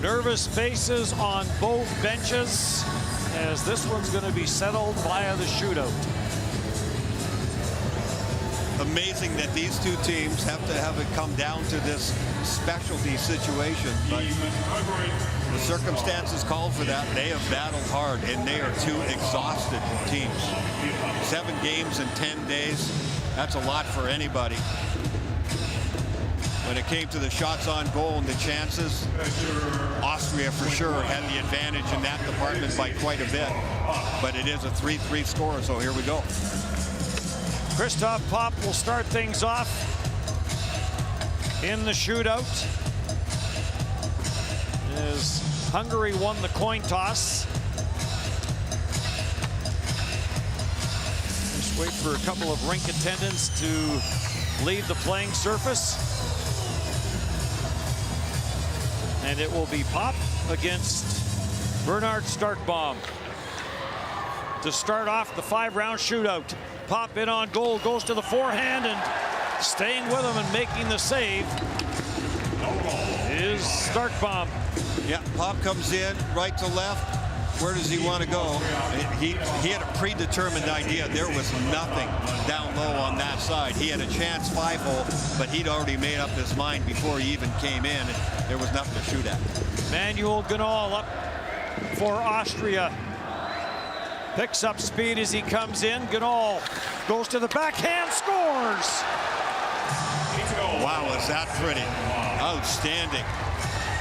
Nervous faces on both benches as this one's going to be settled via the shootout. Amazing that these two teams have to have it come down to this specialty situation, but the circumstances called for that. They have battled hard, and they are two exhausted teams. 7 games in 10 days, that's a lot for anybody. When it came to the shots on goal and the chances, Austria for sure had the advantage in that department by quite a bit, but it is a 3-3 score, so here we go. Christoph Popp will start things off in the shootout as Hungary won the coin toss. Just wait for a couple of rink attendants to leave the playing surface. And it will be Popp against Bernhard Starkbaum to start off the 5-round shootout. Popp in on goal, goes to the forehand, and staying with him and making the save is Starkbaum. Yeah, Popp comes in right to left. Where does he want to go? He had a predetermined idea. There was nothing down low on that side. He had a chance 5-hole, but he'd already made up his mind before he even came in. There was nothing to shoot at. Manuel Ganol up for Austria. Picks up speed as he comes in. Ganol goes to the backhand, scores! Wow, is that pretty. Outstanding.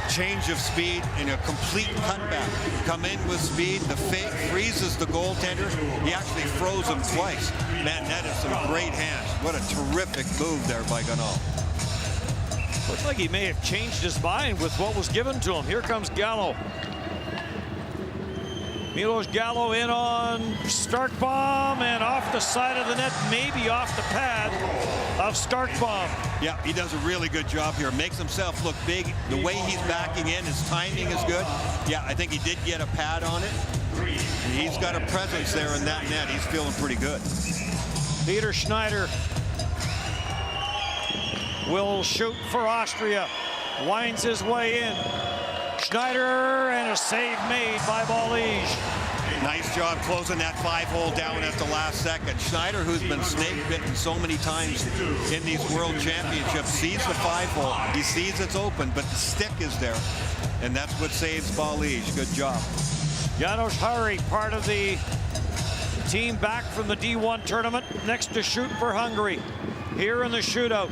Change of speed and a complete cutback. Come in with speed, the fake freezes the goaltender. He actually froze him twice. Man, that is some great hands. What a terrific move there by Ganol. Looks like he may have changed his mind with what was given to him. Here comes Gallo. Milos Gallo in on Starkbaum and off the side of the net, maybe off the pad of Starkbaum. Yeah, he does a really good job here. Makes himself look big. The way he's backing in, his timing is good. Yeah, I think he did get a pad on it. And he's got a presence there in that net. He's feeling pretty good. Peter Schneider will shoot for Austria. Winds his way in. Schneider, and a save made by Ballige. Nice job closing that 5-hole down at the last second. Schneider, who's been snake bitten so many times in these world championships, sees the 5-hole. He sees it's open, but the stick is there. And that's what saves Ballige. Good job. Janos Hari, part of the team back from the D1 tournament, next to shoot for Hungary. Here in the shootout.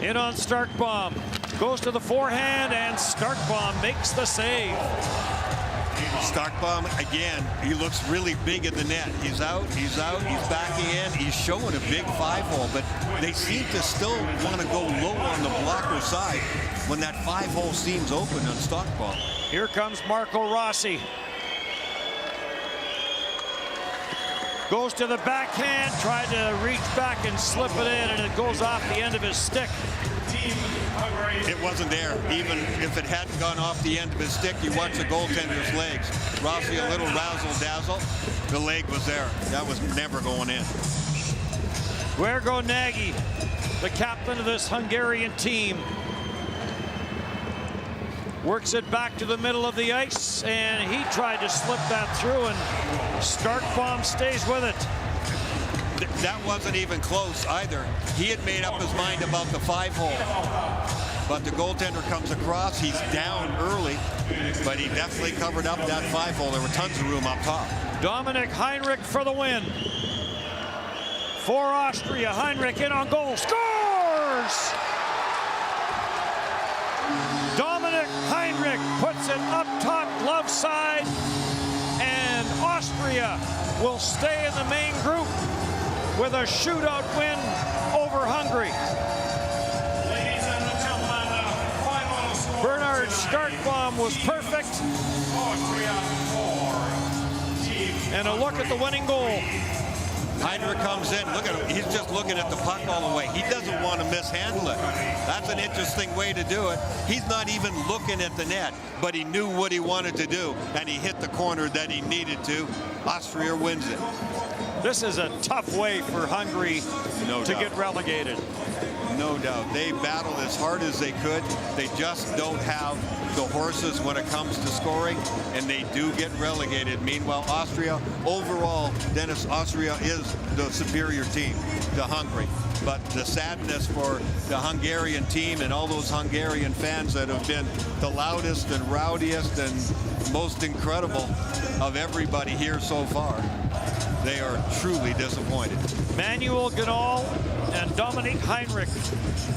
In on Starkbaum. Goes to the forehand, and Starkbaum makes the save. Starkbaum, again, he looks really big in the net. He's out, he's backing in. He's showing a big 5-hole, but they seem to still want to go low on the blocker side when that 5-hole seems open on Starkbaum. Here comes Marco Rossi. Goes to the backhand, tried to reach back and slip it in, and it goes off the end of his stick. It wasn't there. Even if it hadn't gone off the end of his stick, you watch the goaltender's legs. Rossi a little razzle-dazzle. The leg was there. That was never going in. Guergo Nagy, the captain of this Hungarian team, works it back to the middle of the ice, and he tried to slip that through, and Starkbaum stays with it. That wasn't even close either. He had made up his mind about the 5-hole. But the goaltender comes across. He's down early, but he definitely covered up that 5-hole. There were tons of room up top. Dominic Heinrich for the win. For Austria, Heinrich in on goal, scores! Dominic Heinrich puts it up top, glove side, and Austria will stay in the main group with a shootout win over Hungary. Ladies and gentlemen, final score. Bernhard Starkbaum was perfect. Austria 4. Team And a look at the winning goal. Heinrich comes in. Look at him. He's just looking at the puck all the way. He doesn't want to mishandle it. That's an interesting way to do it. He's not even looking at the net, but he knew what he wanted to do, and he hit the corner that he needed to. Austria wins it. This is a tough way for Hungary to get relegated. No doubt. They battled as hard as they could. They just don't have the horses when it comes to scoring, and they do get relegated. Meanwhile, Austria, overall, Dennis, Austria is the superior team to Hungary. But the sadness for the Hungarian team and all those Hungarian fans that have been the loudest and rowdiest and most incredible of everybody here so far, they are truly disappointed. Manuel Ganal and Dominik Heinrich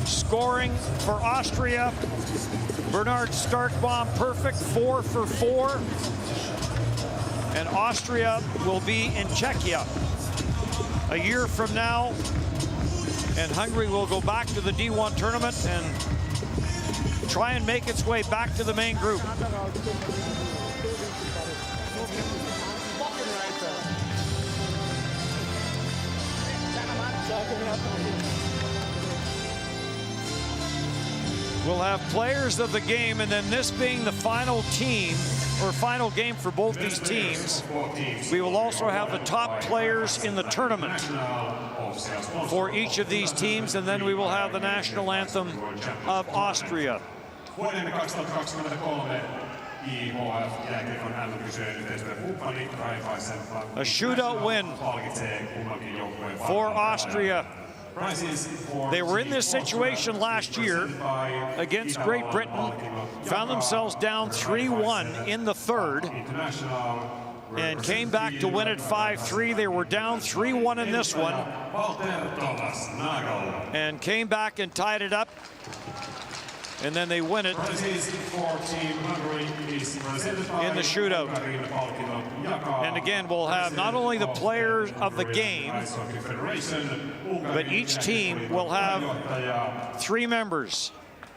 scoring for Austria. Bernard Starkbaum perfect, 4 for 4. And Austria will be in Czechia a year from now. And Hungary will go back to the D1 tournament and try and make its way back to the main group. We'll have players of the game, and then this being the final team or final game for both these teams, we will also have the top players in the tournament for each of these teams, and then we will have the national anthem of Austria. A shootout win for Austria. They were in this situation last year against Great Britain, found themselves down 3-1 in the third, and came back to win it 5-3. They were down 3-1 in this one, and came back and tied it up, and then they win it in the shootout. And again, we'll have not only the players of the game, but each team will have 3 members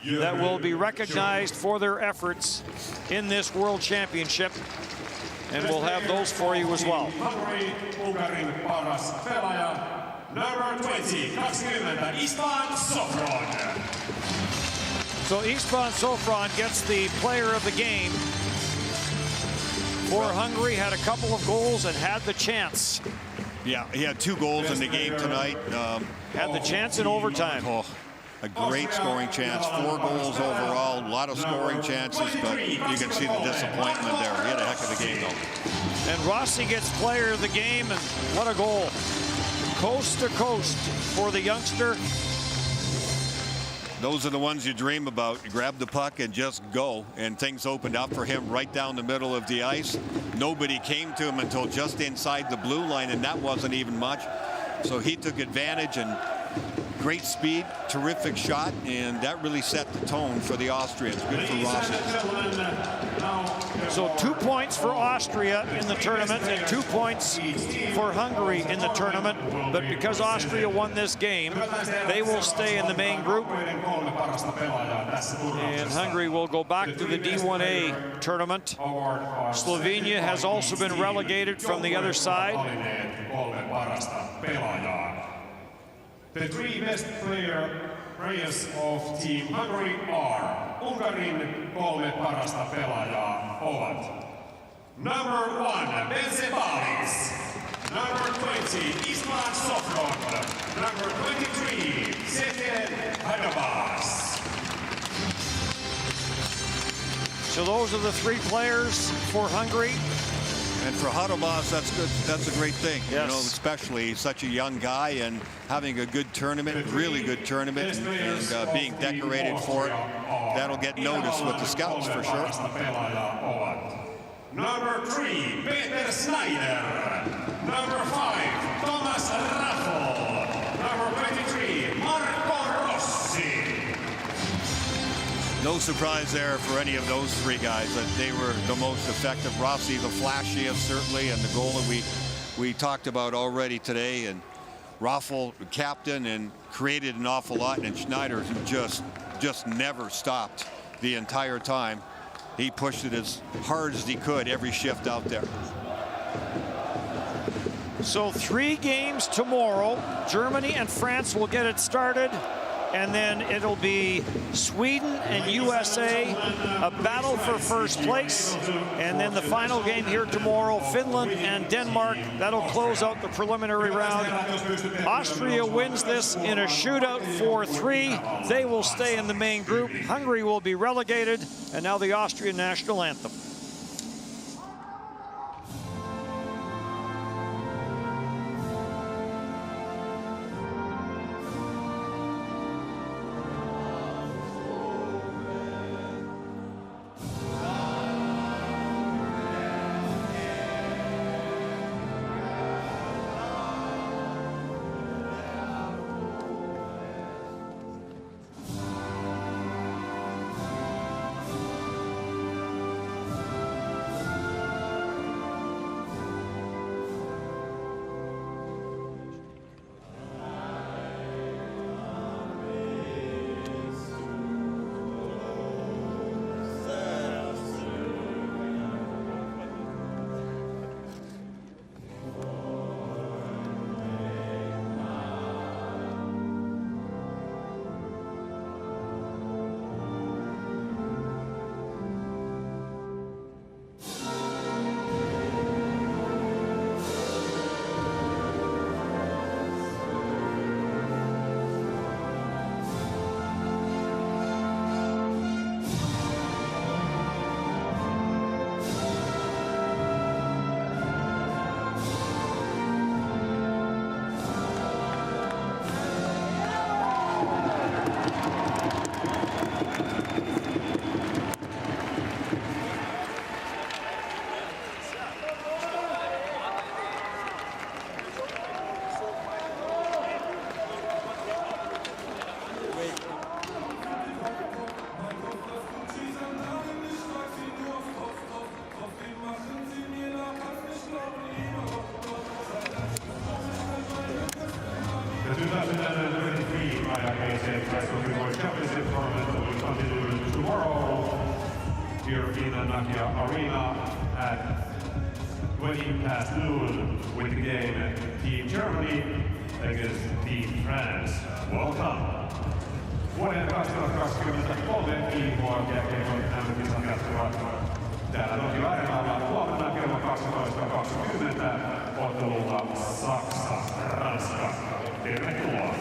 that will be recognized for their efforts in this World Championship. And we'll have those for you as well. Number 20, Istvan Sofron. So Istvan Sofron gets the player of the game for Hungary, had a couple of goals and had the chance. Yeah, he had 2 goals in the game tonight. Had the chance in overtime. Oh, a great scoring chance, 4 goals overall, a lot of scoring chances, but you can see the disappointment there. He had a heck of a game, though. And Rossi gets player of the game, and what a goal. Coast to coast for the youngster. Those are the ones you dream about. You grab the puck and just go, and things opened up for him right down the middle of the ice. Nobody came to him until just inside the blue line, and that wasn't even much. So he took advantage, and great speed, terrific shot, and that really set the tone for the Austrians. Good for Rossi. So 2 points for Austria in the tournament and 2 points for Hungary in the tournament. But because Austria won this game, they will stay in the main group. And Hungary will go back to the D1A tournament. Slovenia has also been relegated from the other side. The 3 best players of Team Hungary are Unkarin 3 parasta pelaajaa ovat number 1, Benzebalis, number 20, Istvan Sofron, number 23, Seten Hadabas. So those are the 3 players for Hungary. And for Hadabas, that's good. That's a great thing. Yes. You know, especially such a young guy and having a good tournament, really good tournament, and being decorated for it. That'll get noticed with the scouts for sure. Number 3, Peter Snyder. Number 5, Thomas Raffel. Number 23, Marco Rossi. No surprise there for any of those 3 guys that they were the most effective. Rossi, the flashiest, certainly, and the goal that we talked about already today. And Raffel, captain, and created an awful lot. And Schneider just never stopped the entire time. He pushed it as hard as he could every shift out there. So 3 games tomorrow. Germany and France will get it started. and then it'll be Sweden and USA, a battle for first place, and then the final game here tomorrow, Finland and Denmark. That'll close out the preliminary round. Austria wins this in a shootout 4-3. They will stay in the main group. Hungary will be relegated, and now the Austrian national anthem. The 2023 IIHF Basketball World Championship tournament will continue tomorrow here in the Nokia Arena at 20 past noon with the game Team Germany against Team France. Welcome! Vuoden 2023 IIHF-jääkiekon MM-kisat jatkuvat täällä Nokia Arenalla huomenna kello 12.20 ottelulla Saksa-Ranska. Tervetuloa!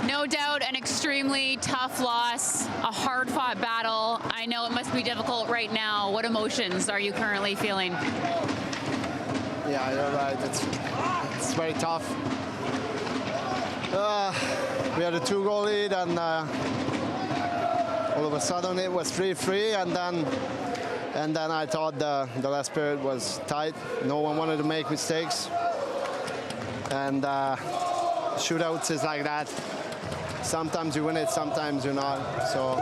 No doubt an extremely tough loss, a hard-fought battle. I know it must be difficult right now. What emotions are you currently feeling? Yeah, you're right. It's very tough. We had a 2-goal lead, and all of a sudden it was 3-3, and then I thought the last period was tight. No one wanted to make mistakes, and shootouts is like that. Sometimes you win it, sometimes you're not. So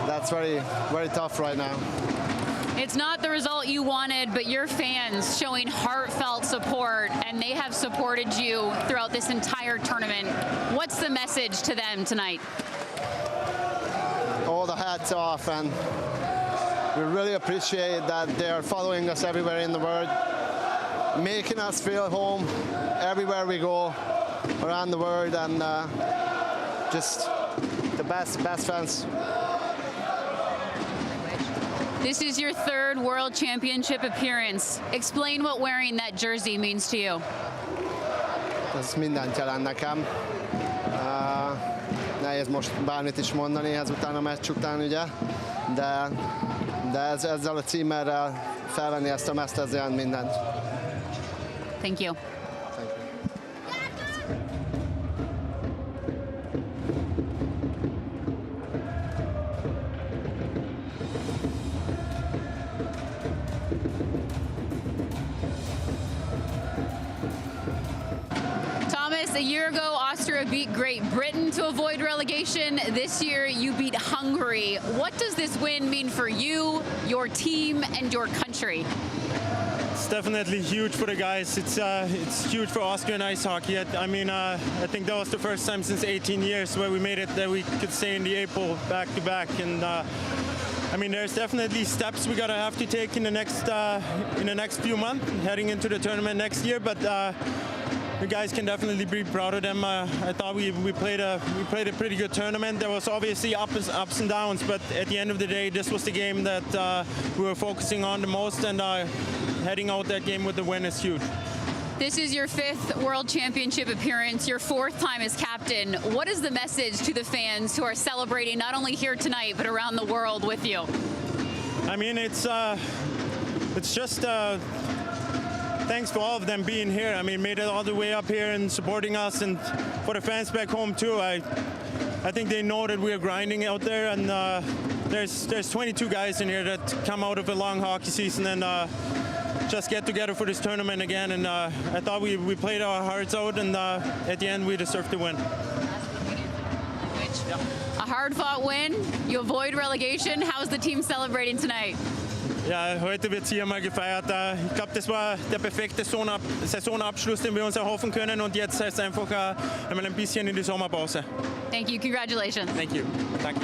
that's very, very tough right now. It's not the result you wanted, but your fans showing heartfelt support, and they have supported you throughout this entire tournament. What's the message to them tonight? All the hats off, and we really appreciate that they are following us everywhere in the world, making us feel home everywhere we go around the world, and just the best fans. This is your third World Championship appearance. Explain what wearing that jersey means to you. Ez mindent jelent nekem. Nehéz most bármit is mondani ezután a meccs után, ugye? De ezzel a címerrel felvenni ezt a mezt, ez jelent mindent. Thank you. A year ago, Austria beat Great Britain to avoid relegation. This year, you beat Hungary. What does this win mean for you, your team, and your country? It's definitely huge for the guys. It's huge for Austrian ice hockey. I mean, I think that was the first time since 18 years where we made it that we could stay in the APOL back to back. And I mean, there's definitely steps we gotta have to take in the next few months, heading into the tournament next year. But the guys can definitely be proud of them. I thought we played a pretty good tournament. There was obviously ups and downs, but at the end of the day, this was the game that we were focusing on the most, and heading out that game with the win is huge. This is your 5th World Championship appearance, your 4th time as captain. What is the message to the fans who are celebrating not only here tonight, but around the world with you? I mean, it's just thanks for all of them being here. I mean, made it all the way up here and supporting us, and for the fans back home too. I think they know that we are grinding out there, and there's 22 guys in here that come out of a long hockey season and just get together for this tournament again. And I thought we played our hearts out, and at the end we deserved to win. A hard-fought win. You avoid relegation. How's the team celebrating tonight? Ja, heute wird hier mal gefeiert. Ich glaube, das war der perfekte Saisonabschluss, den wir uns erhoffen können. Und jetzt heißt es einfach einmal ein bisschen in die Sommerpause. Thank you. Congratulations. Thank you. Danke.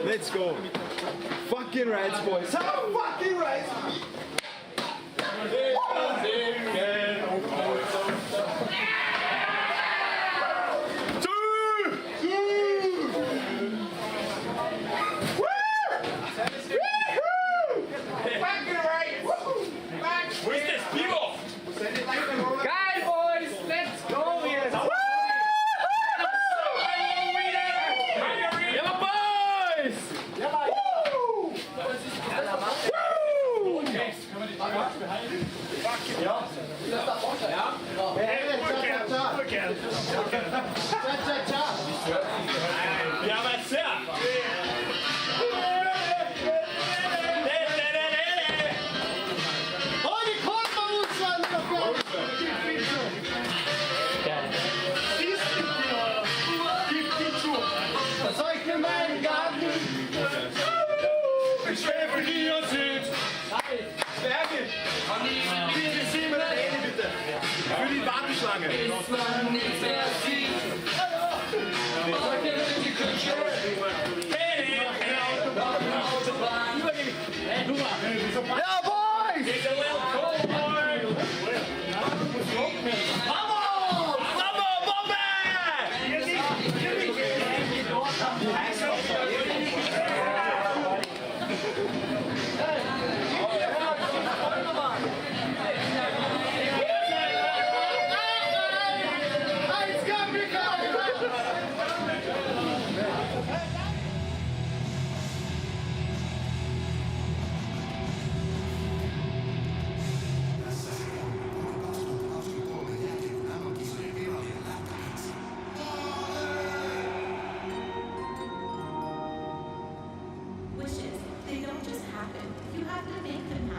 Let's go. Fucking Reds, boys. How fucking Reds? Geil, boys. Let's go. Yes. Yeah, boys! Wishes, they don't just happen. You have to make them